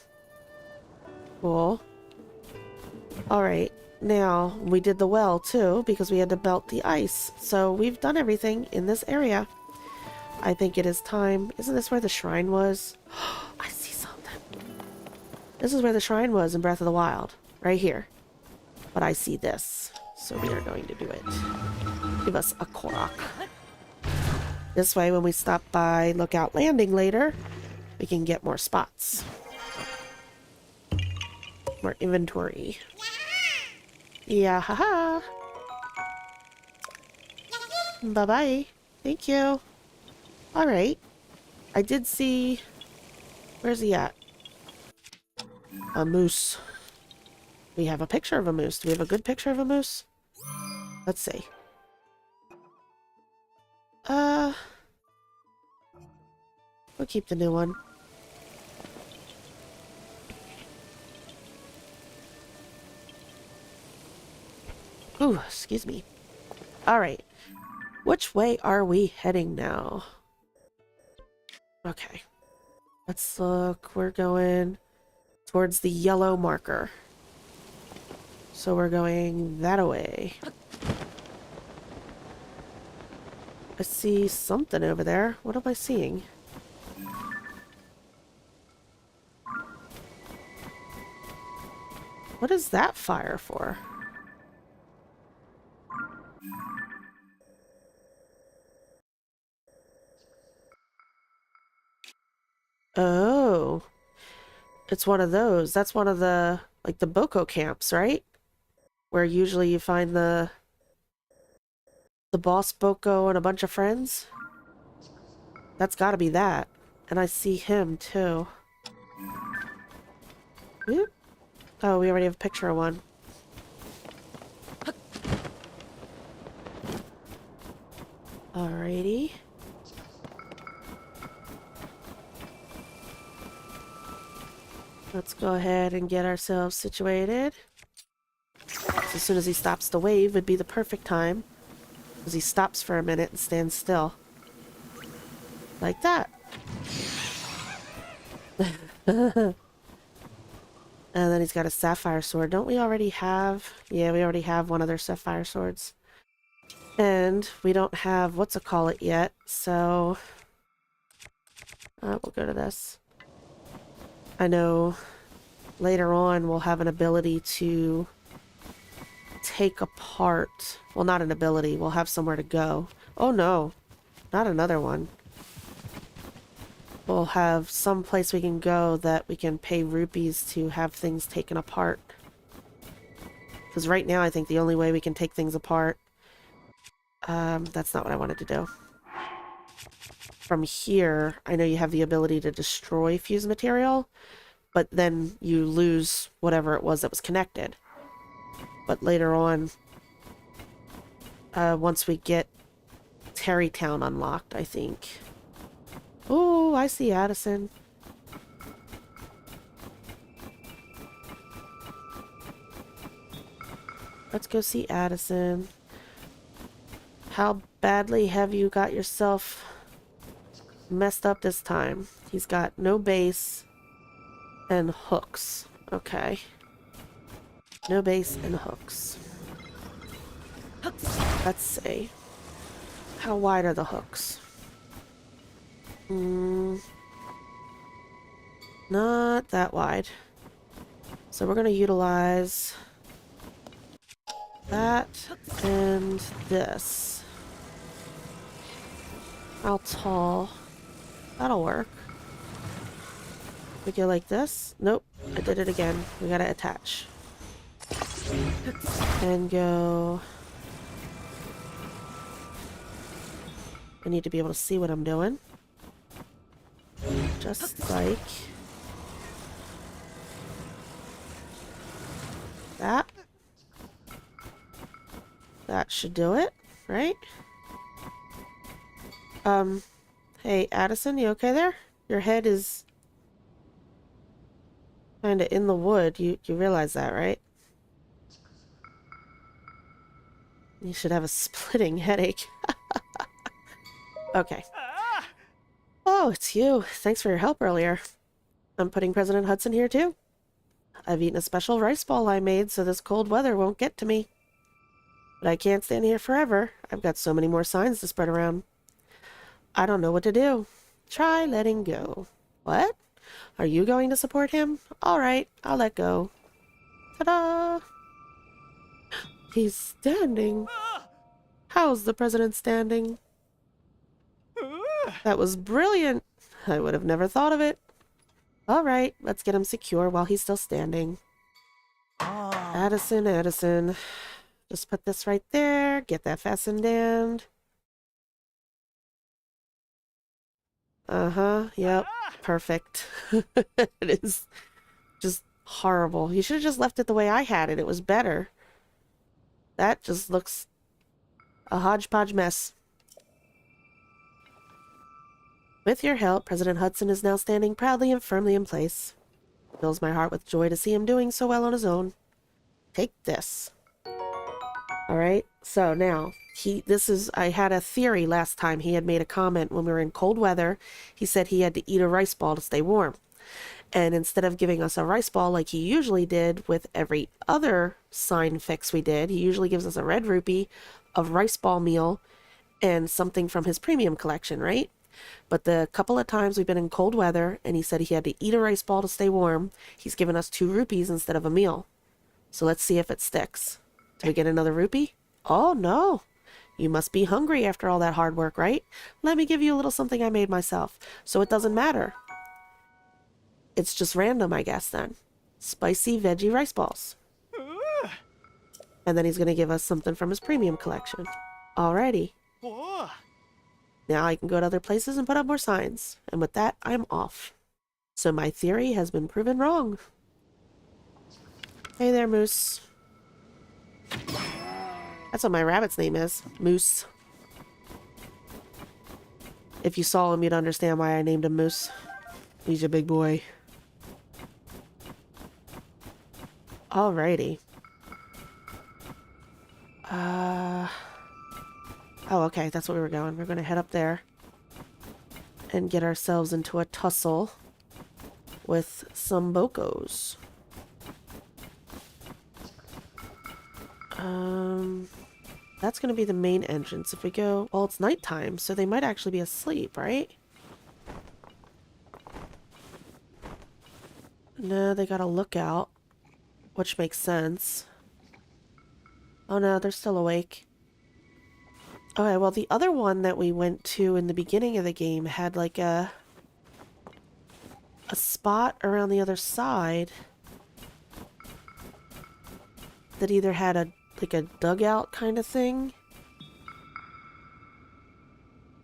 Cool. Alright. Now, we did the well, too, because we had to melt the ice. So, we've done everything in this area. I think it is time. Isn't this where the shrine was? I see something. This is where the shrine was in Breath of the Wild. Right here. But I see this. So we are going to do it. Give us a Korok. This way, when we stop by Lookout Landing later, we can get more spots. More inventory. Yeah, haha. Bye-bye. Thank you. Alright. I did see... Where's he at? A moose. We have a picture of a moose. Do we have a good picture of a moose? Let's see. We'll keep the new one. Ooh, excuse me. Alright. Which way are we heading now? Okay. Let's look. We're going towards the yellow marker. So we're going that way. I see something over there. What am I seeing? What is that fire for? Oh. It's one of those. That's one of the, like, the Boko camps, right? Where usually you find the boss Boko and a bunch of friends. That's gotta be that. And I see him, too. Whoop. Oh, we already have a picture of one. Alrighty. Let's go ahead and get ourselves situated. As soon as he stops to wave would be the perfect time. Because he stops for a minute and stands still. Like that. And then he's got a sapphire sword. Don't we already have... Yeah, we already have one of their sapphire swords. And we don't have what's-a-call-it yet, so... we'll go to this. I know later on we'll have an ability to take apart... Well, not an ability. We'll have somewhere to go. Oh, no. Not another one. We'll have some place we can go that we can pay rupees to have things taken apart. Because right now I think the only way we can take things apart... that's not what I wanted to do. From here, I know you have the ability to destroy fused material, but then you lose whatever it was that was connected. But later on, once we get Terrytown unlocked, I think... Ooh, I see Addison. Let's go see Addison. How badly have you got yourself messed up this time? He's got no base and hooks. Okay. No base and hooks. Let's see. How wide are the hooks? Not that wide. So we're going to utilize that and this. How tall? That'll work. We go like this. Nope, I did it again. We gotta attach. And go... I need to be able to see what I'm doing. Just like... that. That should do it, right? Hey, Addison, you okay there? Your head is kinda in the wood. You realize that, right? You should have a splitting headache. Okay. Oh, it's you. Thanks for your help earlier. I'm putting President Hudson here, too. I've eaten a special rice ball I made so this cold weather won't get to me. But I can't stand here forever. I've got so many more signs to spread around. I don't know what to do. Try letting go. What? Are you going to support him? All right, I'll let go. Ta-da! He's standing. How's the president standing? That was brilliant. I would have never thought of it. All right, let's get him secure while he's still standing. Addison, Addison. Just put this right there. Get that fastened down. Uh-huh, yep. Perfect. It is just horrible. You should have just left it the way I had it. It was better. That just looks a hodgepodge mess. With your help, President Hudson is now standing proudly and firmly in place. It fills my heart with joy to see him doing so well on his own. Take this. Alright, so now, I had a theory last time. He had made a comment when we were in cold weather. He said he had to eat a rice ball to stay warm. And instead of giving us a rice ball like he usually did with every other sign fix we did, he usually gives us a red rupee, a rice ball meal, and something from his premium collection, right? But the couple of times we've been in cold weather and he said he had to eat a rice ball to stay warm, he's given us 2 rupees instead of a meal. So let's see if it sticks. Do we get another rupee? Oh, no. You must be hungry after all that hard work, right? Let me give you a little something I made myself. So it doesn't matter. It's just random, I guess, then. Spicy veggie rice balls. And then he's going to give us something from his premium collection. Alrighty. Now I can go to other places and put up more signs. And with that, I'm off. So my theory has been proven wrong. Hey there, Moose. That's what my rabbit's name is. Moose. If you saw him, you'd understand why I named him Moose. He's a big boy. Alrighty. Oh, okay, that's where we were going. We're going to head up there and get ourselves into a tussle with some bokos. That's going to be the main entrance. If we go... Well, it's nighttime, so they might actually be asleep, right? No, they got a lookout, which makes sense. Oh no, they're still awake. Okay, well, the other one that we went to in the beginning of the game had like a spot around the other side that either had a dugout kind of thing.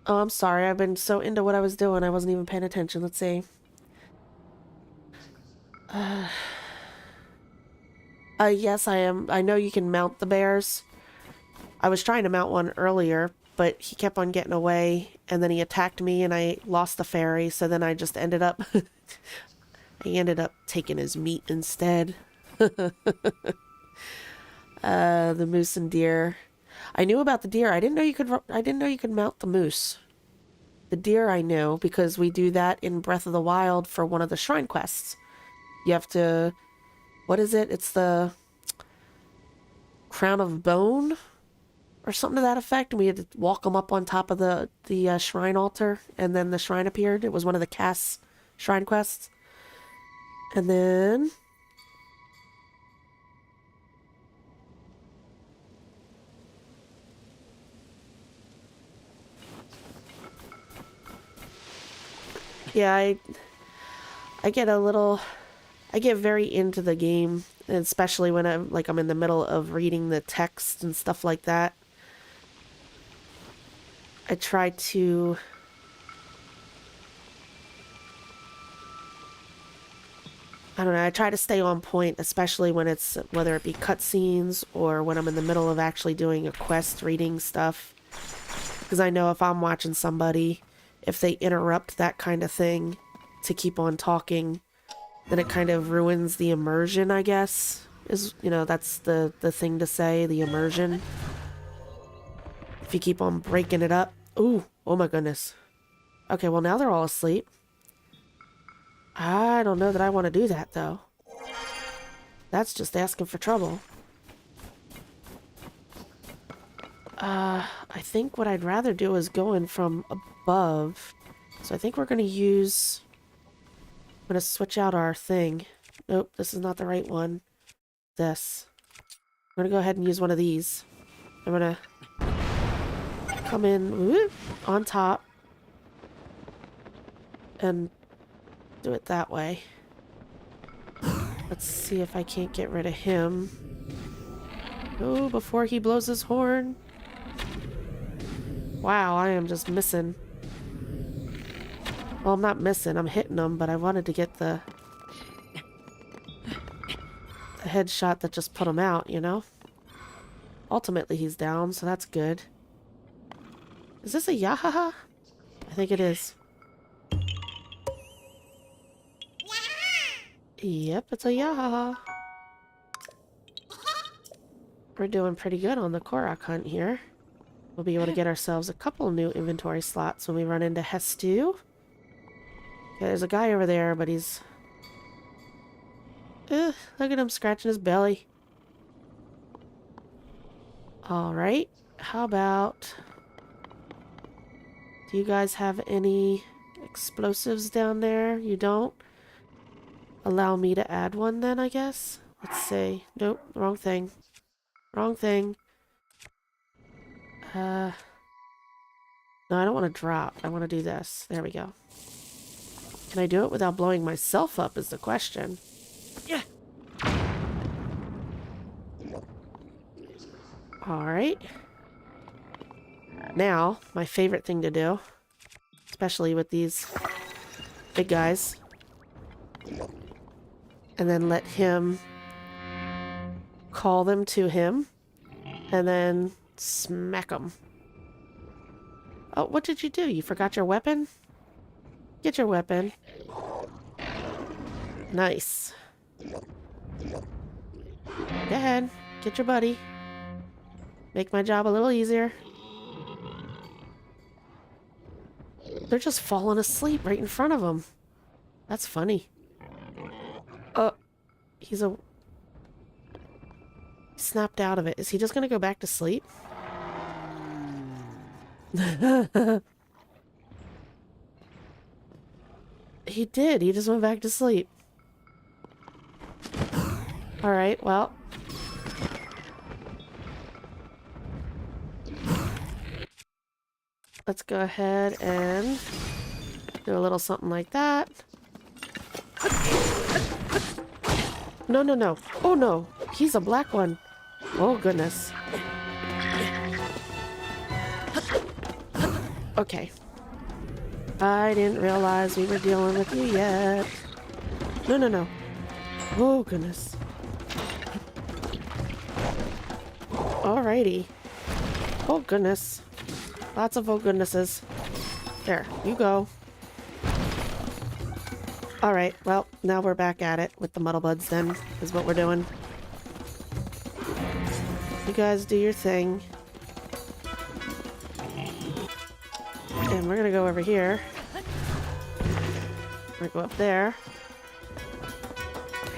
Oh, I'm sorry. I've been so into what I was doing, I wasn't even paying attention. Let's see. Yes, I am. I know you can mount the bears. I was trying to mount one earlier, but he kept on getting away, and then he attacked me, and I lost the ferry, so then I just ended up... I ended up taking his meat instead. The moose and deer. I knew about the deer. I didn't know you could mount the moose. The deer I knew, because we do that in Breath of the Wild for one of the shrine quests. You have to... What is it? It's the... Crown of Bone? Or something to that effect. And we had to walk them up on top of the shrine altar. And then the shrine appeared. It was one of the Cass shrine quests. And then... Yeah, I get a little... I get very into the game, especially when I'm in the middle of reading the text and stuff like that. I try to... I don't know, I try to stay on point, especially when it's, whether it be cutscenes or when I'm in the middle of actually doing a quest, reading stuff. Because I know if I'm watching somebody, if they interrupt that kind of thing to keep on talking, then it kind of ruins the immersion, I guess. That's the thing to say, the immersion. If you keep on breaking it up. Ooh, oh my goodness. Okay, well now they're all asleep. I don't know that I want to do that, though. That's just asking for trouble. I think what I'd rather do is go in from above. So I think we're going to use... I'm going to switch out our thing. Nope, this is not the right one. This. I'm going to go ahead and use one of these. I'm going to come in whoop, on top. And do it that way. Let's see if I can't get rid of him. Oh, before he blows his horn. Wow, I am just missing. Well, I'm not missing. I'm hitting him, but I wanted to get the headshot that just put him out, you know? Ultimately, he's down, so that's good. Is this a Yahaha? I think it is. Yep, it's a Yahaha. We're doing pretty good on the Korok hunt here. We'll be able to get ourselves a couple new inventory slots when we run into Hestu. Okay, there's a guy over there, but he's... look at him scratching his belly. Alright, how about... Do you guys have any explosives down there? You don't? Allow me to add one then, I guess? Let's see. Nope, wrong thing. Wrong thing. No, I don't want to drop. I want to do this. There we go. Can I do it without blowing myself up is the question. Yeah. Alright. Now, my favorite thing to do, especially with these big guys, and then let him call them to him, and then smack them. Oh, what did you do? You forgot your weapon? Get your weapon. Nice. Go ahead. Get your buddy. Make my job a little easier. They're just falling asleep right in front of them. That's funny. He's a... snapped out of it. Is he just gonna go back to sleep? He did. He just went back to sleep. Alright, well. Let's go ahead and do a little something like that. No, no, no. Oh, no. He's a black one. Oh, goodness. Okay. I didn't realize we were dealing with you yet. No, no, no. Oh, goodness. Alrighty. Oh, goodness. Lots of oh, goodnesses. There, you go. Alright, well, now we're back at it with the Muddlebuds then, is what we're doing. You guys do your thing. And we're gonna go over here. We're gonna go up there.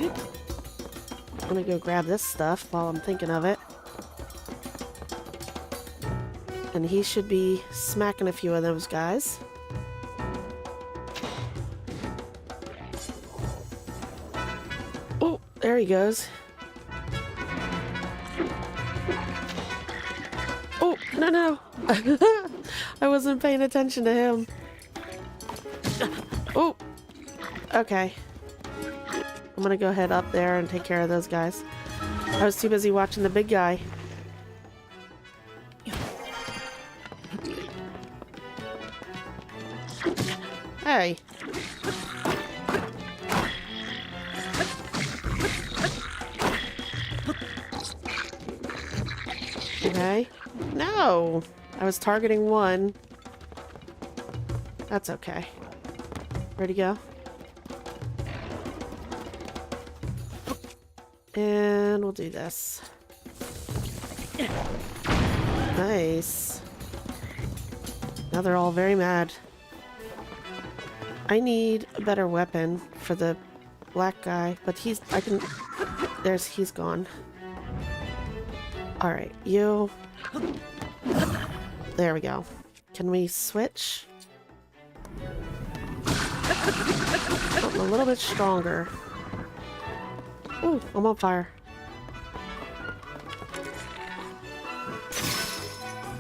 I'm gonna go grab this stuff while I'm thinking of it. And he should be smacking a few of those guys. Oh, there he goes. Oh, no, no. I wasn't paying attention to him. Oh! Okay. I'm gonna go head up there and take care of those guys. I was too busy watching the big guy. Hey. Okay. No! I was targeting one. That's okay. Where'd he go? And we'll do this. Nice. Now they're all very mad. I need a better weapon for the black guy, but he's gone. Alright, you. There we go. Can we switch? Something a little bit stronger. Ooh, I'm on fire.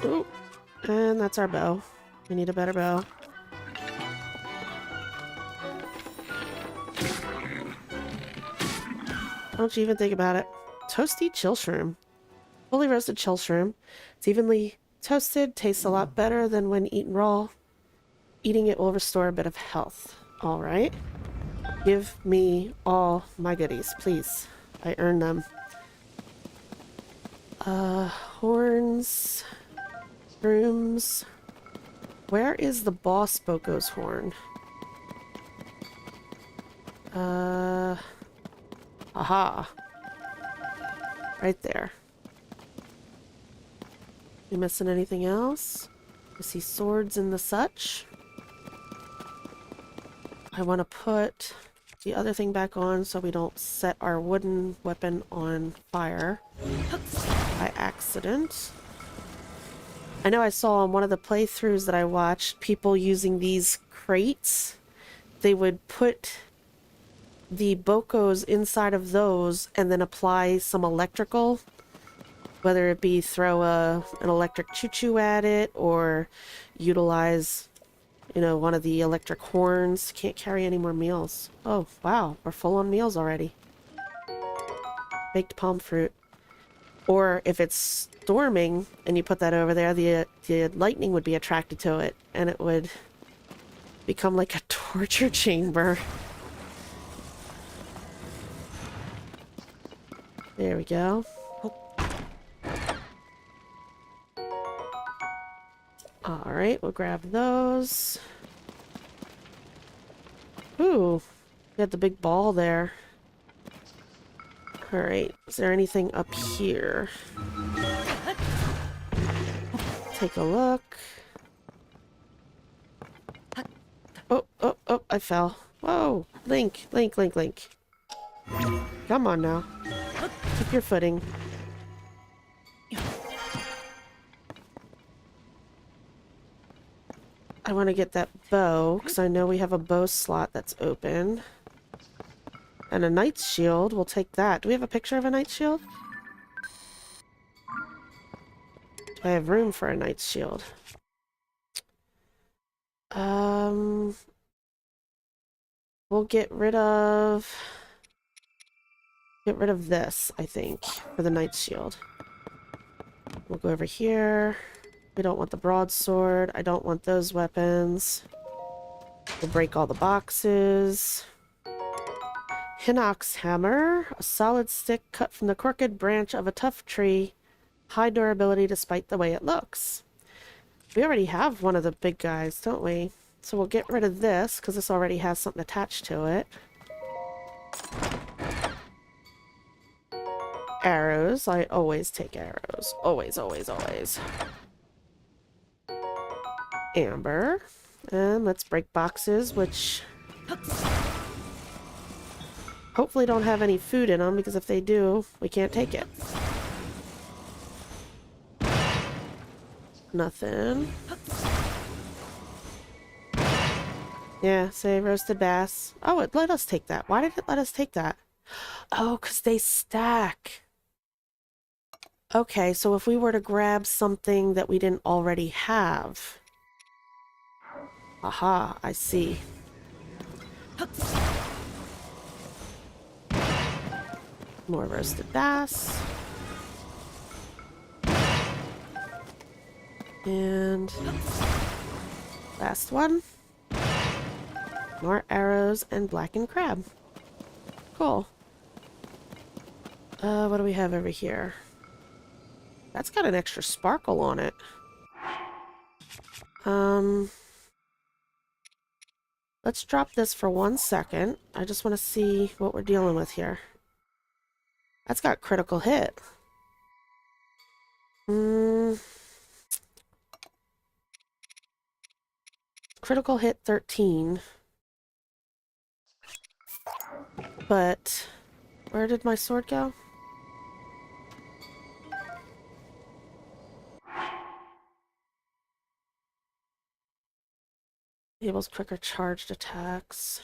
Ooh, and that's our bow. We need a better bow. Don't you even think about it. Toasty chill shroom. Fully roasted chill shroom. It's evenly toasted, tastes a lot better than when eaten raw. Eating it will restore a bit of health. Alright. Give me all my goodies, please. I earned them. Horns. Rooms. Where is the boss Boko's horn? Aha. Right there. You missing anything else? I see swords in the such. I want to put the other thing back on so we don't set our wooden weapon on fire by accident. I know I saw on one of the playthroughs that I watched people using these crates. They would put the Bokos inside of those and then apply some electrical, whether it be throw an electric choo-choo at it or utilize, you know, one of the electric horns. Can't carry any more meals. Oh, wow. We're full on meals already. Baked palm fruit. Or if it's storming and you put that over there, the lightning would be attracted to it and it would become like a torture chamber. There we go. Alright, we'll grab those. Ooh, got the big ball there. Alright, is there anything up here? Take a look. Oh, oh, oh, I fell. Whoa, Link, Link, Link, Link. Come on now. Keep your footing. I want to get that bow, because I know we have a bow slot that's open. And a knight's shield. We'll take that. Do we have a picture of a knight's shield? Do I have room for a knight's shield? We'll get rid of this, I think, for the knight's shield. We'll go over here. We don't want the broadsword. I don't want those weapons. We'll break all the boxes. Hinox hammer. A solid stick cut from the crooked branch of a tough tree. High durability despite the way it looks. We already have one of the big guys, don't we? So we'll get rid of this, because this already has something attached to it. Arrows. I always take arrows. Always, always, always. Amber. And let's break boxes, which hopefully don't have any food in them, because if they do, we can't take it. Nothing. Yeah, say roasted bass. Oh, it let us take that. Why did it let us take that? Oh, because they stack. Okay, so if we were to grab something that we didn't already have. Aha, I see. More roasted bass. And last one. More arrows and blackened crab. Cool. What do we have over here? That's got an extra sparkle on it. Let's drop this for 1 second. I just want to see what we're dealing with here. That's got critical hit. Critical hit 13. But where did my sword go? Enables quicker charged attacks.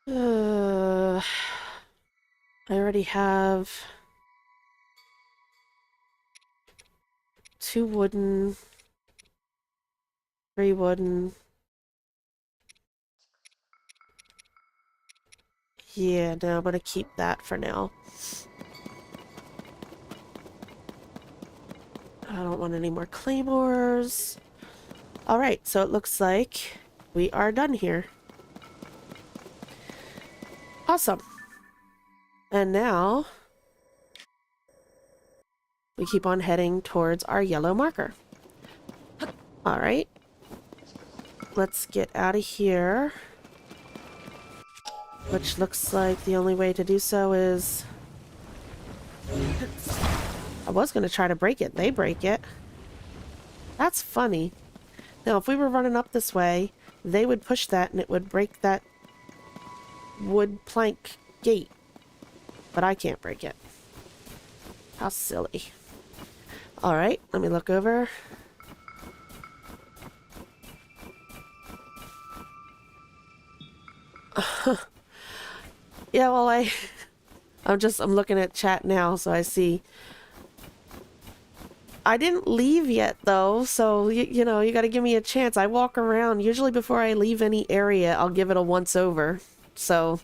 I already have 2 wooden, 3 wooden. Yeah, no, I'm gonna keep that for now. I don't want any more claymores. Alright, so it looks like we are done here. Awesome. And now we keep on heading towards our yellow marker. Alright. Let's get out of here. Which looks like the only way to do so is... I was going to try to break it. They break it. That's funny. Now, if we were running up this way, they would push that and it would break that wood plank gate. But I can't break it. How silly. Alright, let me look over. Yeah, well, I'm looking at chat now, so I see. I didn't leave yet, though, so, you know, you gotta give me a chance. I walk around. Usually before I leave any area, I'll give it a once-over. So,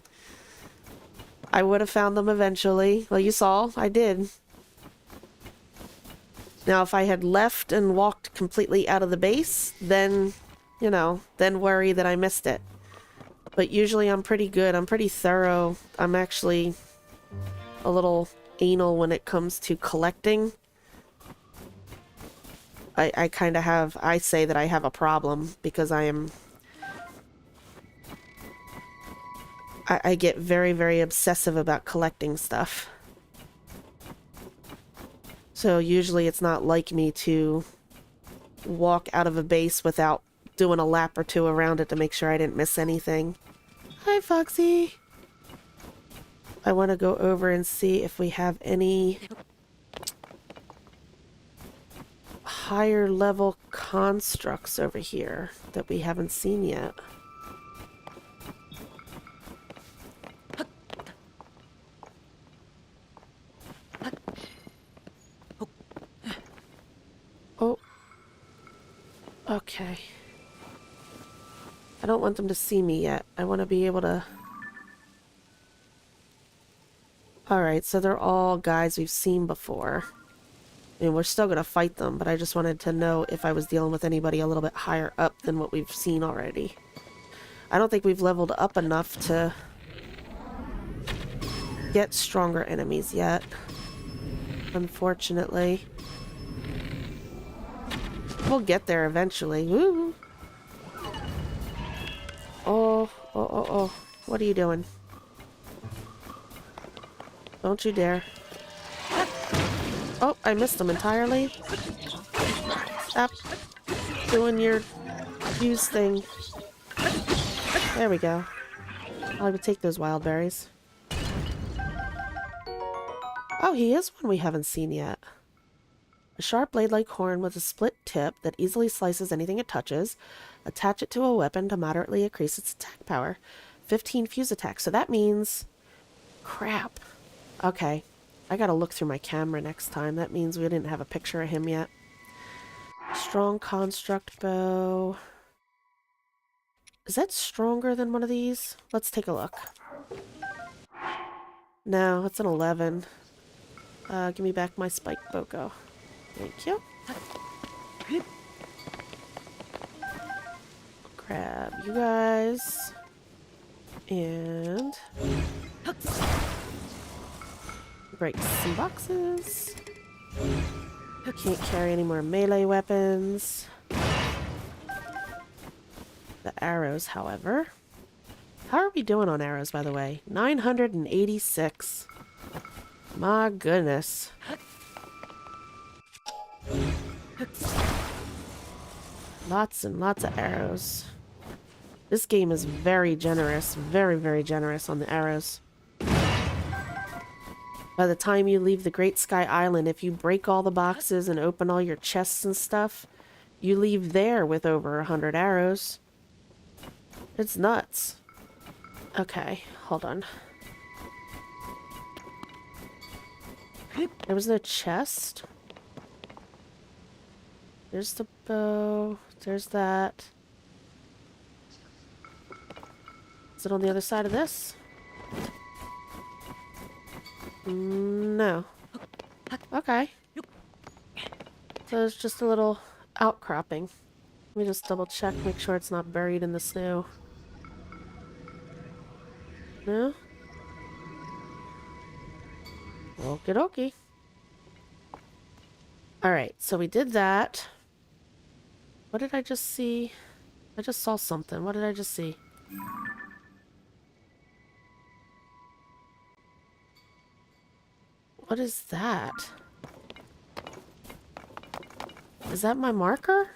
I would have found them eventually. Well, you saw. I did. Now, if I had left and walked completely out of the base, then, you know, then worry that I missed it. But usually I'm pretty good. I'm pretty thorough. I'm actually a little anal when it comes to collecting. I kind of have... I say that I have a problem because I am... I get very, very obsessive about collecting stuff. So usually it's not like me to walk out of a base without doing a lap or two around it to make sure I didn't miss anything. Hi, Foxy. I want to go over and see if we have any higher level constructs over here that we haven't seen yet. Oh. Okay. I don't want them to see me yet. I want to be able to... Alright, so they're all guys we've seen before. I mean, we're still going to fight them, but I just wanted to know if I was dealing with anybody a little bit higher up than what we've seen already. I don't think we've leveled up enough to get stronger enemies yet, unfortunately. We'll get there eventually. Woo! Oh. What are you doing? Don't you dare. Oh, I missed them entirely. Stop doing your fuse thing. There we go. I would take those wild berries. Oh, he is one we haven't seen yet. A sharp blade-like horn with a split tip that easily slices anything it touches. Attach it to a weapon to moderately increase its attack power. 15 fuse attacks. So that means... Crap. Okay. I gotta look through my camera next time. That means we didn't have a picture of him yet. Strong construct bow. Is that stronger than one of these? Let's take a look. No, it's an 11. Give me back my spike boko. Thank you. Grab you guys. And break some boxes. Can't carry any more melee weapons. The arrows, however. How are we doing on arrows, by the way? 986. My goodness. Lots and lots of arrows. This game is very generous. Very, very generous on the arrows. By the time you leave the Great Sky Island, if you break all the boxes and open all your chests and stuff, you leave there with over 100 arrows. It's nuts. Okay, hold on. There was no chest. There's the bow. There's that. Is it on the other side of this? No. Okay. So it's just a little outcropping. Let me just double check, make sure it's not buried in the snow. No? Okie dokie. Alright, so we did that. What did I just see? I just saw something. What did I just see? What is that? Is that my marker?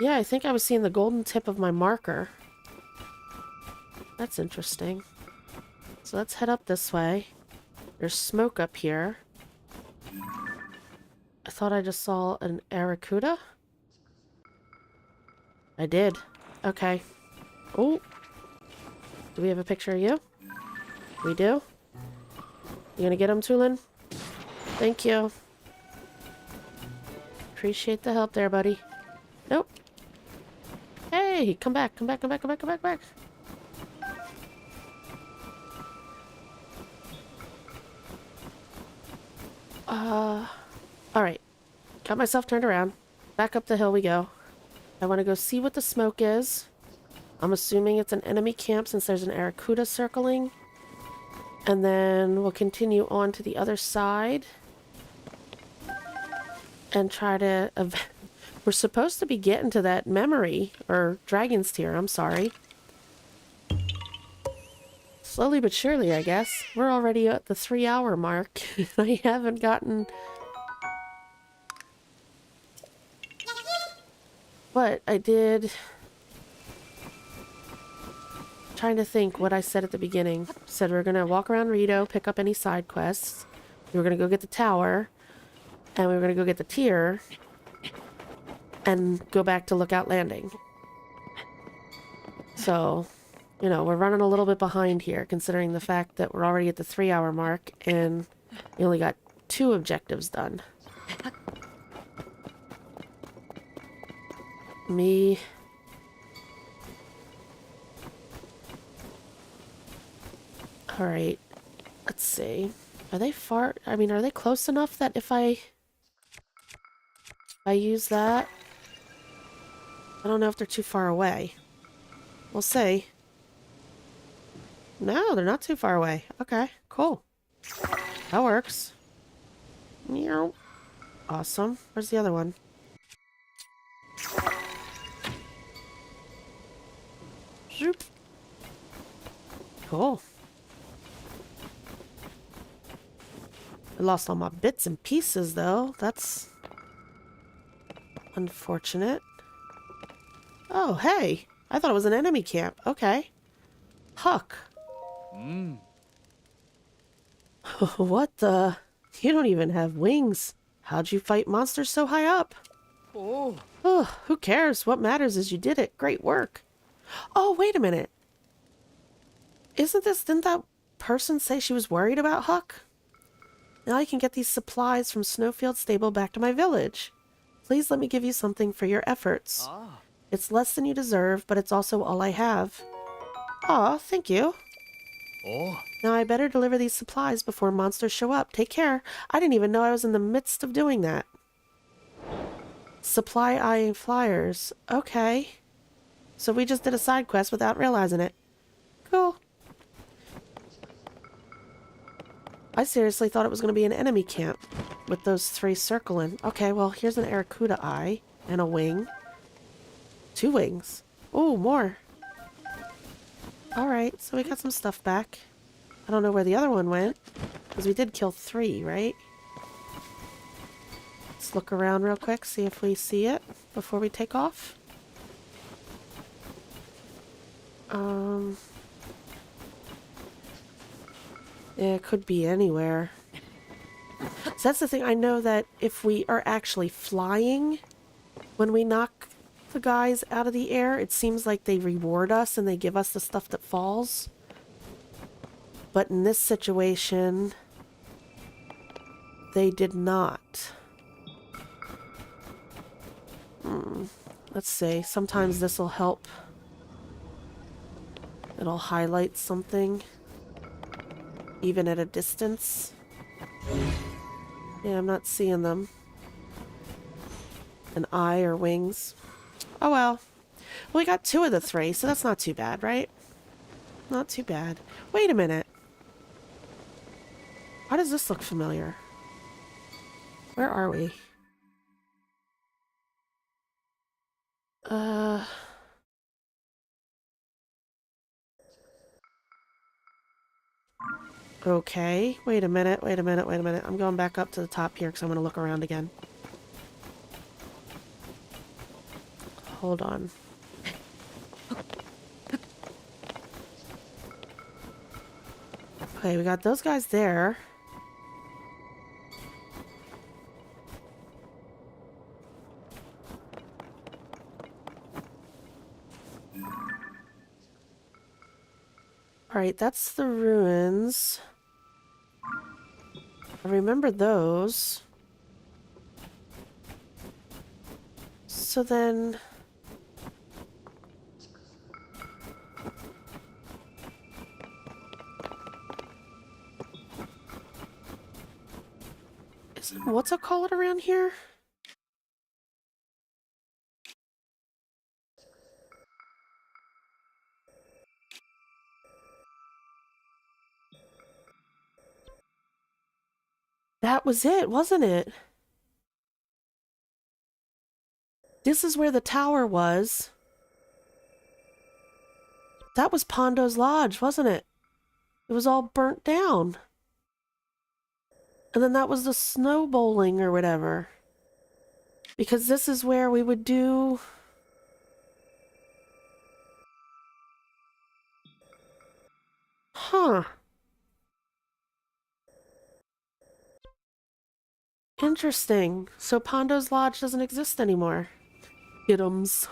Yeah, I think I was seeing the golden tip of my marker. That's interesting. So let's head up this way. There's smoke up here. I thought I just saw an Arachida. I did. Okay. Oh. Do we have a picture of you? We do? You gonna get him, Tulin? Thank you. Appreciate the help there, buddy. Nope. Hey, come back, come back, come back, come back, come back, come back. Alright. Got myself turned around. Back up the hill we go. I want to go see what the smoke is. I'm assuming it's an enemy camp since there's an Arachida circling. And then we'll continue on to the other side. And try to... We're supposed to be getting to that memory, or Dragon's Tear, I'm sorry. Slowly but surely, I guess. We're already at the 3-hour mark. I haven't gotten... But I did... Trying to think what I said at the beginning. Said we were going to walk around Rito, pick up any side quests. We were going to go get the tower. And we were going to go get the tier. And go back to Lookout Landing. So, you know, we're running a little bit behind here, considering the fact that we're already at the 3-hour mark, and we only got 2 objectives done. Me. Alright. Let's see. Are they far? I mean, are they close enough that if I use that? I don't know if they're too far away. We'll see. No, they're not too far away. Okay, cool. That works. Meow. Awesome. Where's the other one? Zoop. Cool. I lost all my bits and pieces, though. That's unfortunate. Oh, hey. I thought it was an enemy camp. Okay. Huck. What the? You don't even have wings. How'd you fight monsters so high up? Oh. Oh, who cares? What matters is you did it. Great work. Oh, wait a minute. Didn't that person say she was worried about Huck? Now I can get these supplies from Snowfield Stable back to my village. Please let me give you something for your efforts. Ah. It's less than you deserve, but it's also all I have. Aw, thank you. Oh. Now I better deliver these supplies before monsters show up. Take care. I didn't even know I was in the midst of doing that. Supply eye flyers. Okay. So we just did a side quest without realizing it. Cool. I seriously thought it was going to be an enemy camp with those 3 circling. Okay, well, here's an Aracuda eye and a wing. 2 wings. Ooh, more. Alright, so we got some stuff back. I don't know where the other one went, because we did kill 3, right? Let's look around real quick, see if we see it before we take off. Yeah, it could be anywhere. So that's the thing, I know that if we are actually flying, when we knock the guys out of the air, it seems like they reward us and they give us the stuff that falls. But in this situation, they did not. Let's see. Sometimes this will help. It'll highlight something, even at a distance. Yeah, I'm not seeing them. An eye or wings. Oh well. Well, we got 2 of the 3, so that's not too bad, right? Not too bad. Wait a minute. Why does this look familiar? Where are we? Okay. Wait a minute. I'm going back up to the top here because I'm going to look around again. Hold on. Okay, we got those guys there. Alright, that's the ruins. I remember those. So then... what's it called around here? That was it, wasn't it? This is where the tower was. That was Pondo's Lodge, wasn't it? It was all burnt down. And then that was the snow bowling or whatever. Because this is where we would do... Huh. Interesting. So Pondo's Lodge doesn't exist anymore. Get-ums.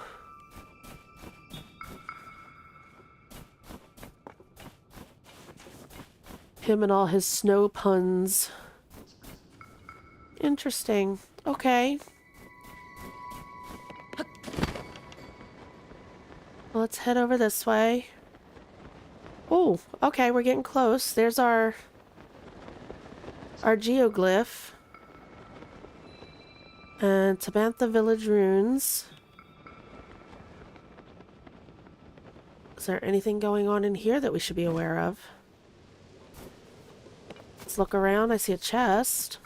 Him and all his snow puns. Interesting. Okay. Well, let's head over this way. Oh, okay, we're getting close. There's our geoglyph. And Tabantha Village runes. Is there anything going on in here that we should be aware of? Let's look around. I see a chest.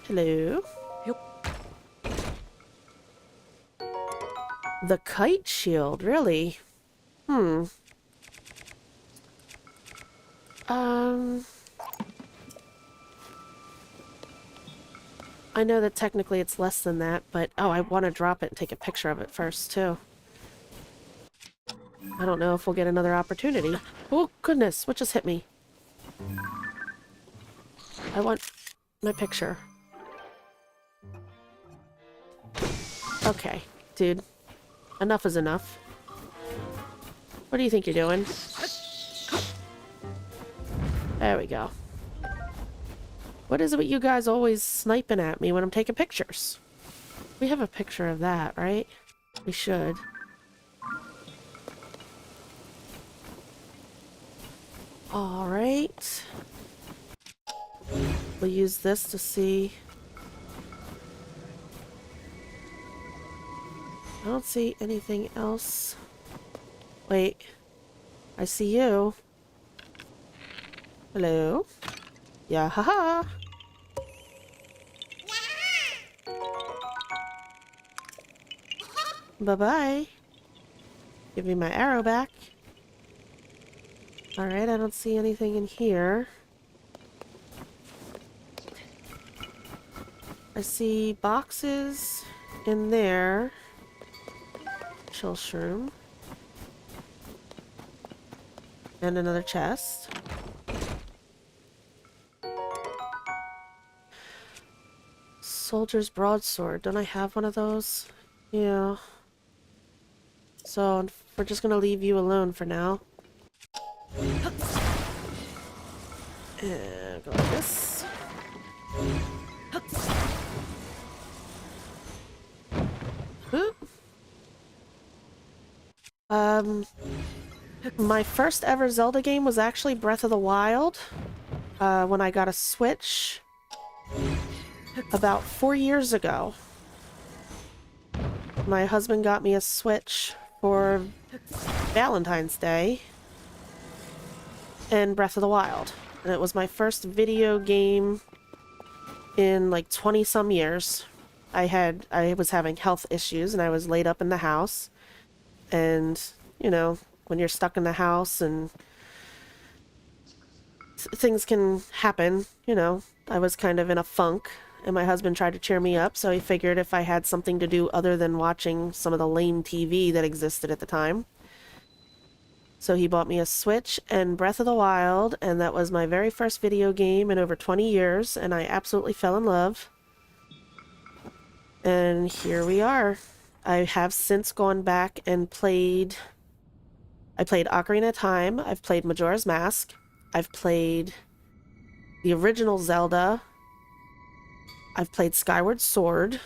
Hello. The kite shield, really? I know that technically it's less than that, but oh, I want to drop it and take a picture of it first, too. I don't know if we'll get another opportunity. Oh, goodness, what just hit me? I want my picture. Okay, dude. Enough is enough. What do you think you're doing? There we go. What is it with you guys always sniping at me when I'm taking pictures? We have a picture of that, right? We should. Alright. We'll use this to see. I don't see anything else. Wait. I see you. Hello? Yeah, haha. Bye-bye. Give me my arrow back. Alright, I don't see anything in here. I see boxes in there. Chill shroom. And another chest. Soldier's broadsword. Don't I have one of those? Yeah. So, we're just gonna leave you alone for now. And go like this. Oop. My first ever Zelda game was actually Breath of the Wild. When I got a Switch about 4 years ago. My husband got me a Switch for Valentine's Day and Breath of the Wild. And it was my first video game in like 20 some years. I was having health issues and I was laid up in the house. And, you know, when you're stuck in the house and things can happen, you know, I was kind of in a funk. And my husband tried to cheer me up, so he figured if I had something to do other than watching some of the lame TV that existed at the time. So he bought me a Switch and Breath of the Wild, and that was my very first video game in over 20 years, and I absolutely fell in love. And here we are. I have since gone back and played... I played Ocarina of Time, I've played Majora's Mask, I've played the original Zelda, I've played Skyward Sword.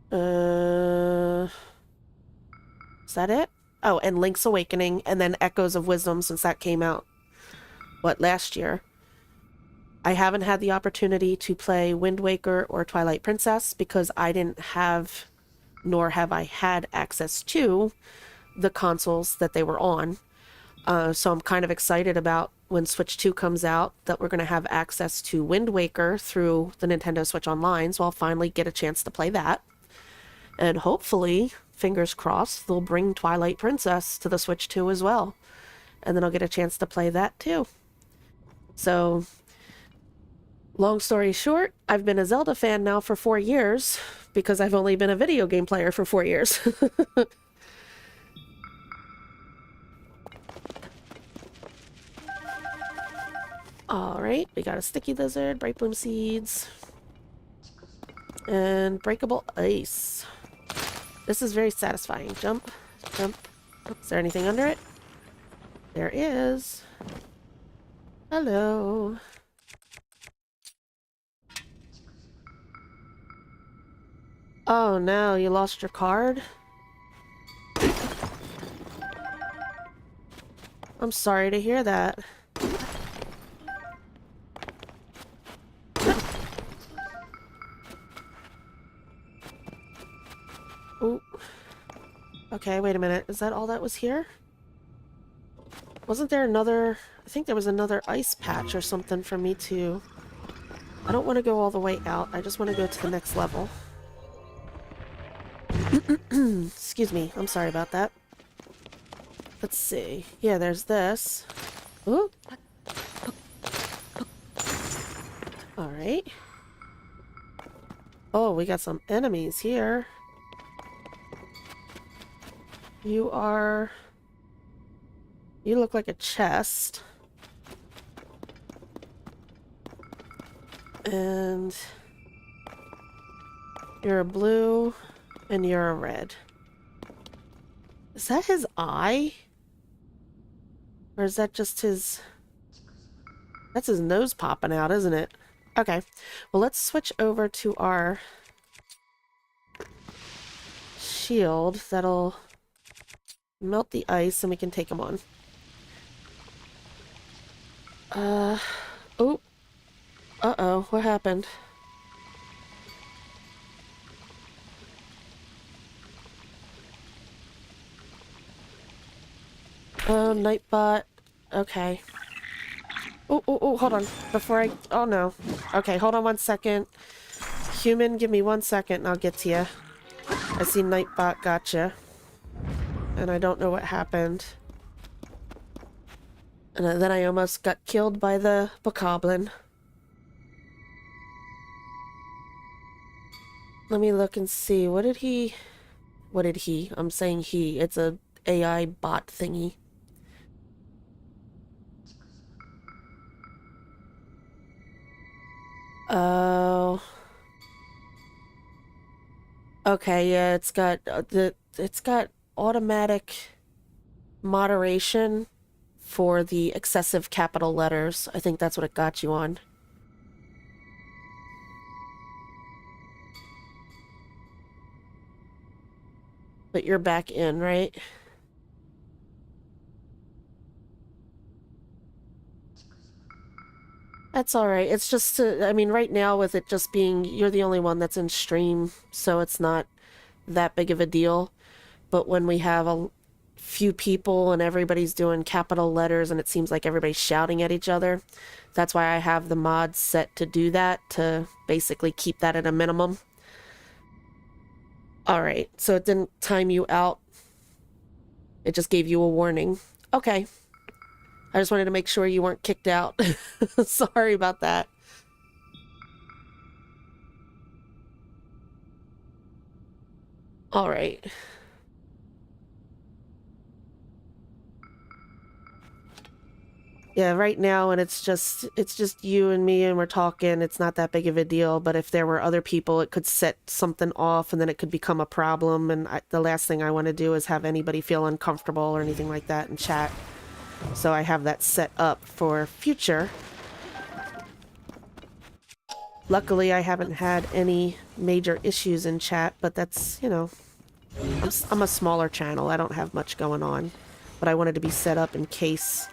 Is that it? Oh, and Link's Awakening, and then Echoes of Wisdom since that came out, what, last year. I haven't had the opportunity to play Wind Waker or Twilight Princess because I didn't have, nor have I had access to, the consoles that they were on. So I'm kind of excited about when Switch 2 comes out that we're going to have access to Wind Waker through the Nintendo Switch Online, so I'll finally get a chance to play that. And hopefully, fingers crossed, they'll bring Twilight Princess to the Switch 2 as well. And then I'll get a chance to play that too. So, long story short, I've been a Zelda fan now for 4 years because I've only been a video game player for 4 years. Alright, we got a sticky lizard, bright bloom seeds, and breakable ice. This is very satisfying. Jump, jump. Is there anything under it? There is. Hello. Oh no, you lost your card? I'm sorry to hear that. Ooh. Okay, wait a minute. Is that all that was here? Wasn't there another... I think there was another ice patch or something for me to... I don't want to go all the way out. I just want to go to the next level. Excuse me. I'm sorry about that. Let's see. Yeah, there's this. Ooh. Alright. Oh, we got some enemies here. You are... You look like a chest. And... You're a blue, and you're a red. Is that his eye? Or is that just his... That's his nose popping out, isn't it? Okay. Well, let's switch over to our shield. That'll melt the ice and we can take them on. Oh. Uh-oh, what happened? Oh, Nightbot. Okay. Oh, hold on. Before I... Oh, no. Okay, hold on 1 second. Human, give me 1 second and I'll get to you. I see Nightbot gotcha. And I don't know what happened. And then I almost got killed by the bokoblin. Let me look and see. What did he... I'm saying he. It's a AI bot thingy. Oh. Okay, yeah, it's got it's got automatic moderation for the excessive capital letters. I think that's what it got you on. But you're back in, right? That's alright. It's just, I mean, right now with it just being, you're the only one that's in stream, so it's not that big of a deal. But when we have a few people and everybody's doing capital letters and it seems like everybody's shouting at each other, that's why I have the mods set to do that, to basically keep that at a minimum. Alright, so it didn't time you out. It just gave you a warning. Okay. I just wanted to make sure you weren't kicked out. Sorry about that. All right. Yeah, right now, and it's just you and me and we're talking. It's not that big of a deal, but if there were other people, it could set something off and then it could become a problem. And the last thing I want to do is have anybody feel uncomfortable or anything like that in chat. So I have that set up for future. Luckily, I haven't had any major issues in chat, but that's, you know, I'm a smaller channel. I don't have much going on, but I wanted to be set up in case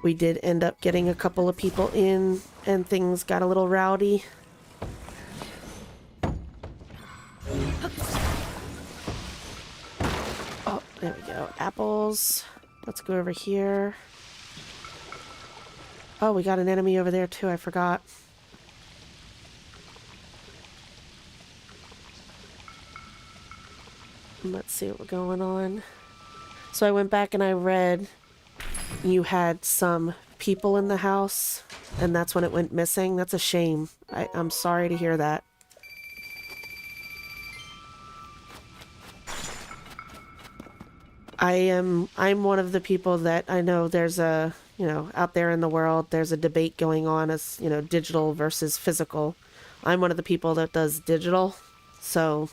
we did end up getting a couple of people in and things got a little rowdy. Oh, there we go. Apples. Let's go over here. Oh, we got an enemy over there too, I forgot. Let's see what we're going on. So I went back and I read you had some people in the house and that's when it went missing. That's a shame. I'm sorry to hear that. I'm one of the people that I know there's a, you know, out there in the world, there's a debate going on as, you know, digital versus physical. I'm one of the people that does digital. So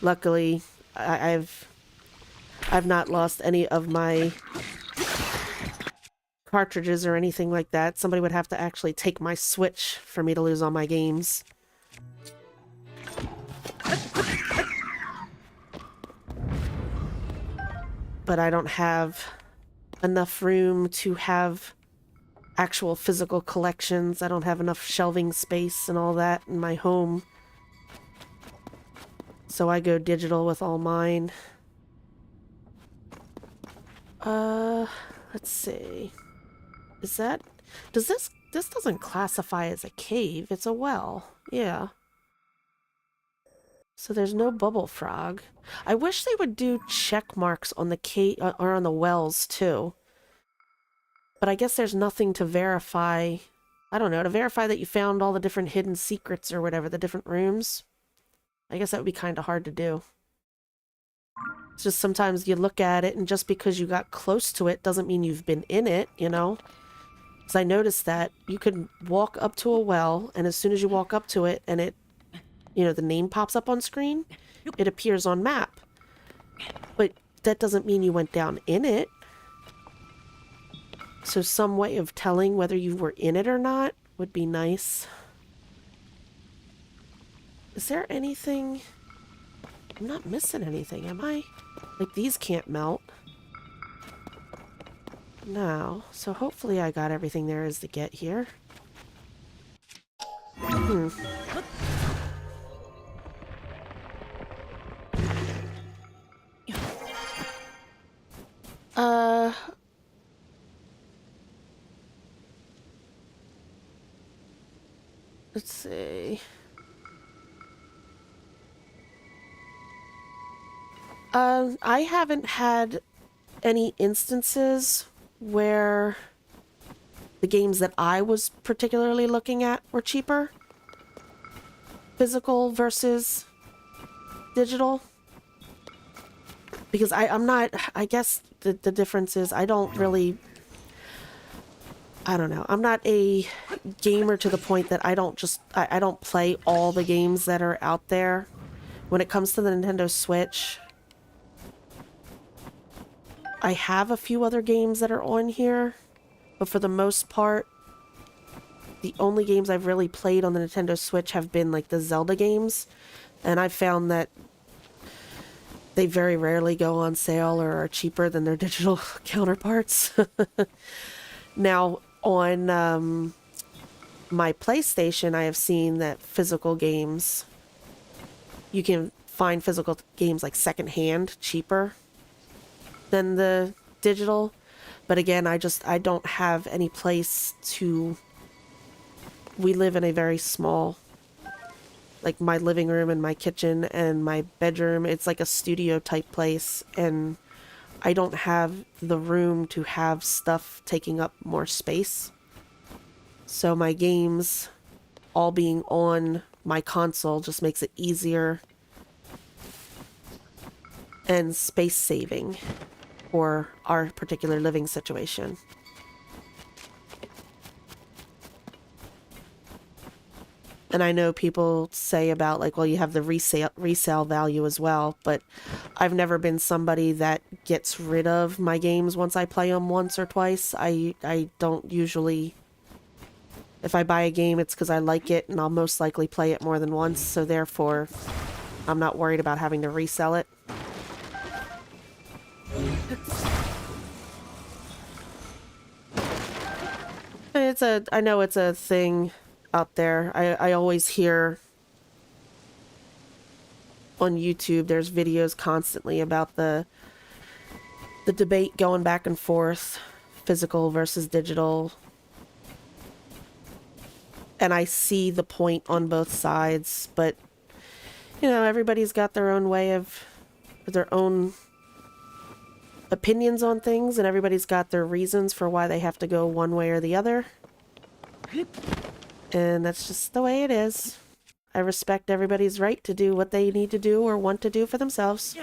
luckily I've not lost any of my cartridges or anything like that. Somebody would have to actually take my Switch for me to lose all my games. But I don't have enough room to have actual physical collections. I don't have enough shelving space and all that in my home. So I go digital with all mine. Let's see. Is that... Does this doesn't classify as a cave, it's a well. Yeah. So there's no bubble frog. I wish they would do check marks on the cave or on the wells too. But I guess there's nothing to verify. I don't know, to verify that you found all the different hidden secrets or whatever, the different rooms. I guess that would be kind of hard to do. It's just sometimes you look at it and just because you got close to it doesn't mean you've been in it, you know? Because I noticed that you could walk up to a well and as soon as you walk up to it and it, you know, the name pops up on screen, it appears on map. But that doesn't mean you went down in it. So some way of telling whether you were in it or not would be nice. Is there anything? I'm not missing anything, am I? Like, these can't melt. No. So hopefully I got everything there is to get here. Let's see. I haven't had any instances where the games that I was particularly looking at were cheaper. Physical versus digital. Because I'm not, I guess the difference is I don't really, I don't know. I'm not a gamer to the point that I don't play all the games that are out there. When it comes to the Nintendo Switch, I have a few other games that are on here, but for the most part, the only games I've really played on the Nintendo Switch have been like the Zelda games, and I've found that they very rarely go on sale or are cheaper than their digital counterparts. Now, on my PlayStation, I have seen that physical games, you can find physical games like secondhand cheaper than the digital. But again, I don't have any place to... We live in a very small... Like my living room and my kitchen and my bedroom, it's like a studio type place, and I don't have the room to have stuff taking up more space. So my games all being on my console just makes it easier and space saving for our particular living situation. And I know people say about like, well, you have the resale value as well, but I've never been somebody that gets rid of my games once I play them once or twice. I don't usually... If I buy a game, it's because I like it, and I'll most likely play it more than once, so therefore, I'm not worried about having to resell it. I know it's a thing out there. I always hear on YouTube, there's videos constantly about the debate going back and forth, physical versus digital. And I see the point on both sides, but you know, everybody's got their own way of, their own opinions on things, and everybody's got their reasons for why they have to go one way or the other. And that's just the way it is. I respect everybody's right to do what they need to do or want to do for themselves.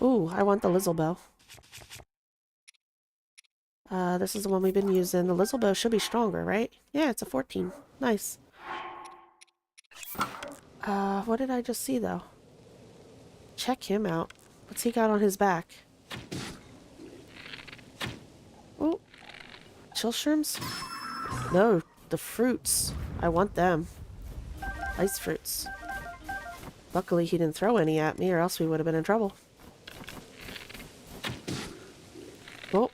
Ooh, I want the Lizzlebow. This is the one we've been using. The Lizzlebow should be stronger, right? Yeah, it's a 14. Nice. What did I just see, though? Check him out. What's he got on his back? Ooh. Chill shrooms? No, the fruits. I want them. Ice fruits. Luckily, he didn't throw any at me, or else we would have been in trouble. Oh.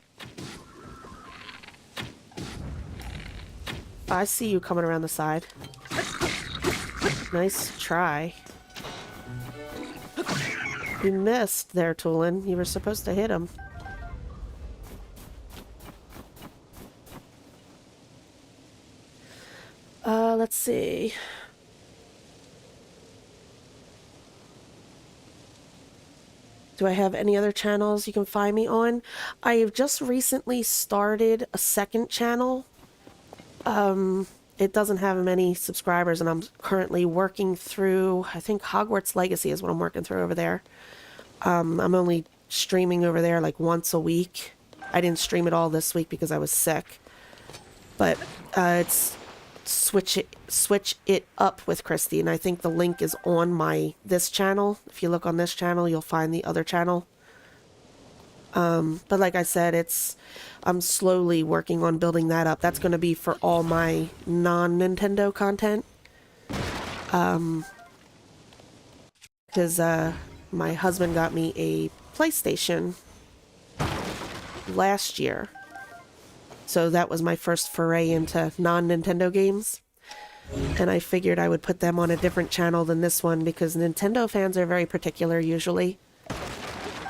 I see you coming around the side. Nice try. You missed there, Tulin. You were supposed to hit him. Let's see. Do I have any other channels you can find me on? I have just recently started a second channel. It doesn't have many subscribers, and I'm currently working through, I think Hogwarts Legacy is what I'm working through over there. I'm only streaming over there like once a week. I didn't stream it all this week because I was sick. But it's switch it up with Christi, and I think the link is on this channel. If you look on this channel, you'll find the other channel. But like I said, I'm slowly working on building that up. That's going to be for all my non-Nintendo content. Because my husband got me a PlayStation last year. So that was my first foray into non-Nintendo games. And I figured I would put them on a different channel than this one because Nintendo fans are very particular usually.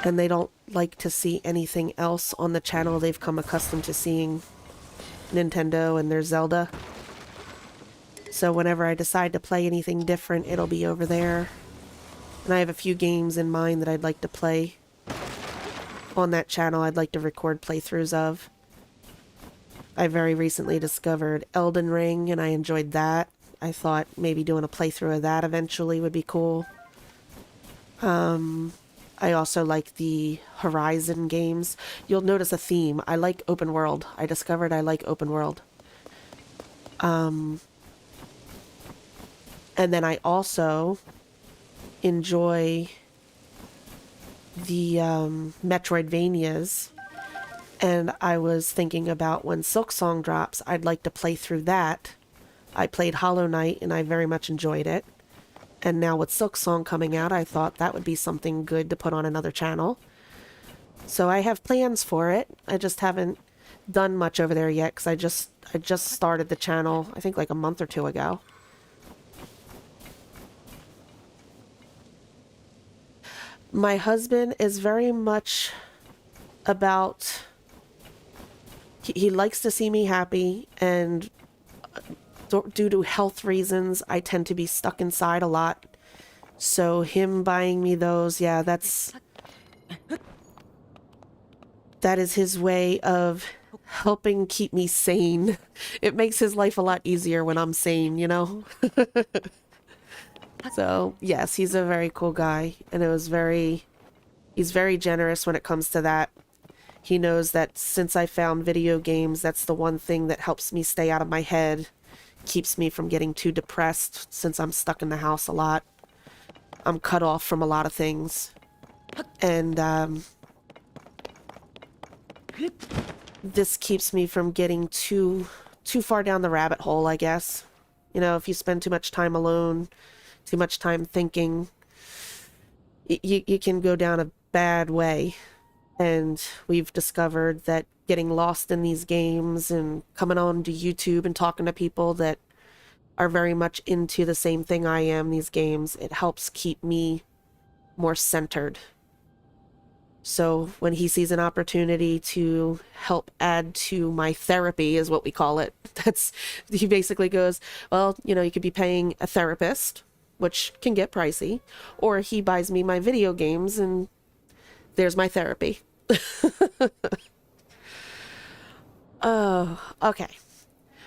And they don't like to see anything else on the channel. They've come accustomed to seeing Nintendo and their Zelda. So whenever I decide to play anything different, it'll be over there. And I have a few games in mind that I'd like to play on that channel. I'd like to record playthroughs of. I very recently discovered Elden Ring, and I enjoyed that. I thought maybe doing a playthrough of that eventually would be cool. I also like the Horizon games. You'll notice a theme. I like open world. I discovered I like open world. And then I also enjoy the Metroidvanias. And I was thinking about when Silksong drops, I'd like to play through that. I played Hollow Knight and I very much enjoyed it. And now with Silksong coming out, I thought that would be something good to put on another channel. So I have plans for it. I just haven't done much over there yet because I just started the channel, I think like a month or two ago. My husband is very much about... He likes to see me happy, and due to health reasons, I tend to be stuck inside a lot. So him buying me those, yeah, that is his way of helping keep me sane. It makes his life a lot easier when I'm sane, you know? So, yes, he's a very cool guy, and he's very generous when it comes to that. He knows that since I found video games, that's the one thing that helps me stay out of my head, keeps me from getting too depressed since I'm stuck in the house a lot. I'm cut off from a lot of things. And this keeps me from getting too far down the rabbit hole, I guess. You know, if you spend too much time alone, too much time thinking, you can go down a bad way. And we've discovered that getting lost in these games and coming on to YouTube and talking to people that are very much into the same thing I am, these games, it helps keep me more centered. So when he sees an opportunity to help add to my therapy, is what we call it, he basically goes, well, you know, you could be paying a therapist, which can get pricey, or he buys me my video games and there's my therapy. Oh, okay.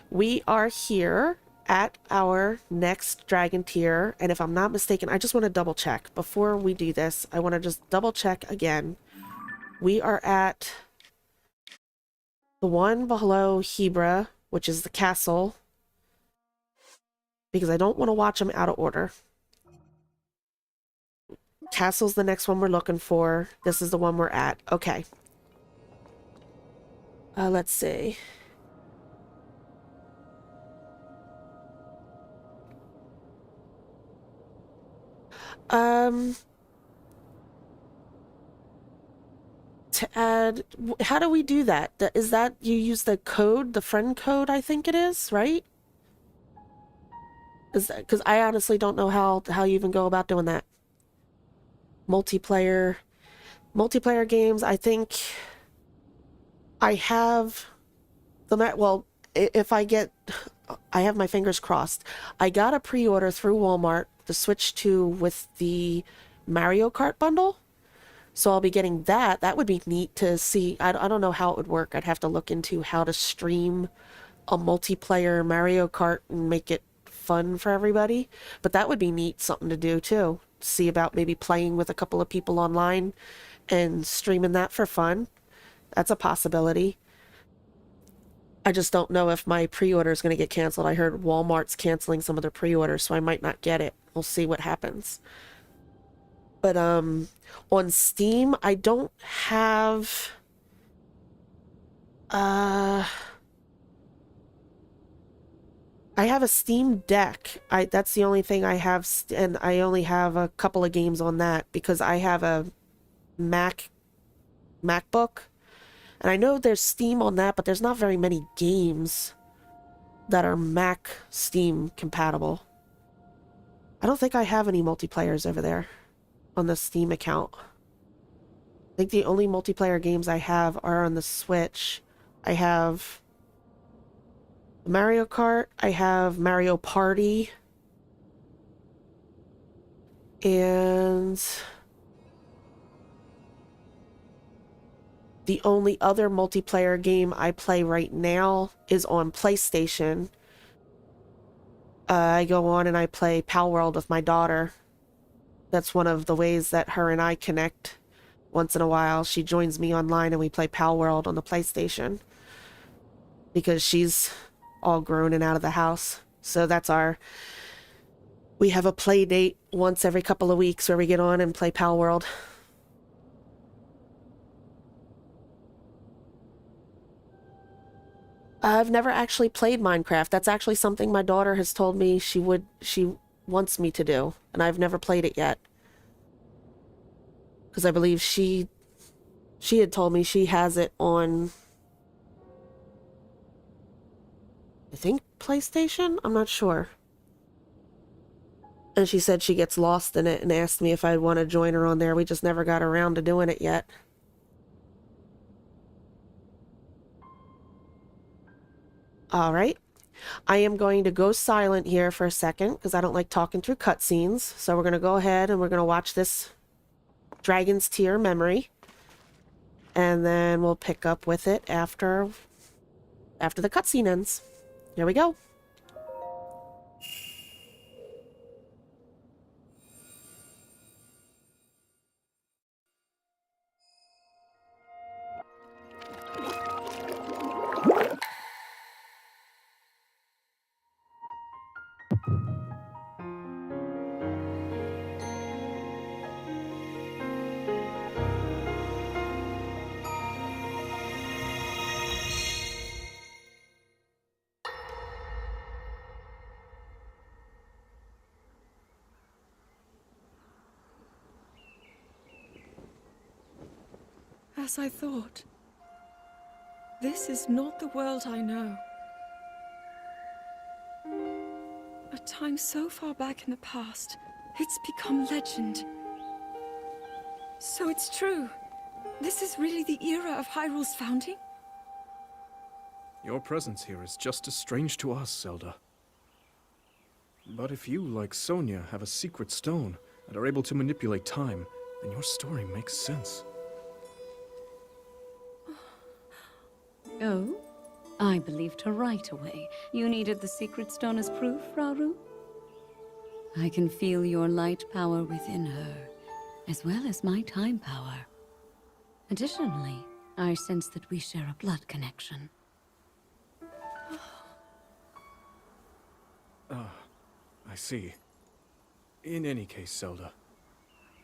We are here at our next dragon tier, and if I'm not mistaken, I just want to double check. Before we do this, I want to just double check again. We are at the one below Hebra, which is the castle, because I don't want to watch them out of order. Castle's the next one we're looking for. This is the one we're at. Okay. Let's see. To add, how do we do that? Is that you use the code, the friend code, I think it is, right? Is that, because I honestly don't know how you even go about doing that. Multiplayer games, I think I have well, if I have my fingers crossed. I got a pre-order through Walmart, the Switch 2 with the Mario Kart bundle. So I'll be getting that. That would be neat to see. I don't know how it would work. I'd have to look into how to stream a multiplayer Mario Kart and make it fun for everybody. But that would be neat, something to do too. See about maybe playing with a couple of people online and streaming that for fun. That's a possibility. I just don't know if my pre-order is going to get canceled. I heard Walmart's canceling some of their pre-orders, so I might not get it. We'll see what happens. But on Steam, I don't have I have a Steam Deck. That's the only thing I have, and I only have a couple of games on that because I have a MacBook. And I know there's Steam on that, but there's not very many games that are Mac Steam compatible. I don't think I have any multiplayers over there on the Steam account. I think the only multiplayer games I have are on the Switch. I have Mario Kart, I have Mario Party, and the only other multiplayer game I play right now is on PlayStation. I go on and I play Pal World with my daughter. That's one of the ways that her and I connect. Once in a while, she joins me online and we play Pal World on the PlayStation. Because she's all grown and out of the house. So that's we have a play date once every couple of weeks where we get on and play Pal World. I've never actually played Minecraft. That's actually something my daughter has told me she wants me to do, and I've never played it yet. Because I believe she had told me she has it on, I think, PlayStation? I'm not sure. And she said she gets lost in it and asked me if I'd want to join her on there. We just never got around to doing it yet. Alright. I am going to go silent here for a second because I don't like talking through cutscenes. So we're going to go ahead and we're going to watch this Dragon's Tear memory. And then we'll pick up with it after the cutscene ends. Here we go. As I thought. This is not the world I know. A time so far back in the past, it's become legend. So it's true. This is really the era of Hyrule's founding? Your presence here is just as strange to us, Zelda. But if you, like Sonia, have a secret stone and are able to manipulate time, then your story makes sense. Oh? I believed her right away. You needed the secret stone as proof, Rauru? I can feel your light power within her, as well as my time power. Additionally, I sense that we share a blood connection. I see. In any case, Zelda,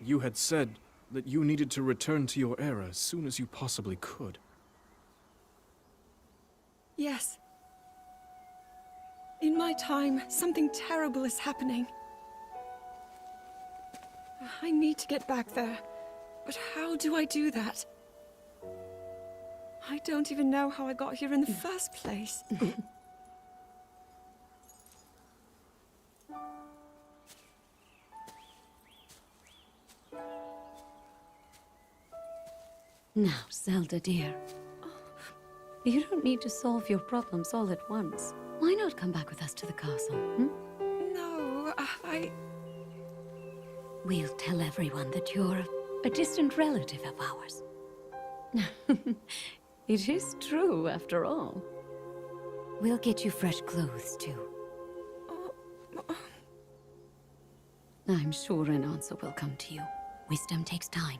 you had said that you needed to return to your era as soon as you possibly could. Yes. In my time, something terrible is happening. I need to get back there. But how do I do that? I don't even know how I got here in the first place. Now, Zelda dear. You don't need to solve your problems all at once. Why not come back with us to the castle, hmm? No, We'll tell everyone that you're a distant relative of ours. It is true, after all. We'll get you fresh clothes, too. I'm sure an answer will come to you. Wisdom takes time.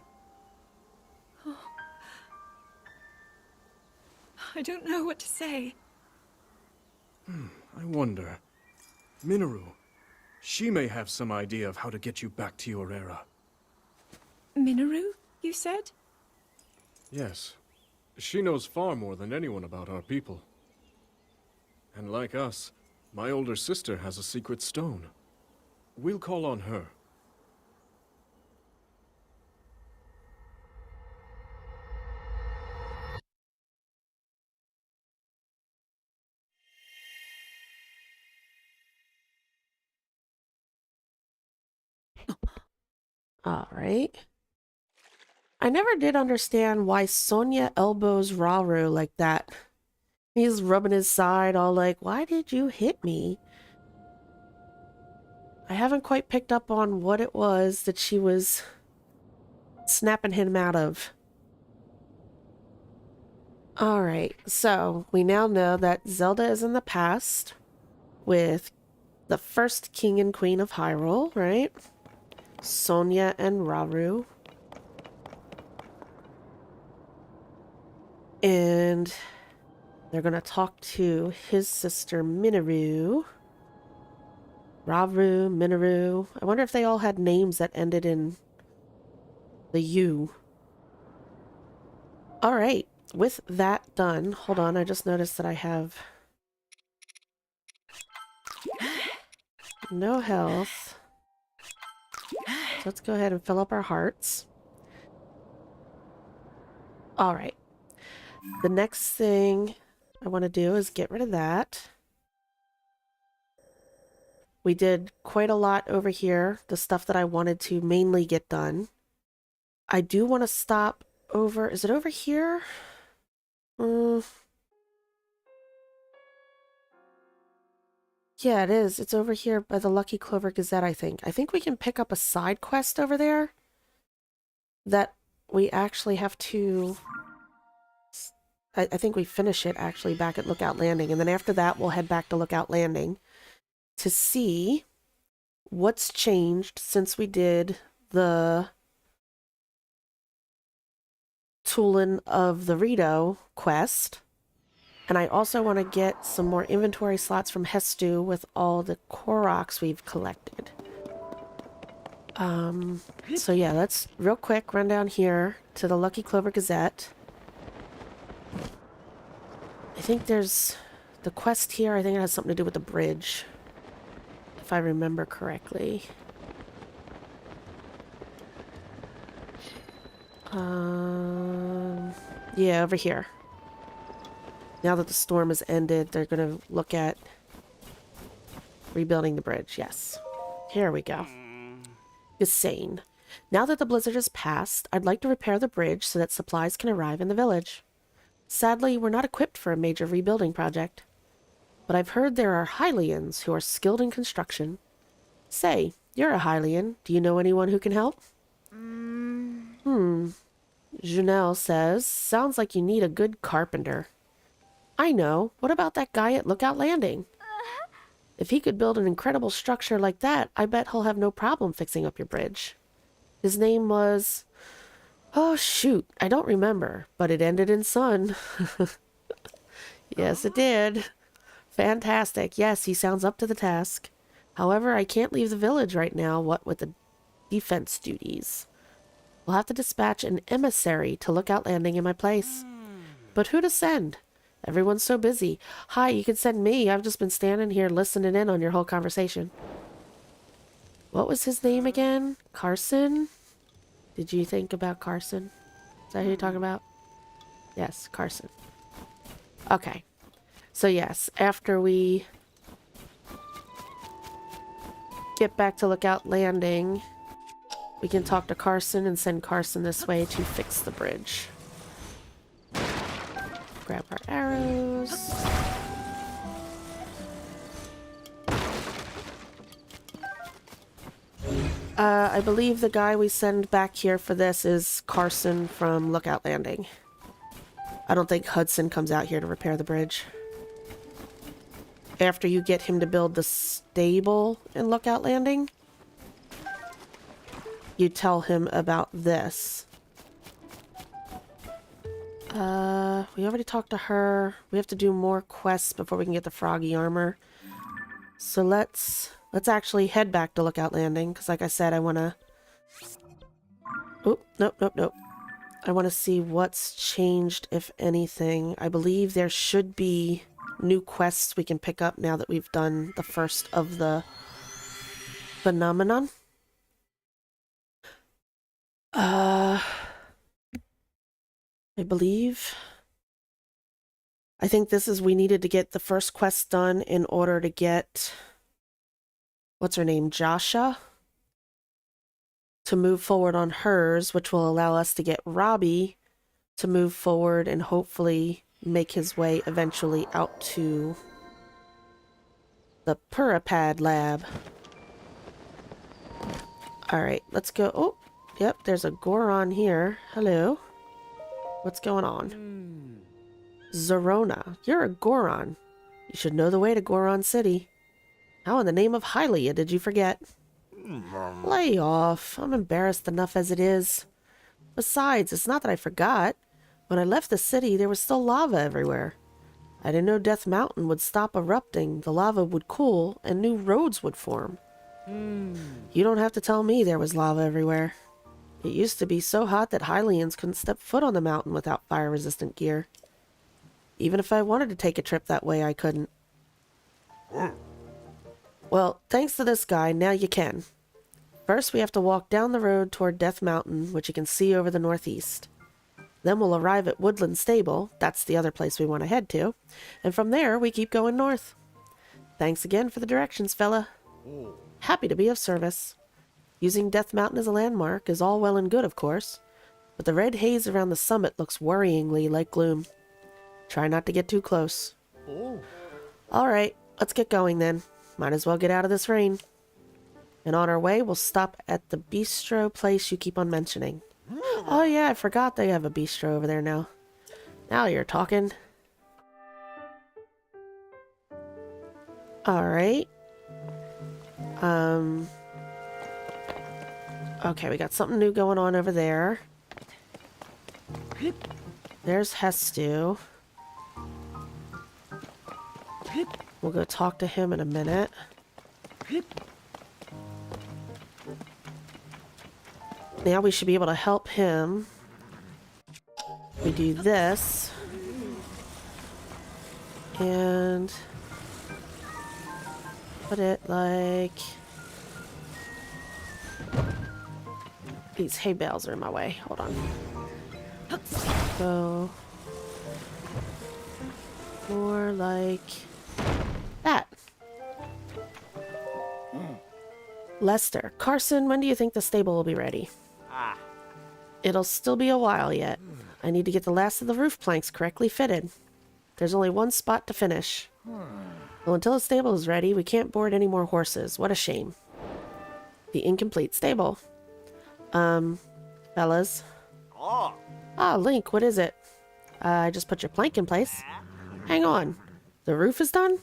I don't know what to say. I wonder. Minoru, she may have some idea of how to get you back to your era. Minoru, you said? Yes. She knows far more than anyone about our people. And like us, my older sister has a secret stone. We'll call on her. All right. I never did understand why Sonia elbows Rauru like that. He's rubbing his side all like, why did you hit me? I haven't quite picked up on what it was that she was snapping him out of. Alright, so we now know that Zelda is in the past with the first king and queen of Hyrule, right? Sonia and Rauru. And they're going to talk to his sister Minoru. Rauru, Minoru. I wonder if they all had names that ended in the U. Alright, with that done, hold on, I just noticed that I have no health. So let's go ahead and fill up our hearts. Alright. The next thing I want to do is get rid of that. We did quite a lot over here, the stuff that I wanted to mainly get done. I do want to stop over... Is it over here? Yeah, it is. It's over here by the Lucky Clover Gazette, I think. I think we can pick up a side quest over there that we actually have to... I think we finish it actually back at Lookout Landing, and then after that we'll head back to Lookout Landing to see what's changed since we did the Tulin of the Rito quest. And I also want to get some more inventory slots from Hestu with all the Koroks we've collected. So yeah, let's real quick run down here to the Lucky Clover Gazette. I think there's the quest here. I think it has something to do with the bridge, if I remember correctly. Yeah, over here. Now that the storm has ended, they're going to look at rebuilding the bridge. Yes. Here we go. Insane. Now that the blizzard has passed, I'd like to repair the bridge so that supplies can arrive in the village. Sadly, we're not equipped for a major rebuilding project. But I've heard there are Hylians who are skilled in construction. Say, you're a Hylian. Do you know anyone who can help? Junelle says, sounds like you need a good carpenter. I know. What about that guy at Lookout Landing? If he could build an incredible structure like that, I bet he'll have no problem fixing up your bridge. His name was... Oh, shoot. I don't remember, but it ended in son. Yes, it did. Fantastic. Yes, he sounds up to the task. However, I can't leave the village right now, what with the defense duties. We'll have to dispatch an emissary to Lookout Landing in my place. But who to send? Everyone's so busy. Hi, you can send me. I've just been standing here listening in on your whole conversation. What was his name again? Carson? Did you think about Carson? Is that who you're talking about? Yes, Carson. Okay. So yes, after we get back to Lookout Landing, we can talk to Carson and send Carson this way to fix the bridge. Grab our arrows. I believe the guy we send back here for this is Carson from Lookout Landing. I don't think Hudson comes out here to repair the bridge. After you get him to build the stable in Lookout Landing, you tell him about this. We already talked to her. We have to do more quests before we can get the froggy armor. So let's actually head back to Lookout Landing, because like I said, I want to Oh, nope, nope, nope. I want to see what's changed, if anything. I believe there should be new quests we can pick up now that we've done the first of the phenomenon. I believe... I think this is we needed to get the first quest done in order to get... What's her name? Jasha? To move forward on hers, which will allow us to get Robbie to move forward and hopefully make his way eventually out to the Purapad lab. Alright, let's go. Oh, yep, there's a Goron here. Hello. What's going on? Zorona, you're a Goron. You should know the way to Goron City. How in the name of Hylia did you forget? Lay off. I'm embarrassed enough as it is. Besides, it's not that I forgot. When I left the city, there was still lava everywhere. I didn't know Death Mountain would stop erupting, the lava would cool, and new roads would form. You don't have to tell me there was lava everywhere. It used to be so hot that Hylians couldn't step foot on the mountain without fire-resistant gear. Even if I wanted to take a trip that way, I couldn't. Well, thanks to this guy, now you can. First, we have to walk down the road toward Death Mountain, which you can see over the northeast. Then we'll arrive at Woodland Stable, that's the other place we want to head to, and from there we keep going north. Thanks again for the directions, fella. Happy to be of service. Using Death Mountain as a landmark is all well and good, of course, but the red haze around the summit looks worryingly like gloom. Try not to get too close. Alright, let's get going then. Might as well get out of this rain. And on our way, we'll stop at the bistro place you keep on mentioning. Oh yeah, I forgot they have a bistro over there now. Now you're talking. Alright. Okay, we got something new going on over there. There's Hestu. We'll go talk to him in a minute. Now we should be able to help him. We do this. And put it like... These hay bales are in my way. Hold on. So... more like... that. Lester, Carson, when do you think the stable will be ready? It'll still be a while yet. I need to get the last of the roof planks correctly fitted. There's only one spot to finish. Well, until the stable is ready, we can't board any more horses. What a shame. The incomplete stable. Fellas. Ah, Link, what is it? I just put your plank in place. Hang on. The roof is done?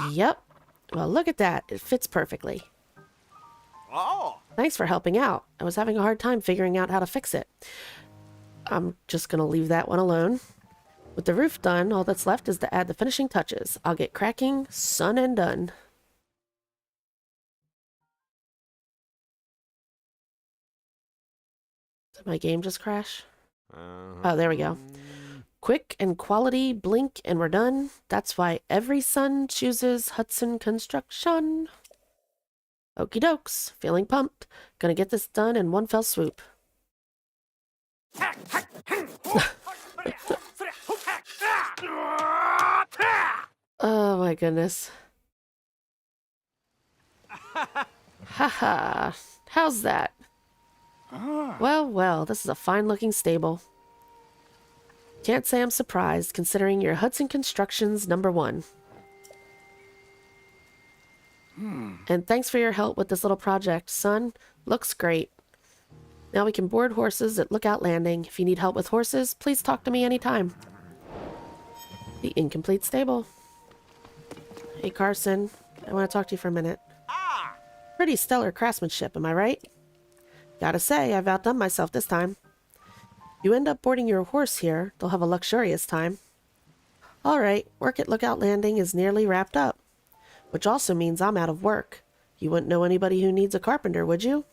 Yep. Well, look at that. It fits perfectly. Thanks for helping out. I was having a hard time figuring out how to fix it. I'm just gonna leave that one alone. With the roof done, all that's left is to add the finishing touches. I'll get cracking, son and done. Did my game just crash? Oh, there we go. Quick and quality, blink, and we're done. That's why every son chooses Hudson Construction. Okie dokes. Feeling pumped. Gonna get this done in one fell swoop. Oh my goodness. Haha. How's that? Well, well, this is a fine-looking stable. Can't say I'm surprised, considering you're Hudson Construction's #1. And thanks for your help with this little project, son. Looks great. Now we can board horses at Lookout Landing. If you need help with horses, please talk to me anytime. The incomplete stable. Hey, Carson. I want to talk to you for a minute. Pretty stellar craftsmanship, am I right? Gotta say, I've outdone myself this time. You end up boarding your horse here, they'll have a luxurious time. Alright, work at Lookout Landing is nearly wrapped up. Which also means I'm out of work. You wouldn't know anybody who needs a carpenter, would you?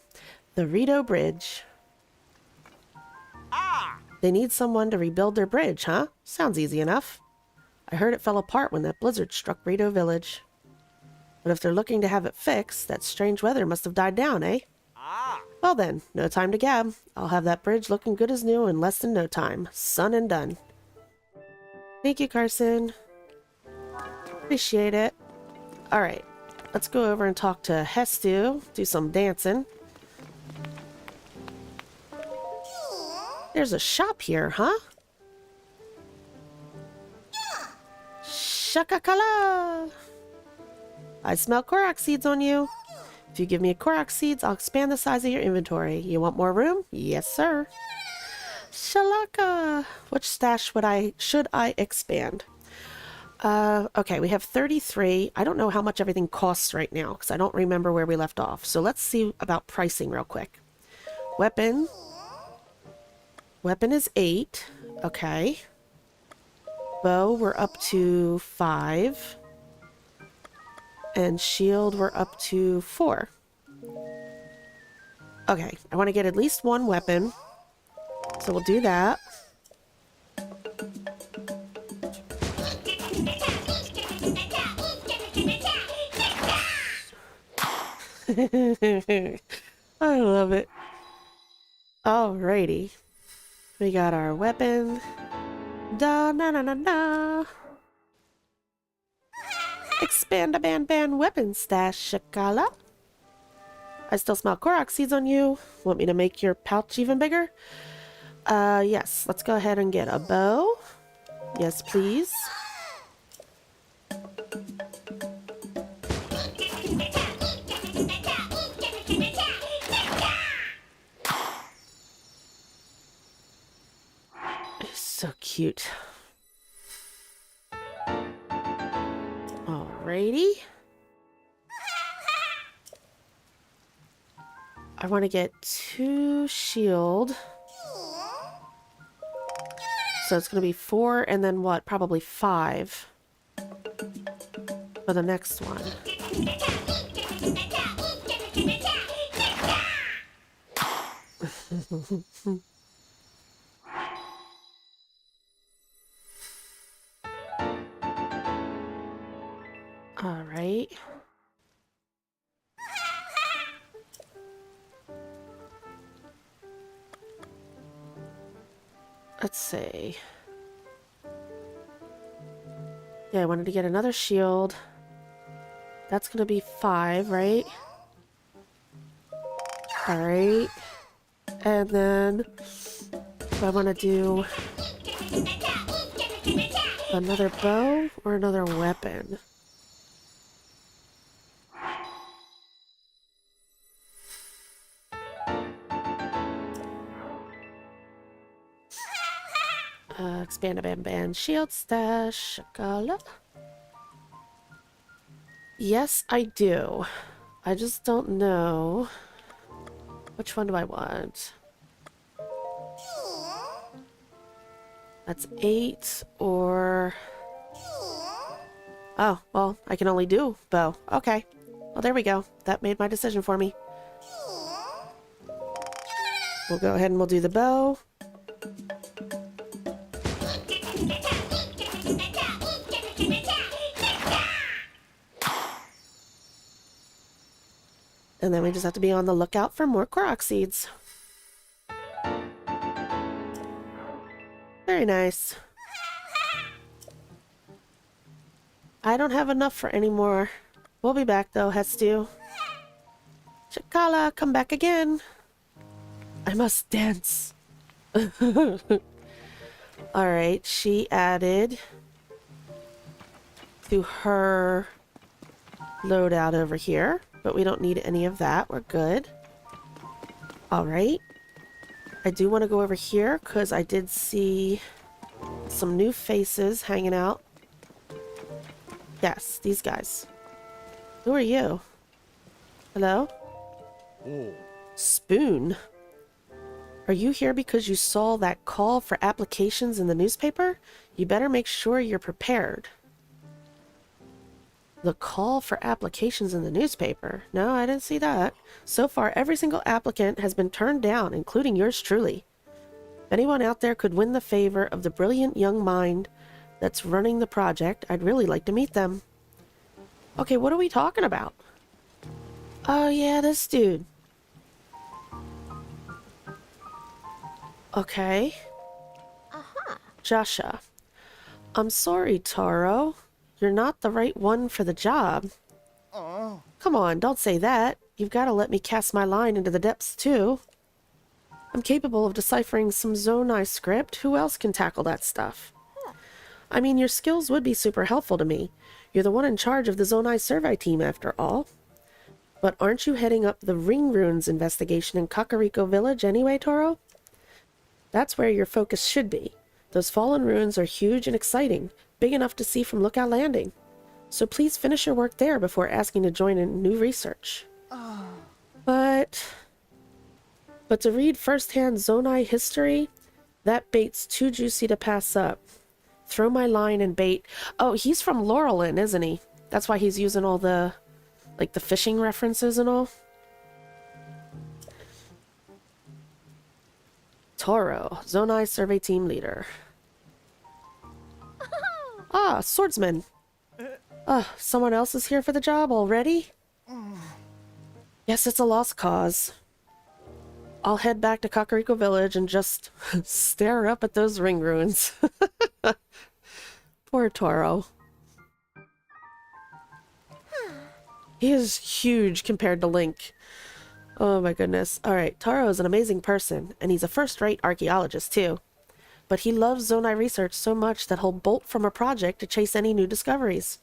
The Rito Bridge. Ah! They need someone to rebuild their bridge, huh? Sounds easy enough. I heard it fell apart when that blizzard struck Rito Village. But if they're looking to have it fixed, that strange weather must have died down, eh? Ah! Well then, no time to gab. I'll have that bridge looking good as new in less than no time. Son and done. Thank you, Carson. Appreciate it. Alright, let's go over and talk to Hestu. Do some dancing. There's a shop here, huh? Shakakala! I smell Korok seeds on you. If you give me Korok seeds, I'll expand the size of your inventory. You want more room? Yes, sir. Shalaka! Which stash should I expand? Okay, we have 33. I don't know how much everything costs right now, because I don't remember where we left off. So let's see about pricing real quick. Weapon. Weapon is 8. Okay. Bow, we're up to 5. And shield, we're up to 4. Okay, I want to get at least one weapon. So we'll do that. I love it. Alrighty. We got our weapon. Da na na na na. Expand a ban weapon stash, Shakala. I still smell Korok seeds on you. Want me to make your pouch even bigger? Yes. Let's go ahead and get a bow. Yes, please. So cute. Alrighty. I want to get 2 shield. So it's going to be 4 and then what? Probably 5 for the next one. All right. Let's see. Yeah, I wanted to get another shield. That's gonna be 5, right? All right. And then I want to do another bow or another weapon. Expand a ban shield stash. Shakala. Yes, I do. I just don't know. Which one do I want? That's 8 or... Oh, well, I can only do bow. Okay. Well, there we go. That made my decision for me. We'll go ahead and we'll do the bow. And then we just have to be on the lookout for more Korok seeds. Very nice. I don't have enough for any more. We'll be back though, Hestu. Shakala, come back again. I must dance. Alright, she added to her loadout over here. But we don't need any of that. We're good. Alright. I do want to go over here because I did see some new faces hanging out. Yes, these guys. Who are you? Hello? Oh. Spoon. Are you here because you saw that call for applications in the newspaper? You better make sure you're prepared. The call for applications in the newspaper. No, I didn't see that. So far, every single applicant has been turned down, including yours truly. If anyone out there could win the favor of the brilliant young mind that's running the project, I'd really like to meet them. Okay, what are we talking about? Oh yeah, this dude. Okay. Joshua. I'm sorry, Taro. You're not the right one for the job. Come on, don't say that. You've got to let me cast my line into the depths, too. I'm capable of deciphering some Zonai script. Who else can tackle that stuff? I mean, your skills would be super helpful to me. You're the one in charge of the Zonai survey team, after all. But aren't you heading up the Ring Runes investigation in Kakariko Village anyway, Toro? That's where your focus should be. Those fallen ruins are huge and exciting, big enough to see from Lookout Landing. So please finish your work there before asking to join in new research. But to read first-hand Zonai history, that bait's too juicy to pass up. Throw my line and bait. Oh, he's from Laurelin, isn't he? That's why he's using all the, like, the fishing references and all. Toro, Zonai survey team leader. Ah, swordsman. Someone else is here for the job already? Guess it's a lost cause. I'll head back to Kakariko Village and just stare up at those ring ruins. Poor Toro. He is huge compared to Link. Oh my goodness. Alright, Taro is an amazing person, and he's a first-rate archaeologist too. But he loves Zonai research so much that he'll bolt from a project to chase any new discoveries.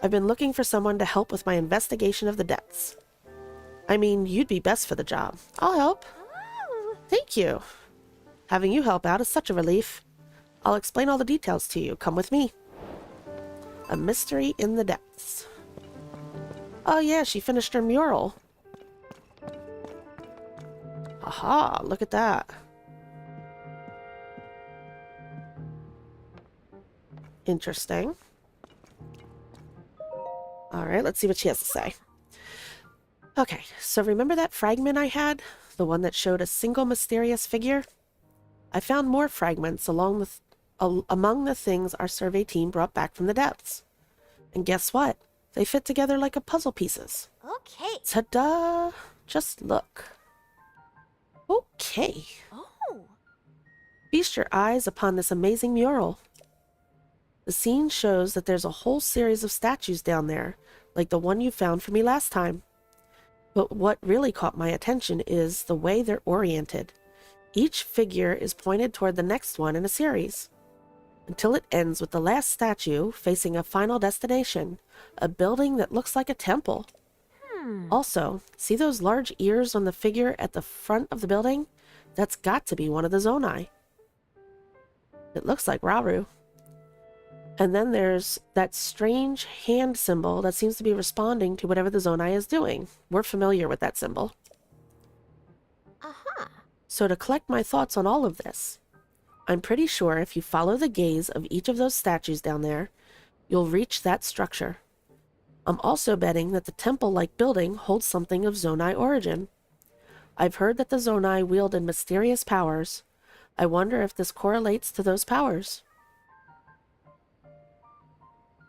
I've been looking for someone to help with my investigation of the depths. I mean, you'd be best for the job. I'll help. Thank you. Having you help out is such a relief. I'll explain all the details to you. Come with me. A mystery in the depths. Oh yeah, she finished her mural. Aha, look at that. Interesting. Alright, let's see what she has to say. Okay, so remember that fragment I had? The one that showed a single mysterious figure? I found more fragments among the things our survey team brought back from the depths. And guess what? They fit together like a puzzle pieces. Okay. Ta-da! Just look. Okay. Oh. Feast your eyes upon this amazing mural. The scene shows that there's a whole series of statues down there, like the one you found for me last time. But what really caught my attention is the way they're oriented. Each figure is pointed toward the next one in a series, until it ends with the last statue facing a final destination, a building that looks like a temple. Also, see those large ears on the figure at the front of the building? That's got to be one of the Zonai. It looks like Rauru. And then there's that strange hand symbol that seems to be responding to whatever the Zonai is doing. We're familiar with that symbol. So to collect my thoughts on all of this, I'm pretty sure if you follow the gaze of each of those statues down there, you'll reach that structure. I'm also betting that the temple-like building holds something of Zonai origin. I've heard that the Zonai wielded mysterious powers. I wonder if this correlates to those powers.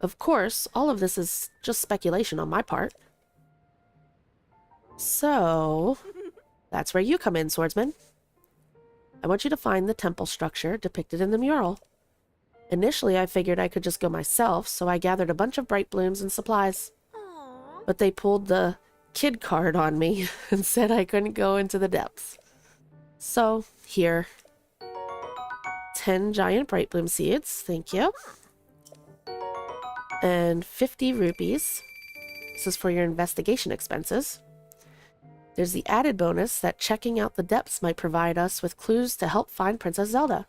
Of course, all of this is just speculation on my part. So, that's where you come in, swordsman. I want you to find the temple structure depicted in the mural. Initially, I figured I could just go myself, so I gathered a bunch of bright blooms and supplies. But they pulled the kid card on me and said I couldn't go into the depths. So, here. 10 giant bright bloom seeds, thank you. And 50 rupees. This is for your investigation expenses. There's the added bonus that checking out the depths might provide us with clues to help find Princess Zelda.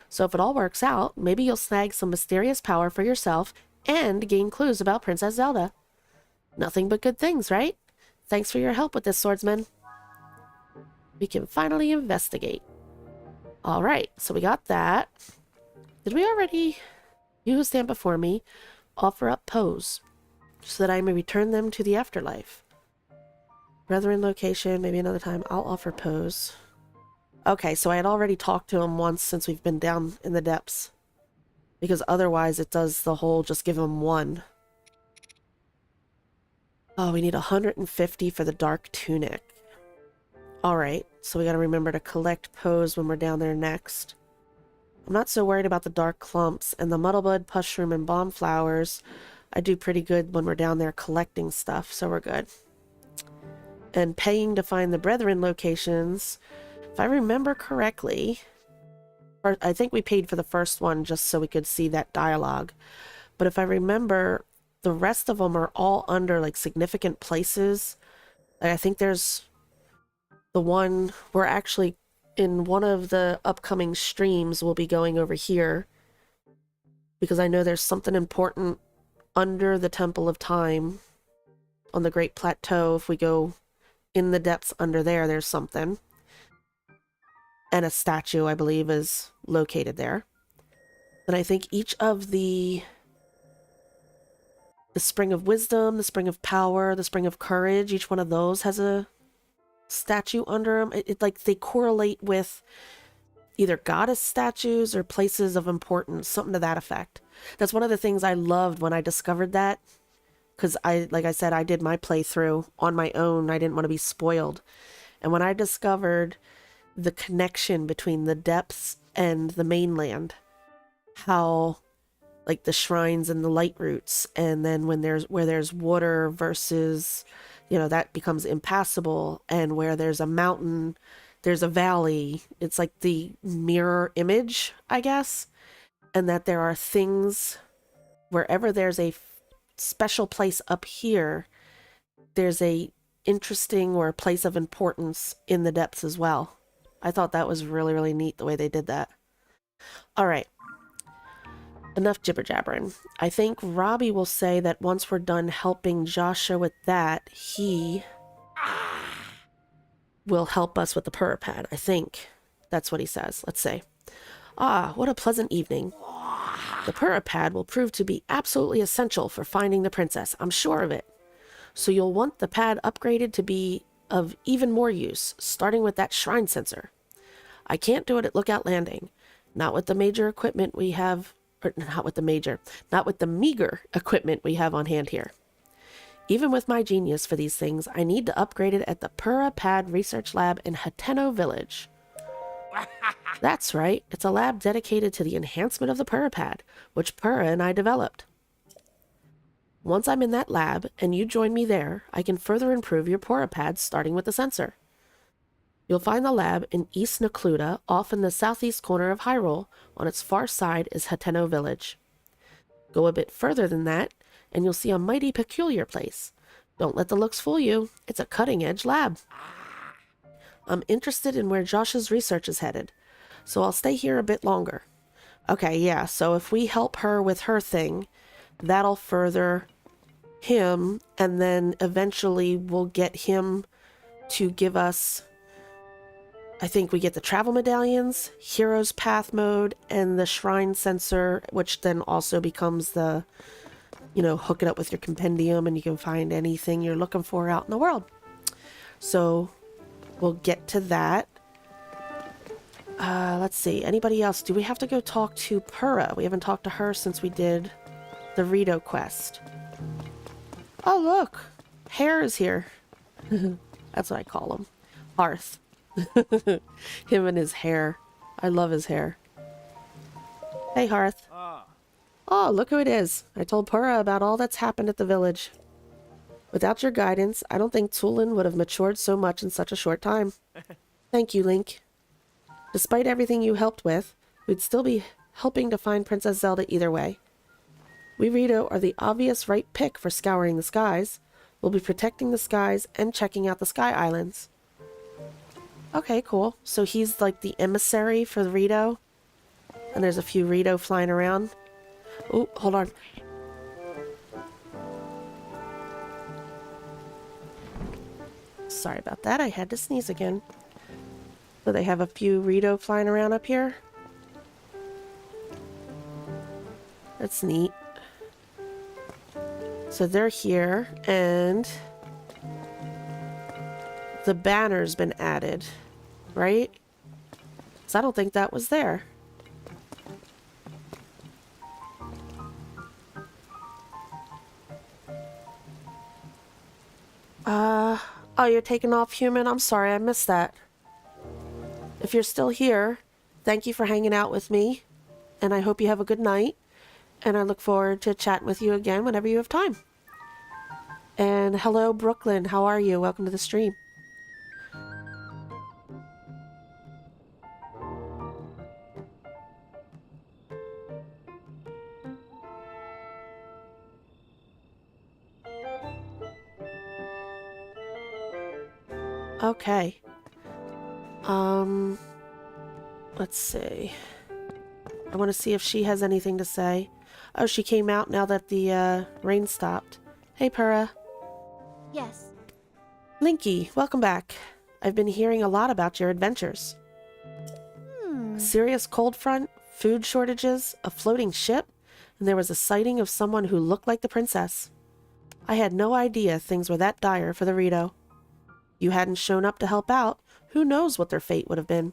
So if it all works out, maybe you'll snag some mysterious power for yourself and gain clues about Princess Zelda. Nothing but good things, right? Thanks for your help with this, swordsman. We can finally investigate. Alright, so we got that. Did we already... You who stand before me, offer up pose. so that I may return them to the afterlife. Brethren location, maybe another time. I'll offer pose. Okay, so I had already talked to him once since we've been down in the depths. Because otherwise it does the whole just give him one. Oh, we need 150 for the dark tunic. Alright, so we gotta remember to collect pose when we're down there next. I'm not so worried about the dark clumps, and the muddlebud, pushroom, and bomb flowers. I do pretty good when we're down there collecting stuff, so we're good. And paying to find the brethren locations, if I remember correctly, or I think we paid for the first one just so we could see that dialogue. But if I remember, the rest of them are all under like significant places. Like, I think there's the one we're actually in one of the upcoming streams we'll be going over here. Because I know there's something important under the Temple of Time on the Great Plateau. If we go in the depths under there, there's something. And a statue, I believe, is located there. And I think each of the Spring of Wisdom, the Spring of Power, the Spring of Courage, each one of those has a statue under them. It like they correlate with either goddess statues or places of importance, something to that effect. That's one of the things I loved when I discovered that. Because like I said, I did my playthrough on my own. I didn't want to be spoiled. And when I discovered the connection between the depths and the mainland, how like the shrines and the light roots, and then when where there's water versus, you know, that becomes impassable, and where there's a mountain, there's a valley. It's like the mirror image, I guess. And that there are things wherever there's a special place up here, there's a interesting or a place of importance in the depths as well. I thought that was really, really neat the way they did that. All right. Enough jibber-jabbering. I think Robbie will say that once we're done helping Joshua with that, he will help us with the Purapad. I think that's what he says. Let's see. Ah, what a pleasant evening. The Purapad will prove to be absolutely essential for finding the princess. I'm sure of it. So you'll want the pad upgraded to be of even more use, starting with that shrine sensor. I can't do it at Lookout Landing. Not with the major equipment we have, or not with the meager equipment we have on hand here. Even with my genius for these things, I need to upgrade it at the Purapad Research Lab in Hateno Village. That's right, it's a lab dedicated to the enhancement of the Purapad, which Pura and I developed. Once I'm in that lab, and you join me there, I can further improve your Purapad starting with the sensor. You'll find the lab in East Necluda, off in the southeast corner of Hyrule. On its far side is Hateno Village. Go a bit further than that, and you'll see a mighty peculiar place. Don't let the looks fool you, it's a cutting-edge lab. I'm interested in where Josh's research is headed, so I'll stay here a bit longer. Okay, yeah, so if we help her with her thing, that'll further him, and then eventually we'll get him to give us, I think we get the travel medallions, Hero's Path mode, and the shrine sensor, which then also becomes the, you know, hook it up with your compendium and you can find anything you're looking for out in the world. So we'll get to that. Let's see, anybody else? Do we have to go talk to Pura? We haven't talked to her since we did the Rito quest. Oh, look! Hare is here. That's what I call him. Hearth. Him and his hair. I love his hair. Hey, Hearth. Oh, look who it is. I told Pura about all that's happened at the village. Without your guidance, I don't think Tulin would have matured so much in such a short time. Thank you, Link. Despite everything you helped with, we'd still be helping to find Princess Zelda either way. We Rito are the obvious right pick for scouring the skies. We'll be protecting the skies and checking out the Sky Islands. Okay, cool. So he's like the emissary for the Rito. And there's a few Rito flying around. Oh, hold on. Sorry about that. I had to sneeze again. So they have a few Rito flying around up here. That's neat. So they're here, and the banner's been added, right? So I don't think that was there. Oh, you're taking off, human? I'm sorry, I missed that. If you're still here, thank you for hanging out with me, and I hope you have a good night, and I look forward to chatting with you again whenever you have time. And hello, Brooklyn, how are you? Welcome to the stream. Okay. Let's see. I want to see if she has anything to say. Oh, she came out now that the rain stopped. Hey, Pura. Yes. Linky, welcome back. I've been hearing a lot about your adventures. A serious cold front, food shortages, a floating ship, and there was a sighting of someone who looked like the princess. I had no idea things were that dire for the Rito. You hadn't shown up to help out, who knows what their fate would have been.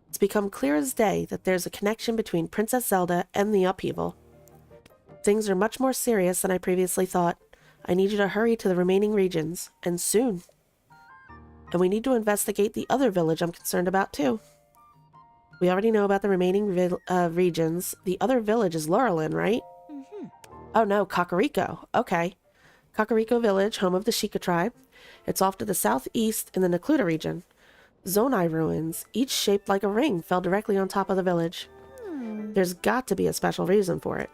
It's become clear as day that there's a connection between Princess Zelda and the upheaval. Things are much more serious than I previously thought. I need you to hurry to the remaining regions, and soon. And we need to investigate the other village I'm concerned about too. We already know about the remaining regions. The other village is Laurelin, right? Oh no, Kakariko. Okay. Kakariko Village, home of the Sheikah tribe. It's off to the southeast in the Necluda region. Zonai ruins, each shaped like a ring, fell directly on top of the village. There's got to be a special reason for it.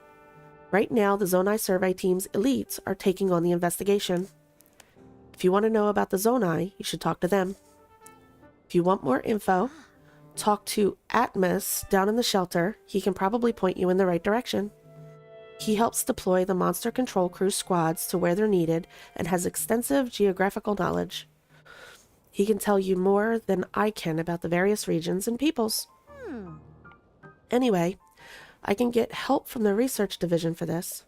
Right now, the Zonai survey team's elites are taking on the investigation. If you want to know about the Zonai, you should talk to them. If you want more info, talk to Atmos down in the shelter. He can probably point you in the right direction. He helps deploy the Monster Control Crew squads to where they're needed and has extensive geographical knowledge. He can tell you more than I can about the various regions and peoples. Anyway, I can get help from the research division for this,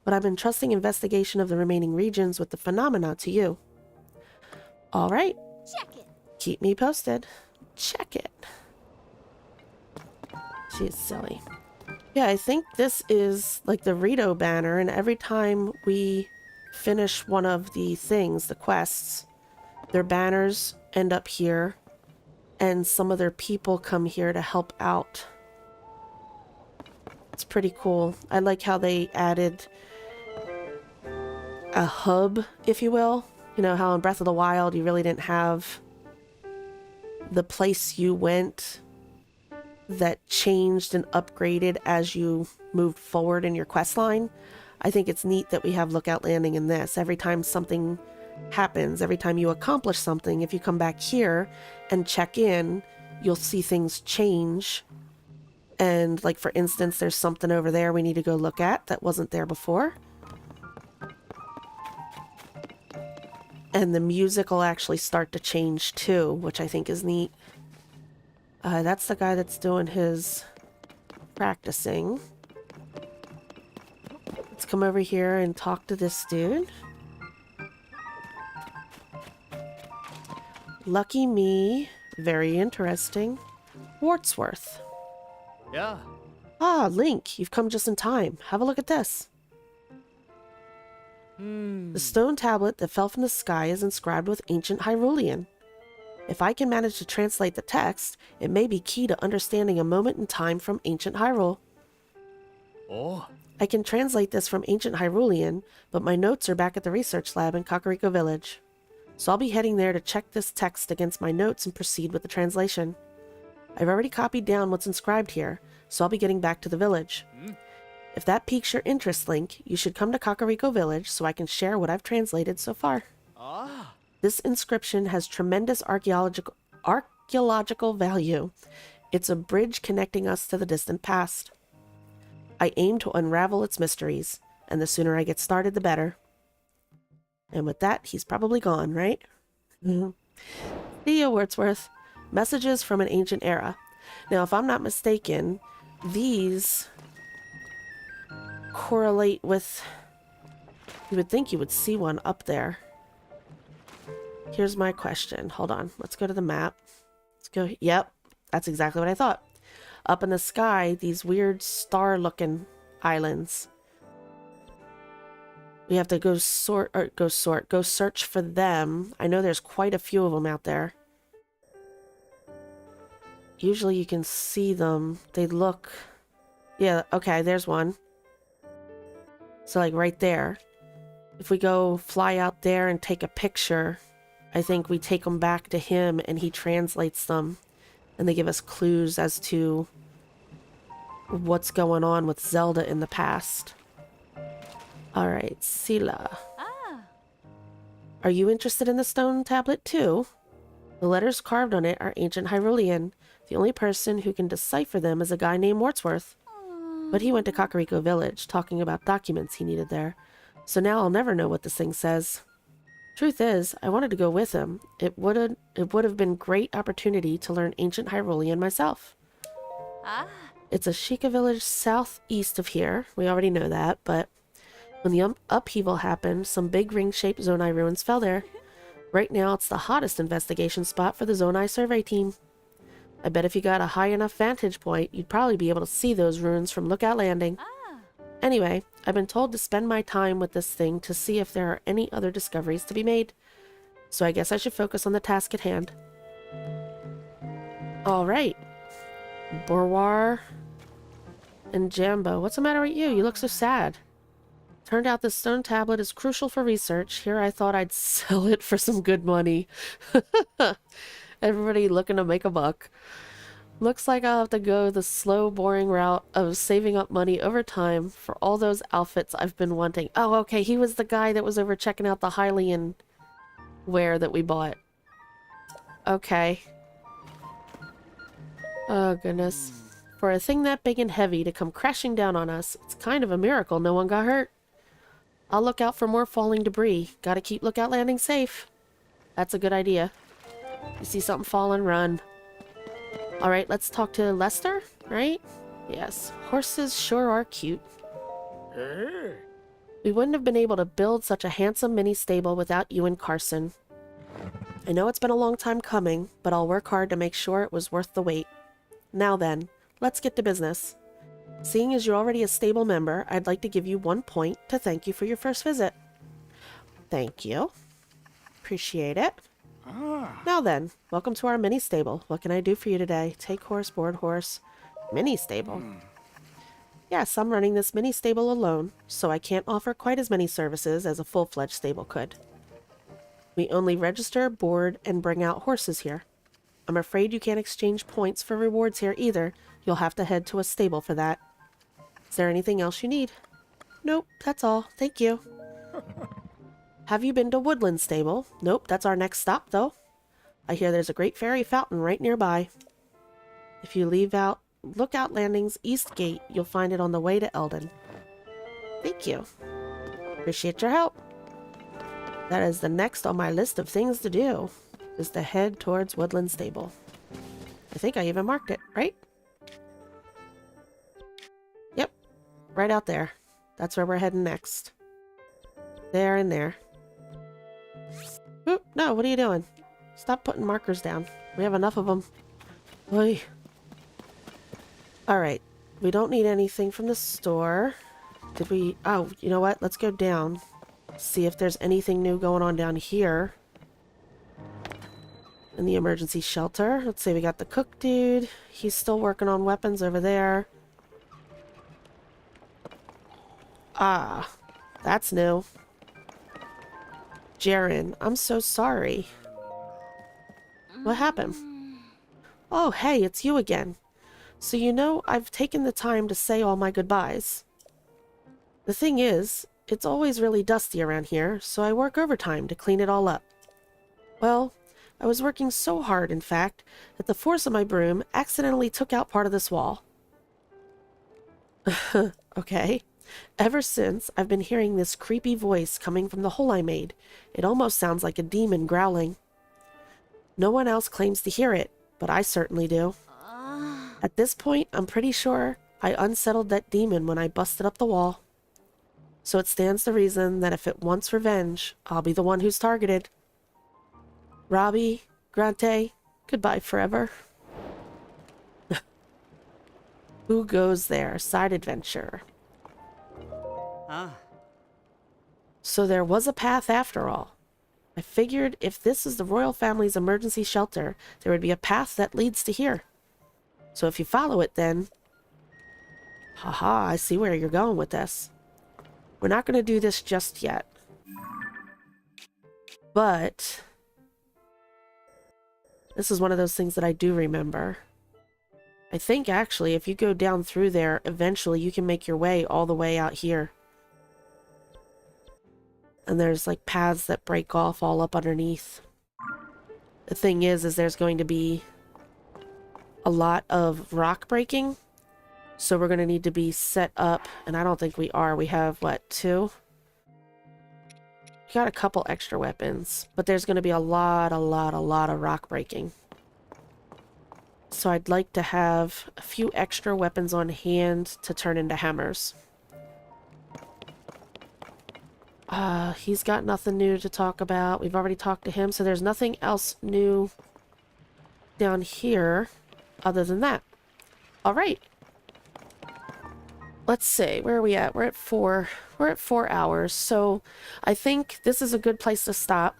but I'm entrusting investigation of the remaining regions with the phenomena to you. All right. Check it. Keep me posted. Check it. She's silly. Yeah, I think this is like the Rito banner, and every time we finish one of the things, the quests, their banners end up here, and some of their people come here to help out. It's pretty cool. I like how they added a hub, if you will. You know how in Breath of the Wild you really didn't have the place you went that changed and upgraded as you moved forward in your quest line. I think it's neat that we have Lookout Landing in this. Every time something happens, every time you accomplish something, if you come back here and check in, you'll see things change. And like, for instance, there's something over there we need to go look at that wasn't there before. And the music will actually start to change too, which I think is neat. That's the guy that's doing his practicing. Let's come over here and talk to this dude. Lucky me. Very interesting. Wartsworth. Yeah. Ah, Link, you've come just in time. Have a look at this. The stone tablet that fell from the sky is inscribed with ancient Hyrulean. If I can manage to translate the text, it may be key to understanding a moment in time from ancient Hyrule. Oh. I can translate this from ancient Hyrulean, but my notes are back at the research lab in Kakariko Village. So I'll be heading there to check this text against my notes and proceed with the translation. I've already copied down what's inscribed here, so I'll be getting back to the village. If that piques your interest, Link, you should come to Kakariko Village so I can share what I've translated so far. Ah. This inscription has tremendous archaeological value. It's a bridge connecting us to the distant past. I aim to unravel its mysteries, and the sooner I get started, the better. And with that, he's probably gone, right? See you, Wordsworth. Messages from an ancient era. Now, if I'm not mistaken, these correlate with You would think you would see one up there. Here's my question. Hold on. Let's go to the map. Let's go. Yep. That's exactly what I thought. Up in the sky, these weird star-looking islands. We have to go search for them. I know there's quite a few of them out there. Usually you can see them. They look... Yeah, okay, there's one. So, like, right there. If we go fly out there and take a picture, I think we take them back to him and he translates them. And they give us clues as to what's going on with Zelda in the past. Alright, Sila. Ah. Are you interested in the stone tablet too? The letters carved on it are ancient Hyrulean. The only person who can decipher them is a guy named Wordsworth. But he went to Kakariko Village, talking about documents he needed there. So now I'll never know what this thing says. Truth is, I wanted to go with him. It would have been great opportunity to learn ancient Hyrulean myself. Ah. It's a Sheikah village southeast of here. We already know that, but when the upheaval happened, some big ring-shaped Zonai ruins fell there. Right now, it's the hottest investigation spot for the Zonai survey team. I bet if you got a high enough vantage point, you'd probably be able to see those ruins from Lookout Landing. Ah. Anyway, I've been told to spend my time with this thing to see if there are any other discoveries to be made. So I guess I should focus on the task at hand. Alright. Borwar and Jambo. What's the matter with you? You look so sad. Turned out this stone tablet is crucial for research. Here I thought I'd sell it for some good money. Everybody looking to make a buck. Looks like I'll have to go the slow, boring route of saving up money over time for all those outfits I've been wanting. Oh, okay, he was the guy that was over checking out the Hylian wear that we bought. Okay. Oh, goodness. For a thing that big and heavy to come crashing down on us, it's kind of a miracle no one got hurt. I'll look out for more falling debris. Gotta keep Lookout Landing safe. That's a good idea. You see something falling, run. Alright, let's talk to Lester, right? Yes. Horses sure are cute. We wouldn't have been able to build such a handsome mini stable without you and Carson. I know it's been a long time coming, but I'll work hard to make sure it was worth the wait. Now then, let's get to business. Seeing as you're already a stable member, I'd like to give you 1 point to thank you for your first visit. Thank you. Appreciate it. Now then, welcome to our mini stable. What can I do for you today? Take horse, board horse. Mini stable. Yes, I'm running this mini stable alone, so I can't offer quite as many services as a full-fledged stable could. We only register, board, and bring out horses here. I'm afraid you can't exchange points for rewards here either. You'll have to head to a stable for that. Is there anything else you need? Nope, that's all. Thank you. Have you been to Woodland Stable? Nope, that's our next stop, though. I hear there's a great fairy fountain right nearby. If you leave out Lookout Landing's east gate, you'll find it on the way to Eldon. Thank you. Appreciate your help. That is the next on my list of things to do, is to head towards Woodland Stable. I think I even marked it, right? Yep, right out there. That's where we're heading next. There and there. Oop, no, what are you doing? Stop putting markers down. We have enough of them. Oy. Alright, we don't need anything from the store. Did we... Oh, you know what? Let's go down. See if there's anything new going on down here. In the emergency shelter. Let's see, we got the cook dude. He's still working on weapons over there. Ah, that's new. Jaren, I'm so sorry. What happened? Oh, hey, it's you again. So you know, I've taken the time to say all my goodbyes. The thing is, it's always really dusty around here, so I work overtime to clean it all up. Well, I was working so hard, in fact, that the force of my broom accidentally took out part of this wall. Okay. Ever since, I've been hearing this creepy voice coming from the hole I made. It almost sounds like a demon growling. No one else claims to hear it, but I certainly do. At this point, I'm pretty sure I unsettled that demon when I busted up the wall. So it stands to reason that if it wants revenge, I'll be the one who's targeted. Robbie, Grante, goodbye forever. Who goes there? Side adventure. Ah. So there was a path after all. I figured if this is the royal family's emergency shelter, there would be a path that leads to here. So if you follow it then... Haha, I see where you're going with this. We're not going to do this just yet. But... this is one of those things that I do remember. I think actually if you go down through there, eventually you can make your way all the way out here. And there's like paths that break off all up underneath. The thing is there's going to be a lot of rock breaking. So we're going to need to be set up. And I don't think we are. We have, what, 2? We got a couple extra weapons. But there's going to be a lot of rock breaking. So I'd like to have a few extra weapons on hand to turn into hammers. He's got nothing new to talk about. We've already talked to him, so there's nothing else new down here other than that. Alright. Let's see, where are we at? We're at 4. We're at 4 hours, so I think this is a good place to stop.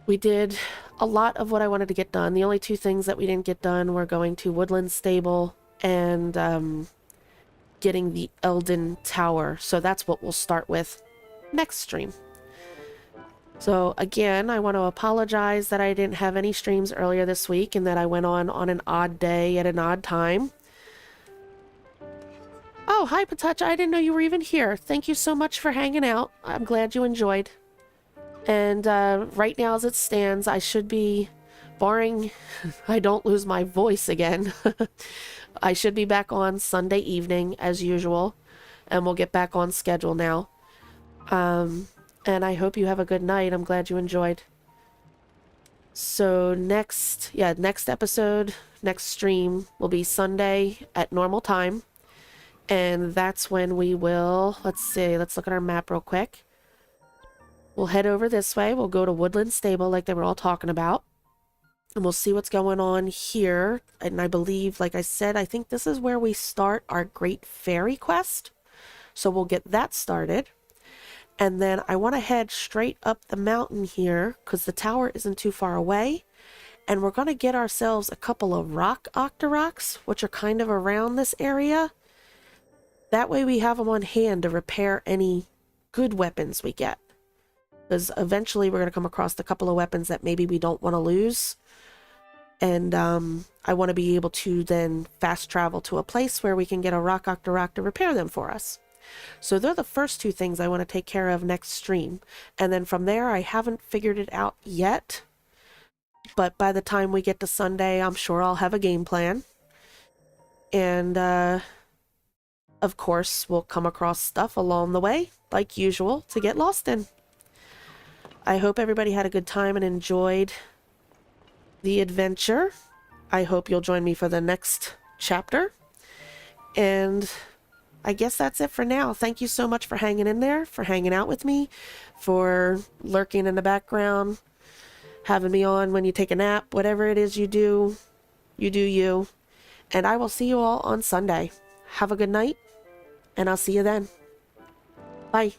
We did a lot of what I wanted to get done. The only 2 things that we didn't get done were going to Woodland Stable and getting the Elden Tower. So that's what we'll start with next stream. So again, I want to apologize that I didn't have any streams earlier this week and that I went on an odd day at an odd time. Oh, hi Patucha, I didn't know you were even here. Thank you so much for hanging out. I'm glad you enjoyed. And right now as it stands, I should be, barring I don't lose my voice again, I should be back on Sunday evening as usual, and we'll get back on schedule now. And I hope you have a good night. I'm glad you enjoyed. So next episode, next stream will be Sunday at normal time. And that's when we will, let's see, let's look at our map real quick. We'll head over this way. We'll go to Woodland Stable like they were all talking about. And we'll see what's going on here. And I believe, like I said, I think this is where we start our Great Fairy quest. So we'll get that started. And then I want to head straight up the mountain here because the tower isn't too far away. And we're going to get ourselves a couple of rock octoroks, which are kind of around this area. That way we have them on hand to repair any good weapons we get. Because eventually we're going to come across a couple of weapons that maybe we don't want to lose. And I want to be able to then fast travel to a place where we can get a rock octorok to repair them for us. So they're the first 2 things I want to take care of next stream. And then from there, I haven't figured it out yet. But by the time we get to Sunday, I'm sure I'll have a game plan. And, of course, we'll come across stuff along the way, like usual, to get lost in. I hope everybody had a good time and enjoyed the adventure. I hope you'll join me for the next chapter. And I guess that's it for now. Thank you so much for hanging in there, for hanging out with me, for lurking in the background, having me on when you take a nap, whatever it is you do you. And I will see you all on Sunday. Have a good night, and I'll see you then. Bye.